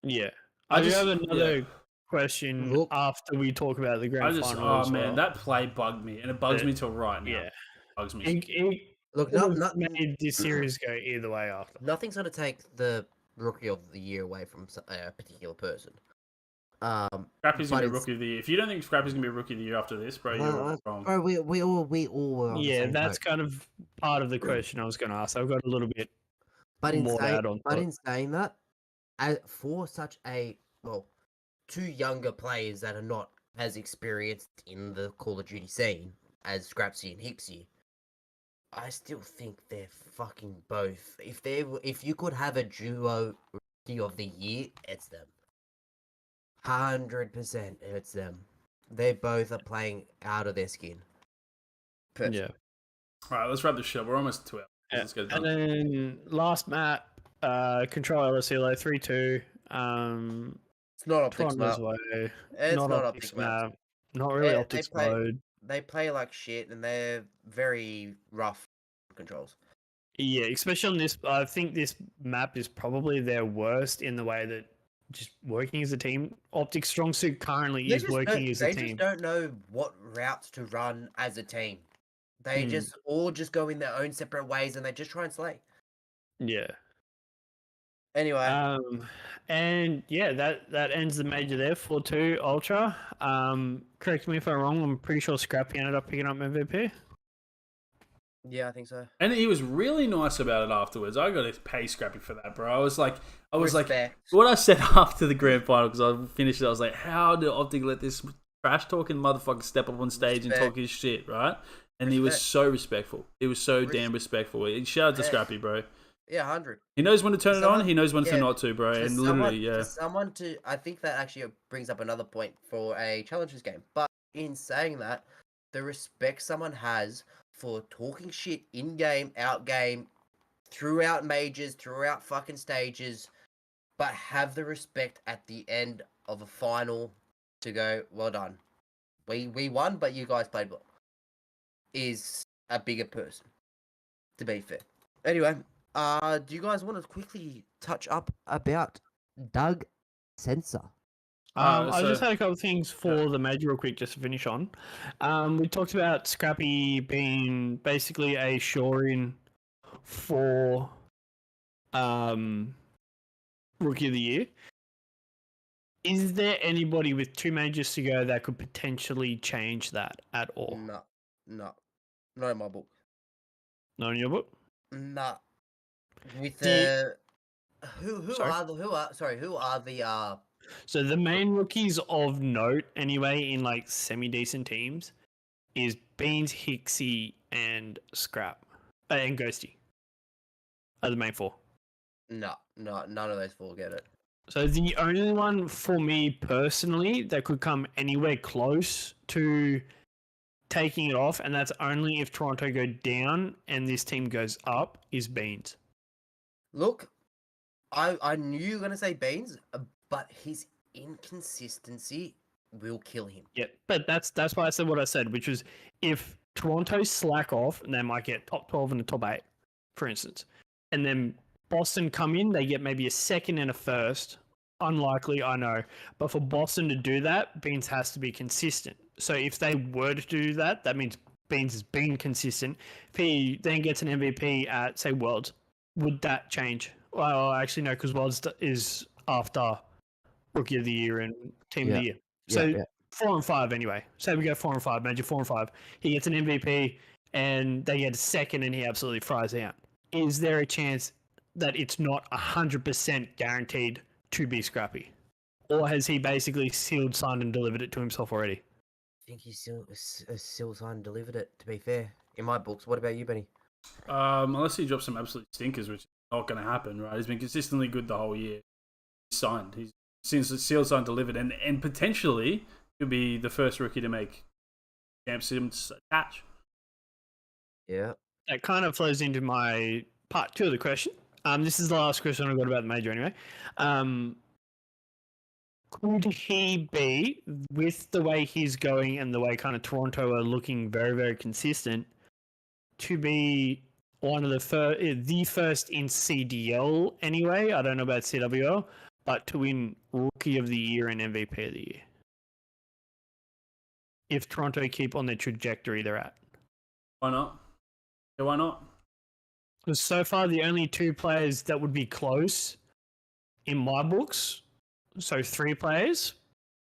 Yeah. I I do just- have another question Look- after we talk about the grand final. Oh as man, well. that play bugged me, and it bugs Yeah. me till right now. Yeah. It bugs me. It Look, could no, have made this series go either way after. nothing's going to take the Rookie of the Year away from a particular person. Scrappy's but gonna be it's- rookie of the year. If you don't think Scrappy's gonna be rookie of the year after this, bro, you're wrong. Bro, we all were on the Yeah, same that's boat. kind of part of the question I was going to ask. I've got a little bit But in more to add on to it. saying that, for such a two younger players that are not as experienced in the Call of Duty scene as Scrapsy and Hixie, I still think they're fucking both. If you could have a duo rookie of the year, it's them. 100%, it's them. They both are playing out of their skin. Perfect. Yeah. All right, let's wrap this shit. We're almost 2 hours. Let's get it And done. then last map, Control LSLO 3-2. It's not optics Toronto's map. way. It's not not optics optics map. map. Not really They optics play- mode. They play like shit, and they're very rough controls. Yeah, especially on this. I think this map is probably their worst in the way that just working as a team. Optic Strong Suit currently is working as a They team. just don't know what routes to run as a team. They just all just go in their own separate ways, and they just try and slay. Yeah. Anyway, And yeah, that ends the major there. 4-2 Ultra. Correct me if I'm wrong. I'm pretty sure Scrappy ended up picking up MVP. yeah, I think so. And he was really nice about it afterwards. I got to pay Scrappy for that, bro. I was like, Respect. what I said after the grand final, because I finished it, I was like, how did Optic let this trash talking motherfucker step up on stage and talk his shit, right? And he was so respectful. He was so damn respectful. Shout out to Scrappy, bro. Yeah, 100. He knows when to turn it on. He knows when to not to, bro. For And someone- literally, yeah. For someone to, I think that actually brings up another point for a challenges game. But in saying that, the respect someone has for talking shit in game, out game, throughout majors, throughout fucking stages, but have the respect at the end of a final to go, well done. We won, but you guys played well. Is a bigger person, to be fair. Anyway, do you guys want to quickly touch up about Doug Sensor. I so- just had a couple of things for the major real quick just to finish on. We talked about Scrappy being basically a shore-in for Rookie of the Year. Is there anybody with 2 majors to go that could potentially change that at all? No, not in my book. Not in your book? Nah. With Do you- the who Sorry? are the So the main rookies of note, anyway, in like semi-decent teams, is Beans, Hixie, and Scrap, and Ghosty. Are the main 4. no, none of those 4 get it. So the only one for me personally that could come anywhere close to taking it off, and that's only if Toronto go down and this team goes up, is Beans. Look, I knew you were gonna say Beans, but his inconsistency will kill him. Yeah, but that's why I said what I said, which was if Toronto slack off, and they might get top 12 and a top 8, for instance, and then Boston come in, they get maybe a second and a first. Unlikely, I know. But for Boston to do that, Beans has to be consistent. So if they were to do that, that means Beans has been consistent. If he then gets an MVP at, say, Worlds, would that change? Well, actually, no, because Worlds is after Rookie of the Year and Team of the Year. So 4 and 5 anyway. Say we go 4 and 5, Major 4 and 5. He gets an MVP and they get a second and he absolutely fries out. Is there a chance that it's not 100% guaranteed to be Scrappy? Or has he basically sealed, signed, and delivered it to himself already? I think he still signed and delivered it, to be fair. In my books. What about you, Benny? Unless he drops some absolute stinkers, which is not going to happen, right? He's been consistently good the whole year. He's signed. He's since the sealed, signed, delivered, and potentially could be the first rookie to make Champ Sims attach. Yeah. That kind of flows into my part 2 of the question. This is the last question I've got about the major anyway. Could he be, with the way he's going and the way kind of Toronto are looking very, very consistent, to be one of the first in CDL anyway? I don't know about CWL, but to win Rookie of the Year and MVP of the Year. If Toronto keep on their trajectory they're at. Why not? Yeah, why not? Because so far the only 2 players that would be close in my books, so 3 players,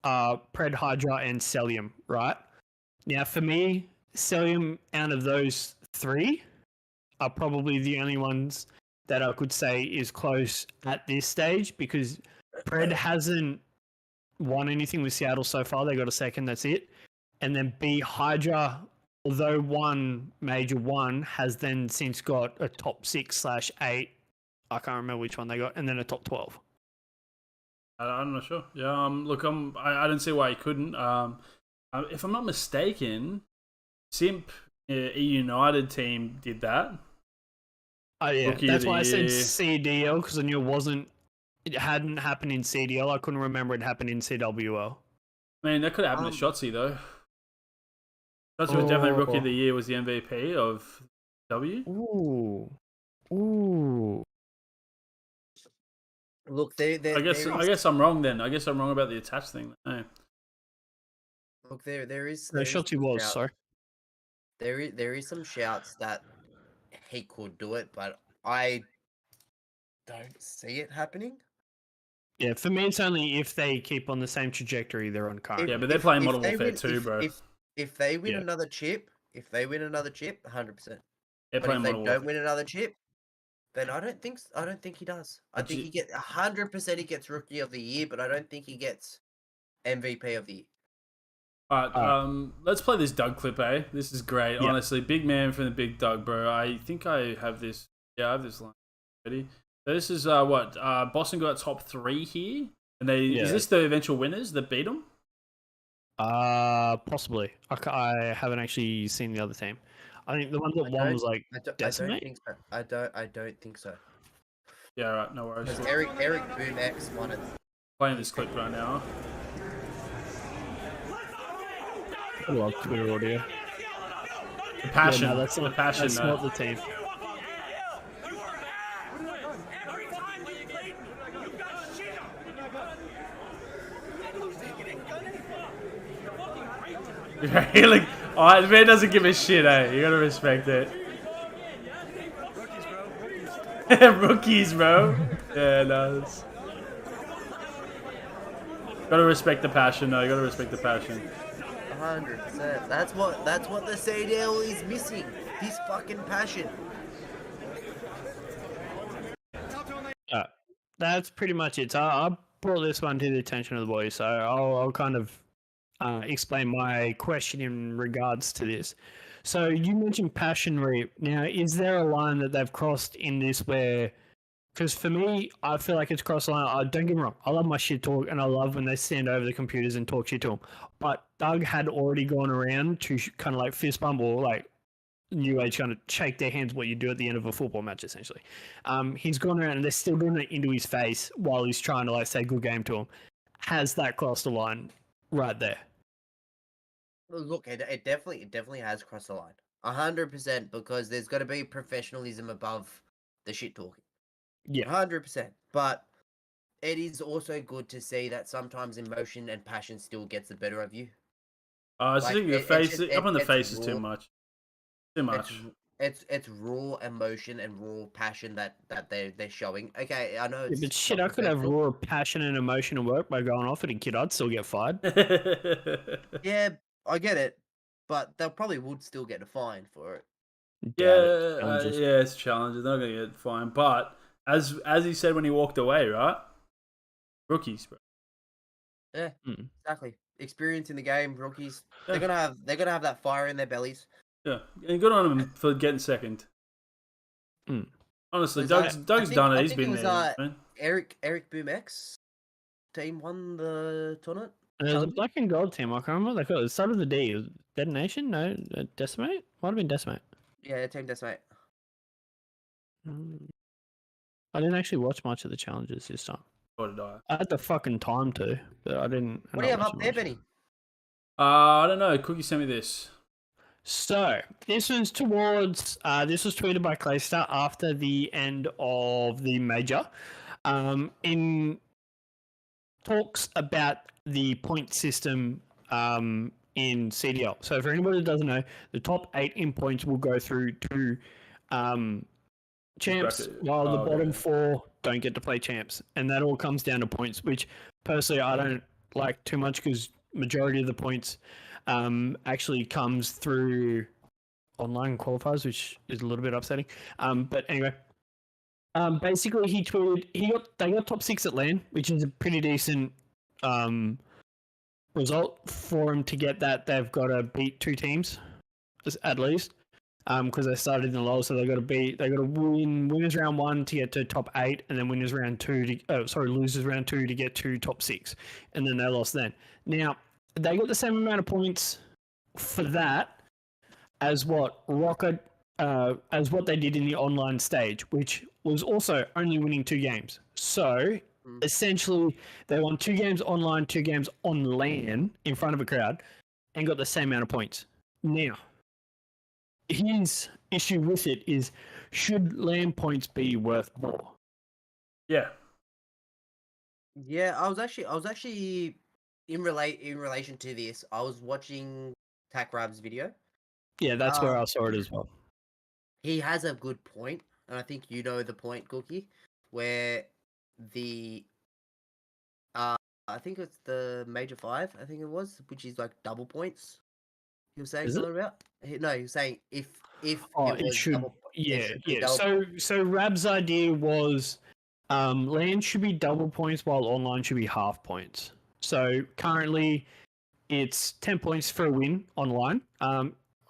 are Pred Hydra and Celium, right? Now for me, Celium out of those 3 are probably the only ones that I could say is close at this stage because Pred hasn't won anything with Seattle so far. They got a second, that's it. And then B, Hydra, although one major one, has then since got a top 6/8. I can't remember which one they got, and then a top 12. I'm not sure. Yeah. Look, I don't see why he couldn't. If I'm not mistaken, Simp E United team did that. Oh yeah, Rookie that's of the why I said year. CDL because I knew it hadn't happened in CDL. I couldn't remember it happened in CWL. I mean, that could have happened to Shotzi though. Shotzi was definitely rookie of the year. Was the MVP of W. Ooh. Look, I guess I'm wrong then. I guess I'm wrong about the attached thing. No. Look, there is. No, There is Shotzi some was, shout- sorry. There is some shouts that he could do it, but I don't see it happening. Yeah, for me, it's only if they keep on the same trajectory they're on currently. Yeah, but they're playing Modern they Warfare win- 2, bro. If they win Yeah. another chip, 100%. They're But playing if they Modern don't Warfare. win another chip, then I don't think he does. I think he get 100%. He gets rookie of the year, but I don't think he gets MVP of the year. Alright, let's play this Doug clip, eh? This is great, Yeah. honestly. Big man from the Big Doug, bro. I think I have this. Yeah, I have this line ready. So this is Boston got top 3 here, and is this the eventual winners that beat them? Possibly. I haven't actually seen the other team. I think the one that won was like I don't Decimate. think so. I don't think so. Yeah, right, no worries. Because Eric Boom X won it. Playing this clip right now. I love Twitter audio. The passion, Yeah, no, that's the not, passion. that's not the team. Like, oh, man doesn't give a shit, eh? You gotta respect it. Rookies, bro. Yeah, no. Gotta respect the passion, though. You gotta respect the passion. 100%. That's what the CDL is missing. This fucking passion. That's pretty much it. So I brought this one to the attention of the boys, so I'll kind of explain my question in regards to this. So you mentioned passion reap. Now, is there a line that they've crossed in this where? Because for me, I feel like it's crossed the line. Don't get me wrong. I love my shit talk, and I love when they stand over the computers and talk shit to them. But Doug had already gone around to kind of like fist bump or like new age kind of shake their hands, what you do at the end of a football match, essentially. He's gone around and they're still doing it into his face while he's trying to like say good game to him. Has that crossed the line right there? Look, it definitely has crossed the line. 100%, because there's got to be professionalism above the shit talking. Yeah. 100%. But it is also good to see that sometimes emotion and passion still gets the better of you. I Like, think the it's face just- up on the it's face is too raw. much. Too much. It's raw emotion and raw passion that they're showing. Okay, I know. Yeah, It's but shit, not I could have professional. raw passion and emotion at work by going off at a kid. I'd still get fired. Yeah, I get it, but they probably would still get a fine for it. Yeah, Challenges. yeah, it's challenges. They're not gonna get fined, but as he said when he walked away, right? Rookies, bro. Yeah, exactly. Experience in the game, rookies. Yeah. They're gonna have that fire in their bellies. Yeah, and good on him for getting second. Mm. Honestly, Was Doug's done it. I He's think been it was, there, man. Eric Boom X team won the tournament. And there's a Challenges? black and gold team. I can't remember what they called it. It started with a D. It was Detonation? No, Decimate? Might have been Decimate. Yeah, team decimate. I didn't actually watch much of the challenges this time. Or did I? I had the fucking time to, but I didn't. What do you have up there, Benny? I don't know. Cookie sent me this. So this was towards. This was tweeted by Claystar after the end of the major. In talks about the point system in CDL. So for anybody that doesn't know, the top 8 in points will go through to champs, Bracket. while the Okay. bottom 4 don't get to play champs, and that all comes down to points, which personally I don't like too much because majority of the points actually comes through online qualifiers, which is a little bit upsetting. But anyway, Basically, he tweeted they got top 6 at LAN, which is a pretty decent result for him to get that. They've got to beat 2 teams at least. Because they started in the low, so they got to win winners round 1 to get to top 8, and then winners round 2 losers round 2 to get to top 6, and then they lost then. Now they got the same amount of points for that as what Rocket as what they did in the online stage, which was also only winning 2 games. So essentially, they won 2 games online, 2 games on LAN in front of a crowd, and got the same amount of points. Now, his issue with it is, should LAN points be worth more? Yeah. Yeah, I was actually in relation to this. I was watching Takrab's video. Yeah, that's where I saw it as well. He has a good point, and I think you know the point, Cookie, where the I think it's the Major 5, I think it was, which is like double points. He was saying Is it? something about. No, he was saying if It was should, double, it should be yeah. double. So Rab's idea was, LAN should be double points while online should be half points. So currently, it's 10 points for a win online.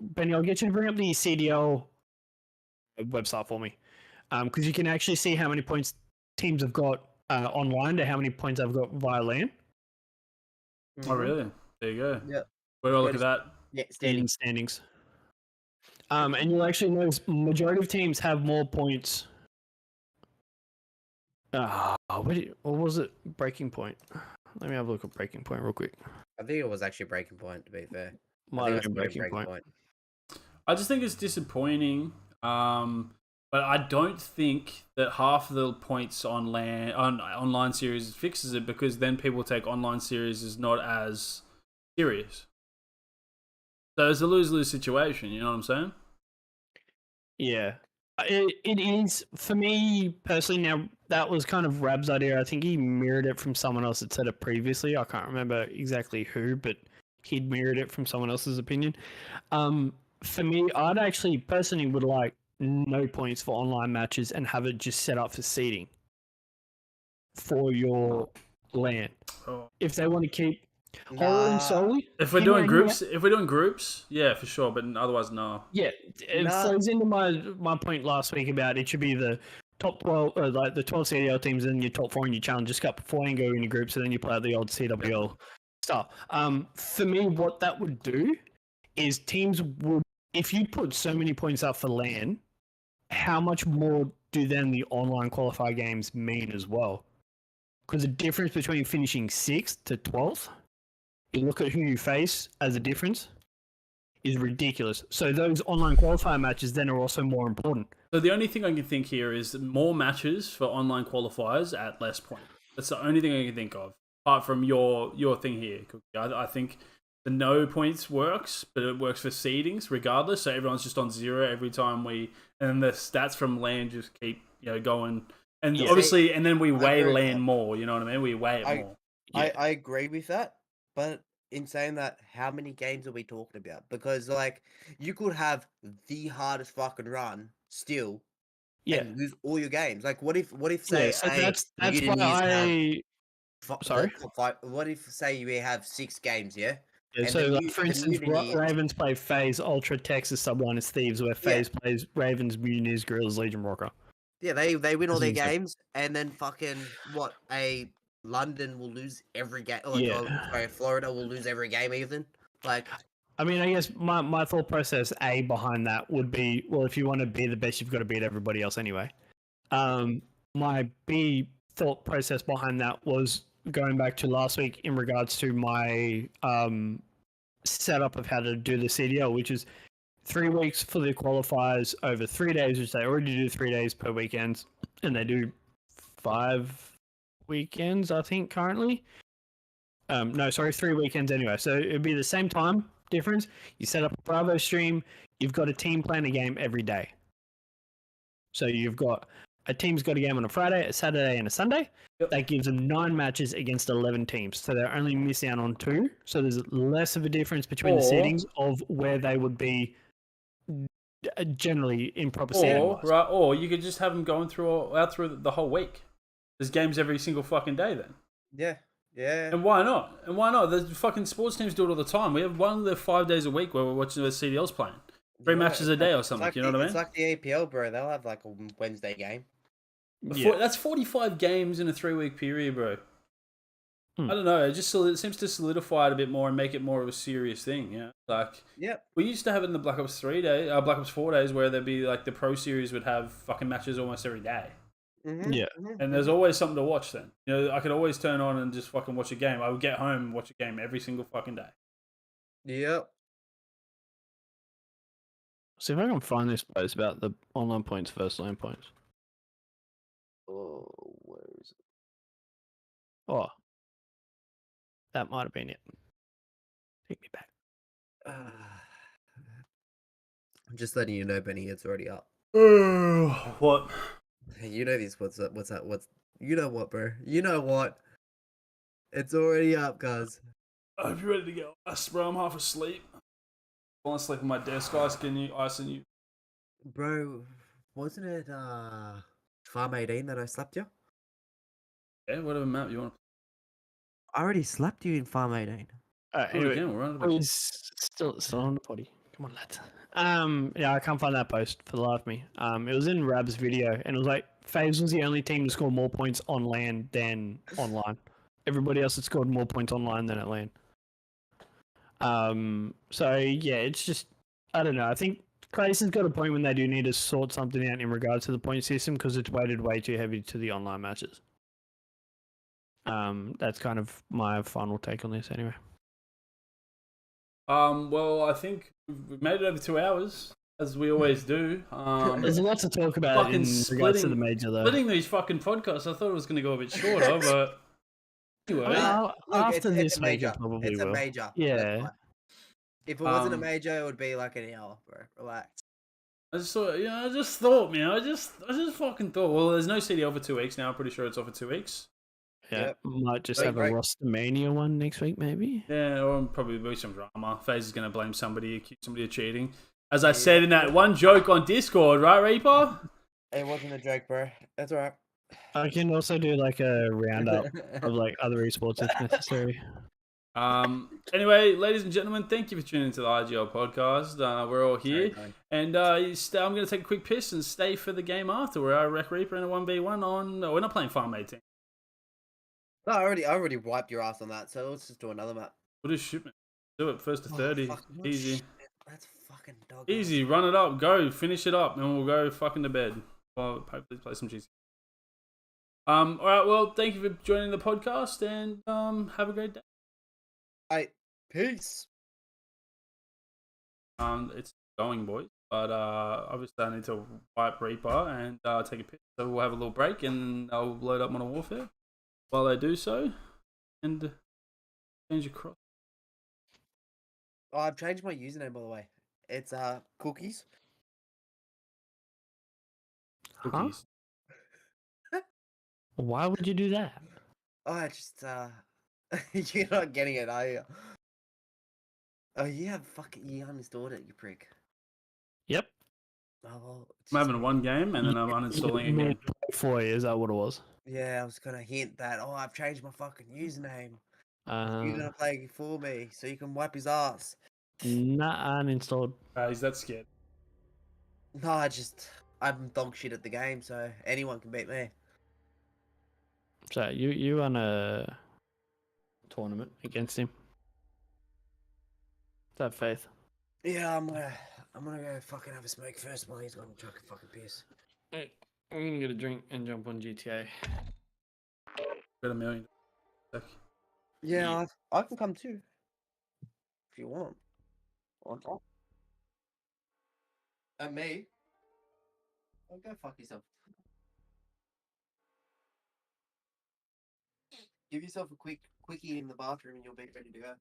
Benny, I'll get you to bring up the CDL website for me, because you can actually see how many points teams have got online to how many points I've got via LAN. Oh, really? There you go. Yeah. Where do I look at that? Yeah, Standings. And you'll actually notice majority of teams have more points. What was it? Breaking Point. Let me have a look at Breaking Point real quick. I think it was actually Breaking Point, to be fair. Might have been Breaking Point. I just think it's disappointing. But I don't think that half of the points on online series fixes it, because then people take online series as not as serious. So it's a lose-lose situation, you know what I'm saying? Yeah. It is, for me personally. Now, that was kind of Rab's idea. I think he mirrored it from someone else that said it previously. I can't remember exactly who, but he'd mirrored it from someone else's opinion. For me, I'd actually personally would like no points for online matches and have it just set up for seeding for your LAN. Oh. If they want to keep Horror and solely. If we're doing groups, yeah, for sure. But otherwise, no. Yeah, it flows into my point last week about it should be the top 12, like the 12 CDL teams and your top 4 in your Challenger Cup before you go in your groups, and then you play the old CWL stuff. For me, what that would do is teams would, if you put so many points up for LAN, how much more do then the online qualifier games mean as well? Because the difference between finishing 6th to 12th, you look at who you face as a difference, is ridiculous. So those online qualifier matches then are also more important. So the only thing I can think here is more matches for online qualifiers at less points. That's the only thing I can think of, apart from your thing here. I think the no points works, but it works for seedings regardless. So everyone's just on 0 every time and the stats from LAN just keep going. And obviously, and then we weigh LAN more. You know what I mean? We weigh it more. I agree with that. But in saying that, how many games are we talking about? Because, like, you could have the hardest fucking run still and lose all your games. Like, what if say, so that's why sorry? What if, say, we have 6 games, yeah? So, like, for instance, Ravens play FaZe, Ultra, Texas, Subliners, Thieves, where FaZe plays Ravens, Muniz, Guerrillas, Legion, Rocker. Yeah, they win all their games, and then fucking, London will lose every game. Florida will lose every game even. Like, I mean, I guess my thought process behind that would be, well, if you want to be the best, you've got to beat everybody else anyway. My B thought process behind that was going back to last week in regards to my setup of how to do the CDL, which is 3 weeks for the qualifiers over 3 days, which they already do 3 days per weekend, and they do 5 weekends, I think, currently. 3 weekends anyway. So it'd be the same time difference. You set up a Bravo stream, you've got a team playing a game every day. So you've got a team's got a game on a Friday, a Saturday, and a Sunday. Yep. That gives them 9 matches against 11 teams. So they're only missing out on 2. So there's less of a difference between the seedings of where they would be generally in proper Or seating wise. right, or you could just have them going out through the whole week. There's games every single fucking day then. Yeah, yeah. And why not? And why not? The fucking sports teams do it all the time. We have one of the 5 days a week where we're watching the CDLs playing. 3 matches a day or something. You know what I mean? It's like the APL, bro. They'll have like a Wednesday game. Yeah. That's 45 games in a 3-week period, bro. Hmm. I don't know. It seems to solidify it a bit more and make it more of a serious thing. Yeah, like Yep. we used to have it in the Black Ops 4 days, where there'd be like the Pro Series would have fucking matches almost every day, Mm-hmm, Yeah. and there's always something to watch. Then I could always turn on and just fucking watch a game. I would get home and watch a game every single fucking day. Yep. See if I can find this post about the online points versus lane points. Oh, where is it? Oh, that might have been it. Take me back. I'm just letting you know, Benny. It's already up. What? You know this. What's up? What's that? You know what, bro? You know what? It's already up, guys. I hope you're ready to go. Bro, I'm half asleep. Falling asleep on my desk, icing you. Bro, wasn't it Farm 18 that I slapped you? Yeah, whatever map you want. I already slapped you in Farm 18. Anyway, Again, we'll run it back. he's still on the potty. Come on, lads. Yeah, I can't find that post for the life of me. It was in Rab's video, and it was like Faves was the only team to score more points on land than online. Everybody else had scored more points online than at land. So yeah, it's just I don't know. I think Clayson's got a point when they do need to sort something out in regards to the point system because it's weighted way too heavy to the online matches. That's kind of my final take on this, anyway. Well, I think we've made it over 2 hours, as we always do. There's a lot to talk about in fucking regards to the major, though. splitting these fucking podcasts. I thought it was going to go a bit shorter, but anyway. Look, after this it's a major, major. probably It's will. a major. Yeah. That's why. If it wasn't a Um, major, it would be like an hour, bro. Relax. I just thought, I just thought, man. I just fucking thought. Well, there's no CDL for 2 weeks now. I'm pretty sure it's off for 2 weeks. Yeah, Yep. might just Big have a break. Rostermania one next week, maybe. Yeah, or probably be some drama. FaZe is going to blame somebody, accuse somebody of cheating. As I said in that one joke on Discord, right, Reaper? It wasn't a joke, bro. That's alright. I can also do like a roundup of like other esports if necessary. Anyway, ladies and gentlemen, thank you for tuning into the IGL podcast. We're all here, and I'm going to take a quick piss and stay for the game after, where I wreck Reaper in a 1v1 on. No, we're not playing Farm 18. No, I already wiped your ass on that, so let's just do another map. We'll just shoot, man. Do it first to 30. Fuck, what Easy. shit? That's fucking dog. Easy. Run it up. Go. Finish it up, and we'll go fucking to bed. Well, hopefully play some GC. All right. Well, thank you for joining the podcast, and have a great day. Alright, peace. It's going, boys, but obviously I need to wipe Reaper and take a piss. So we'll have a little break, and I'll load up Modern Warfare while I do so, and change across. Oh, I've changed my username, by the way. It's cookies. Cookies. Why would you do that? Oh, I just you're not getting it, are you? Oh, you uninstalled it, you prick. Yep. Oh, well, it's I'm just- having one game, and then I'm uninstalling again. For you, is that what it was? Yeah, I was gonna hint that. Oh, I've changed my fucking username. You're Uh, gonna play for me, so you can wipe his ass. nah, uninstalled. He's that scared. No, I'm dog shit at the game, so anyone can beat me. So you won a tournament against him. Is that Faith? Yeah, I'm gonna go fucking have a smoke first while he's gonna chuck a fucking piss. Hey, I'm gonna get a drink and jump on GTA. Got $1 million. Yeah, I can come too. If you want. Or not. And me? Oh, go fuck yourself. Give yourself a quickie in the bathroom and you'll be ready to go.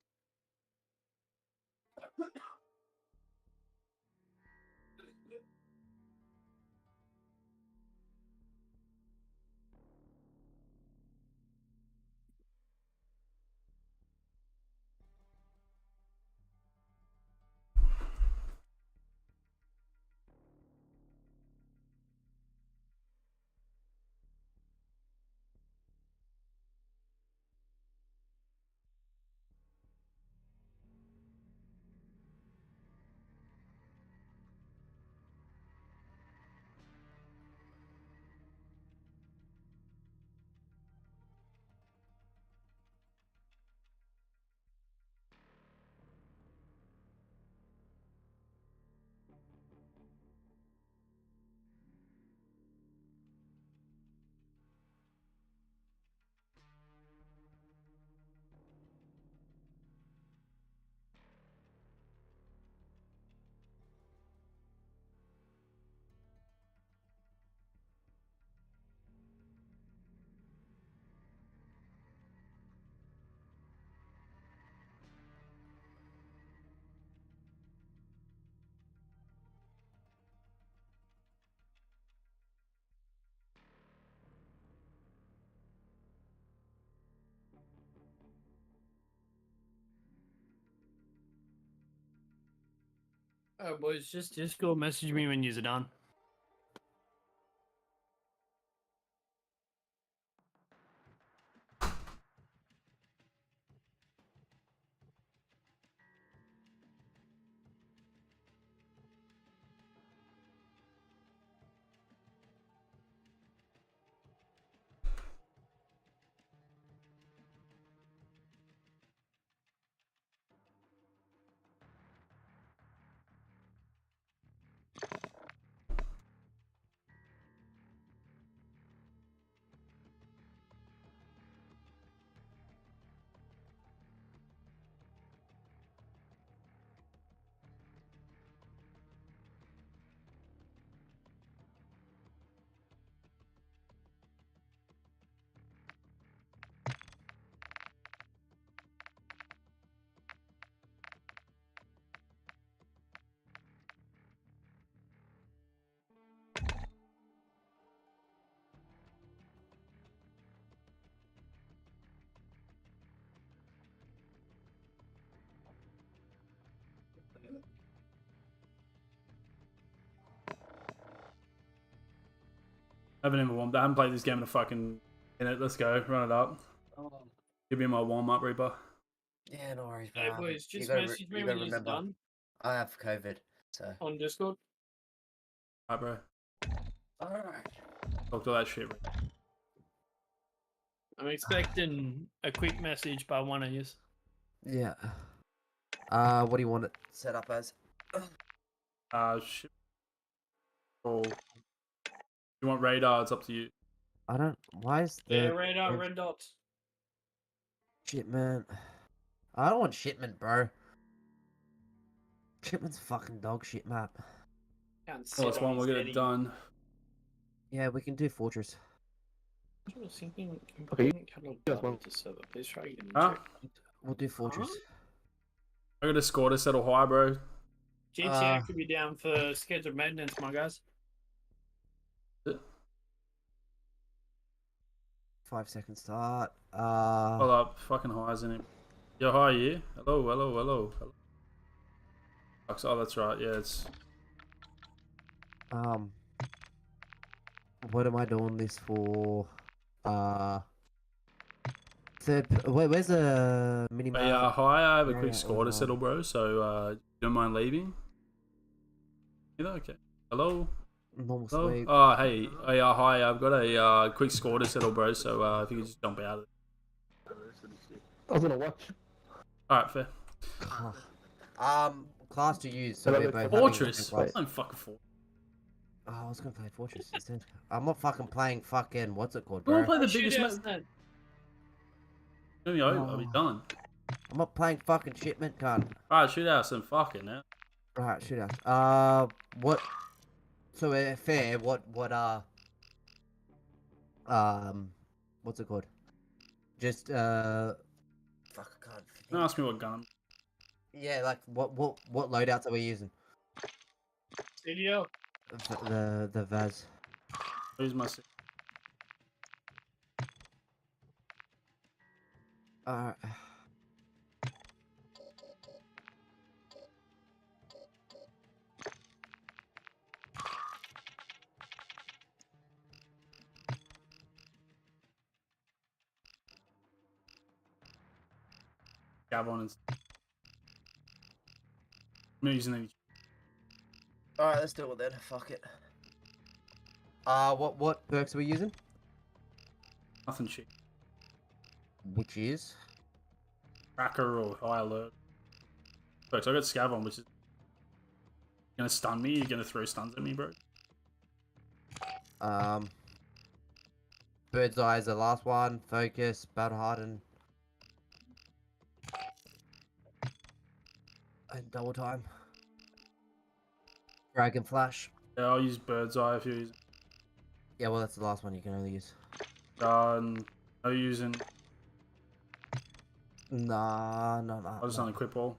Boys, just go message me when you're done. I haven't even warmed up. I haven't played this game in a fucking minute. Let's go. Run it up. Give me my warm up, Reaper. Yeah, no worries, Hey, bro. boys, You just gotta message me you when gotta you're remember, done I have COVID, so. on Discord. Alright, bro. Alright. Talk to that shit, Reaper. I'm expecting a quick message by one of you. Yeah. What do you want it set up as? Shit. Oh. You want radar? It's up to you. I don't. Why is the Yeah, radar, red dots. shipment? I don't want shipment, bro. Shipment's fucking dog shit map. Can't Oh, sit it's on one. his We'll get head, it done. Yeah, we can do Fortress. I was thinking Okay, important cattle just one. to server. Please try again. Huh? We'll do Fortress. I got a score to settle high, bro. GTA could be down for scheduled maintenance, my guys. 5 second start. Hold up. Fucking high, isn't it? Yo, hi, you. Hello, hello, hello, hello. Oh, that's right. Yeah, it's. What am I doing this for? Where's the mini map? Hey, hi. I have a Yeah, quick yeah, score to hold settle, on. bro. So, you don't mind leaving? Either? Okay. Hello? Normal Hello? sleep. Oh, hey. Hey, hi. I've got a quick score to settle, bro. So, if you could just jump out of it. I was gonna watch. Alright, fair. Class to use. So Hello, we're it's both Fortress? having I'm fucking Fortress. Oh, I was gonna play Fortress instead. I'm not fucking playing fucking what's it called, You want bro? to play the biggest map? Then. I'll be done. I'm not playing fucking shipment, cunt. Alright, shoot out some fucking now. Alright, shoot what? So fair. What's it called? Just Fuck, I can't think. Don't ask me what gun. Yeah, like what loadouts are we using? CDL. The Vaz. Who's my. Alright. Gavon and. I'm not using any. Alright, let's do it then. Fuck it. What perks are we using? Nothing shit. Which is? Tracker or high alert. Folks, I got Scavon, which is gonna stun me. You're gonna throw stuns at me, bro. Bird's Eye is the last one. Focus, Battle Harden. And double time. Dragon Flash. Yeah, I'll use Bird's Eye if you're using. Yeah, well, that's the last one you can only use. No using. Nah. I'll just unequip all.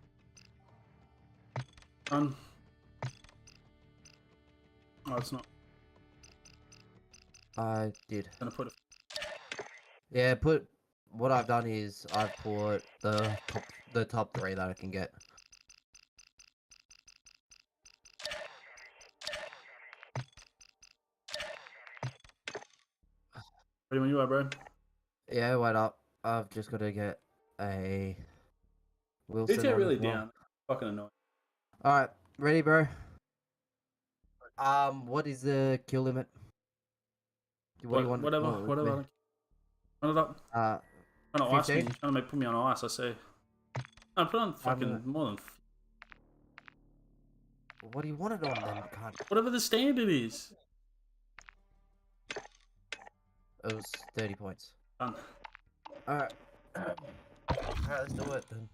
Oh, it's not. I did. Gonna put it. Yeah, what I've done is I've put the top 3 that I can get. Ready when you are, bro. Yeah, wait up. I've just got to get a Wilson GTA on really as well. down. Fucking annoying. All right, ready, bro? What is the kill limit? What do you want? Whatever. what- Whatever. Run it up. Trying to ice me. 15? Trying to put me on ice. I see. I put on fucking more than What do you want it on then, cunt? whatever the standard is. It was 30 points. Done. Alright. Alright, let's do it then.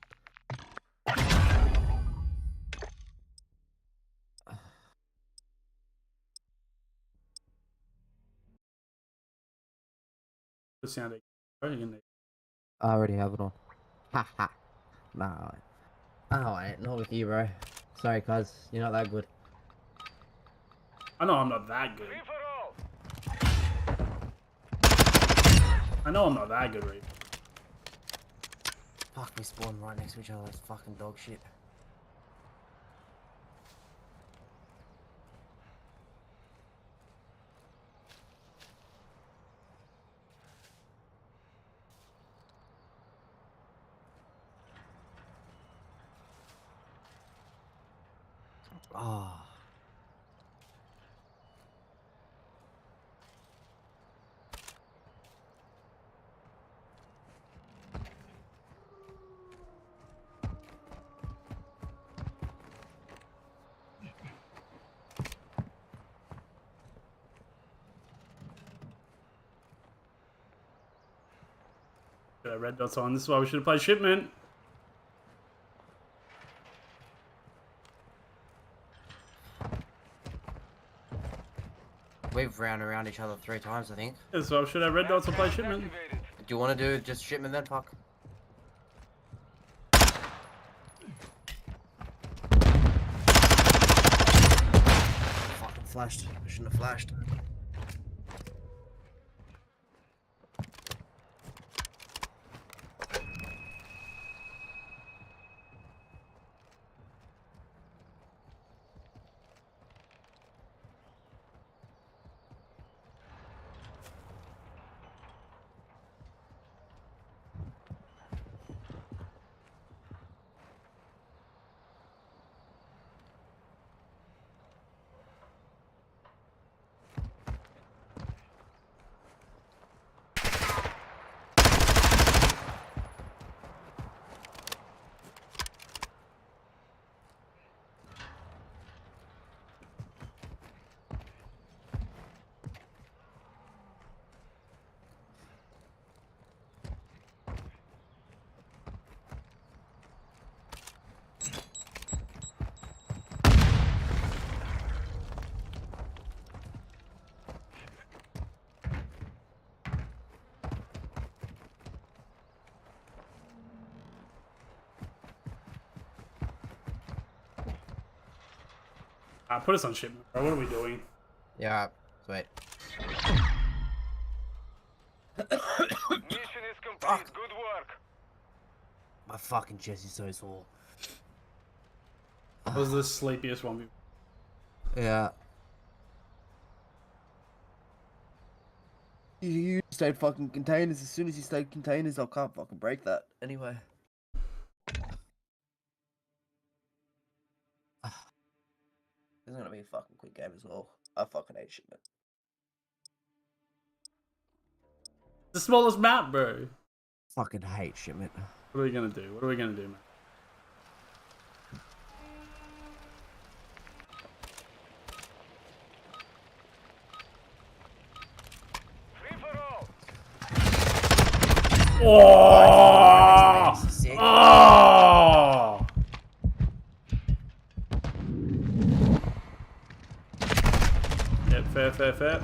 The sound. Bro, you can- I already have it on. Ha ha. Nah. Oh, wait, not with you, bro. Sorry, cuz. You're not that good. I know I'm not that good. I know I'm not that good, Reed. Fuck, we spawned right next to each other. That's fucking dog shit. Ah. Red dots on. This is why we should have played shipment. We've ran around each other 3 times, I think. This is why we should have red dots and play shipment. Do you want to do just shipment then? Fuck. Fucking flashed. I shouldn't have flashed. Put us on shipment, bro. What are we doing? Yeah, sweet. Mission is complete. Good work. My fucking chest is so sore. That was the sleepiest one we've. Yeah. You stayed fucking containers. As soon as you stayed containers, I can't fucking break that. Anyway. This is gonna be a fucking quick game as well. I fucking hate shipment. The smallest map, bro. Fucking hate shipment. What are we gonna do? What are we gonna do, man? Free for all. Oh! Sick. Oh! Yep, fair.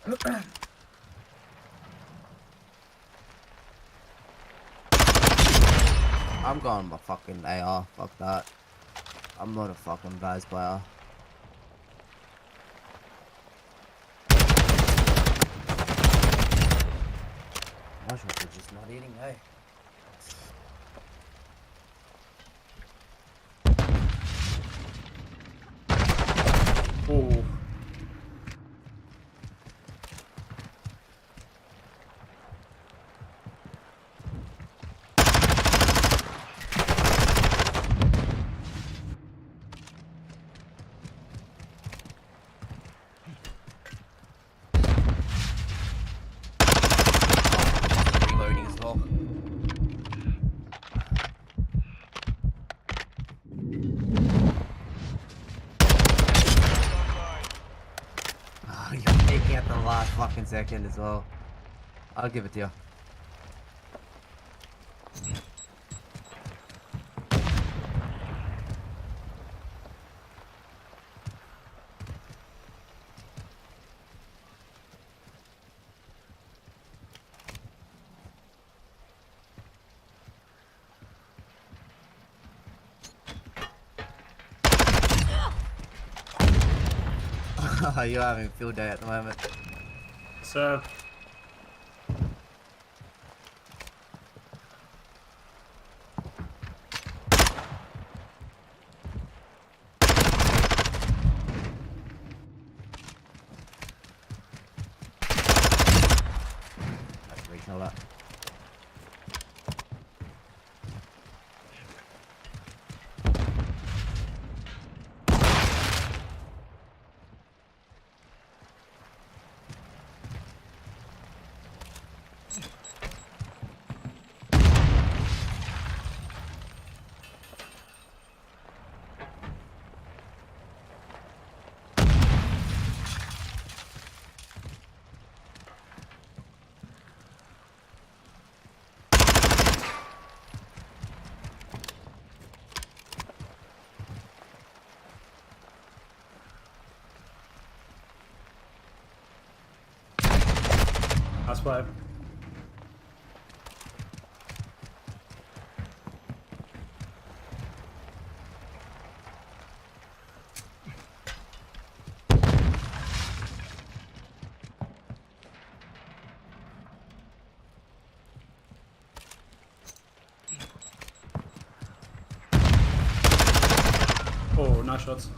I'm going my fucking AR. Fuck that. I'm not a fucking Vaz player. My shots are just not eating, hey. Oh. Reloading as well. Oh, you're taking at the last fucking second as well. I'll give it to you. You're having a field day at the moment. So, Let's recall that. that's why. Oh, nice shots.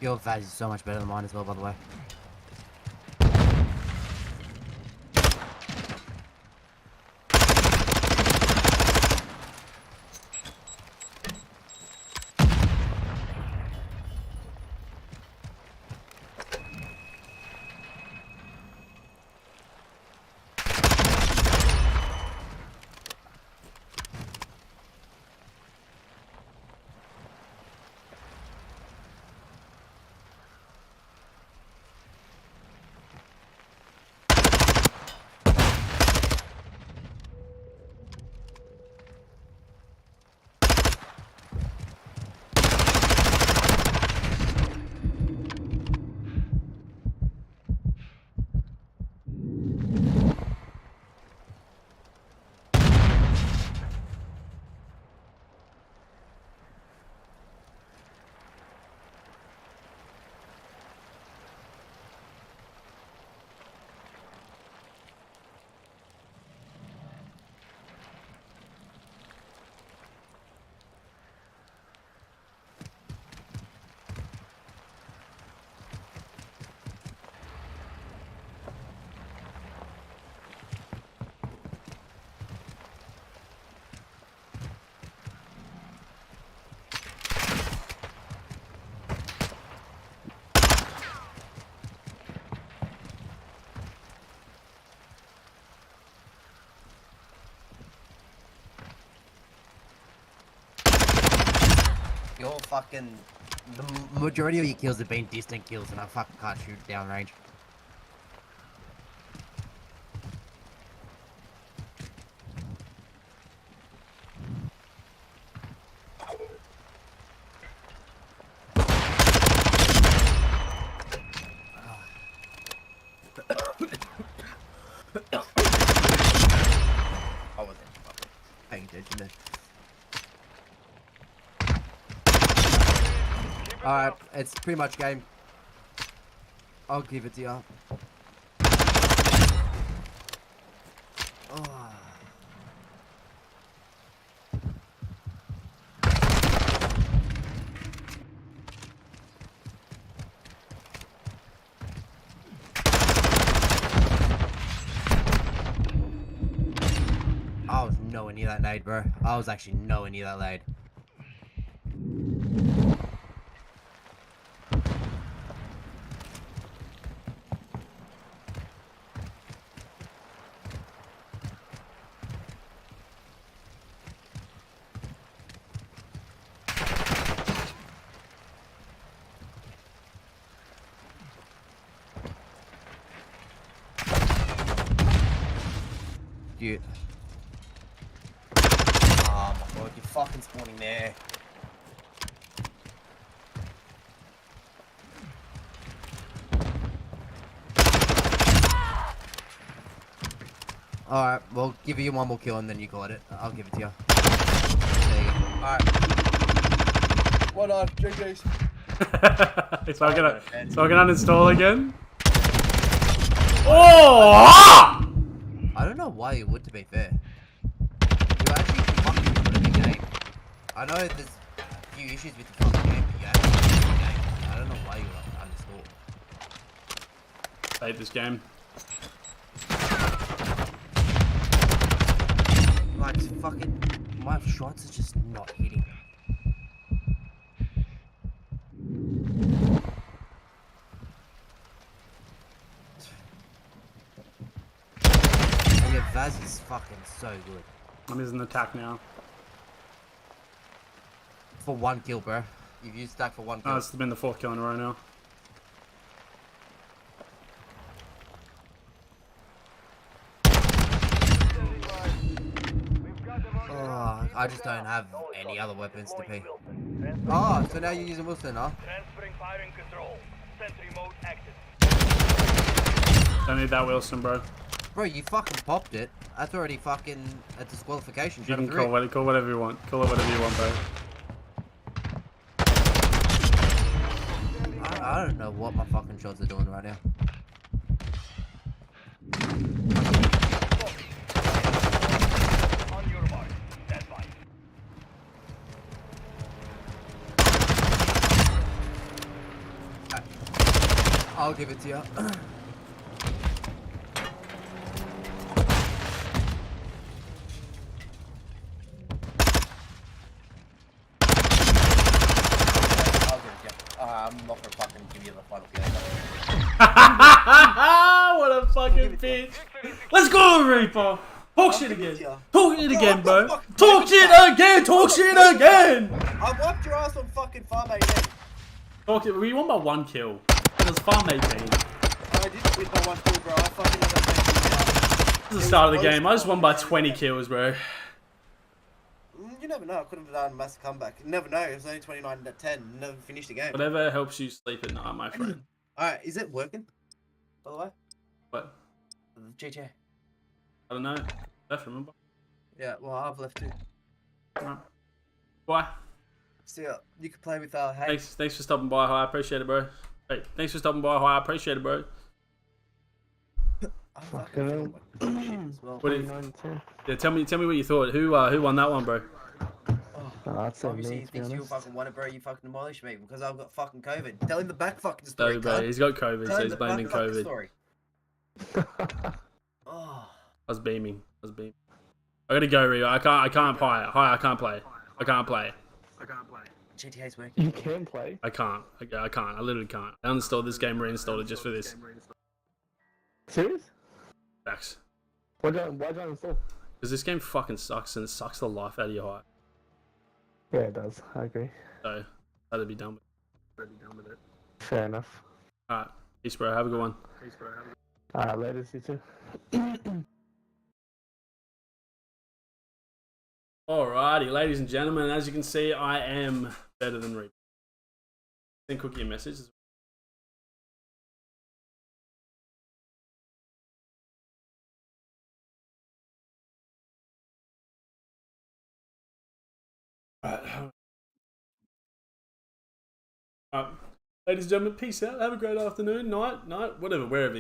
Your Vaz is so much better than mine as well, by the way. You're fucking. The majority of your kills have been distant kills, and I fucking can't shoot downrange. I wasn't paying attention there. Alright, it's pretty much game. I'll give it to you. Oh. I was nowhere near that nade, bro. I was actually nowhere near that nade. Dude. Oh my god, you're fucking spawning there. Alright, we'll give you one more kill and then you call it. I'll give it to you. There you go. Alright. What on, GG's? So I'm gonna uninstall again. Oh! I don't know why you would, to be fair. You're actually fucking good at the game. I know there's a few issues with the fucking game, but you're actually good at the game. I don't know why you would uninstall. Hate this game. Like, fucking, my shots are just not hitting. And your Vaz is fucking so good. I'm using the attack now. For one kill, bro. You've used stack for one kill. Oh, it's been the 4th kill in a row now. Oh, I just don't have any other weapons to pick. Oh, so now you're using Wilson, huh? Transferring firing control. Sentry mode active. Don't need that Wilson, bro. Bro, you fucking popped it. That's already fucking a disqualification. You Shut can up, call whatever you want. Call it whatever you want, bro. I don't know what my fucking shots are doing right now. On your mark. Stand by. I'll give it to you. I'll give it to you. I'm not gonna fucking give you the final kill. What a fucking bitch. Let's go, Reaper. Talk shit again. Talk shit again, bro. Talk shit again. Talk shit again. I wiped your ass on fucking farm 18. Talk it. We won by 1 kill. It was farm 18. This I didn't win by 1 kill, bro. I fucking never. is the start of the game. I just won by 20 kills, bro. You never know. I could have done a massive comeback. You never know. It was only 29 to 10. Never finished the game. Whatever helps you sleep at night, my friend. Alright, is it working? By the way? What? The GTA. I don't know. Left, remember? Yeah, well, I've left too. Alright. Bye. So, yeah, you can play with hey. Thanks for stopping by. I appreciate it, bro. Hey, thanks for stopping by. I appreciate it, bro. I fucking feel like shit as well. What did, 9-10. yeah, tell me what you thought. Who won that one, bro? I'd say Obviously, me, he to be thinks you honest. fucking won it, bro. You fucking demolished me because I've got fucking COVID. Tell him the back fucking story. No, bro. cunt. He's got COVID, Tell so him he's the blaming back fucking COVID. story. Oh. I was beaming. I gotta go, Rio. I can't play it. I can't play. GTA's working. You can play. I can't. I can't. I literally can't. I uninstalled this game, reinstalled it just for this. Serious? Facts. Why don't install? Because this game fucking sucks and it sucks the life out of your heart. Yeah, it does. I agree. So that'd be done with. Fair enough. Alright, peace, bro. Have a good one. Later, you too. Alrighty, ladies and gentlemen, as you can see, I am better than Reaper. Send Cookie a message. Alright. Alright. Ladies and gentlemen, peace out. Have a great afternoon, night, whatever, wherever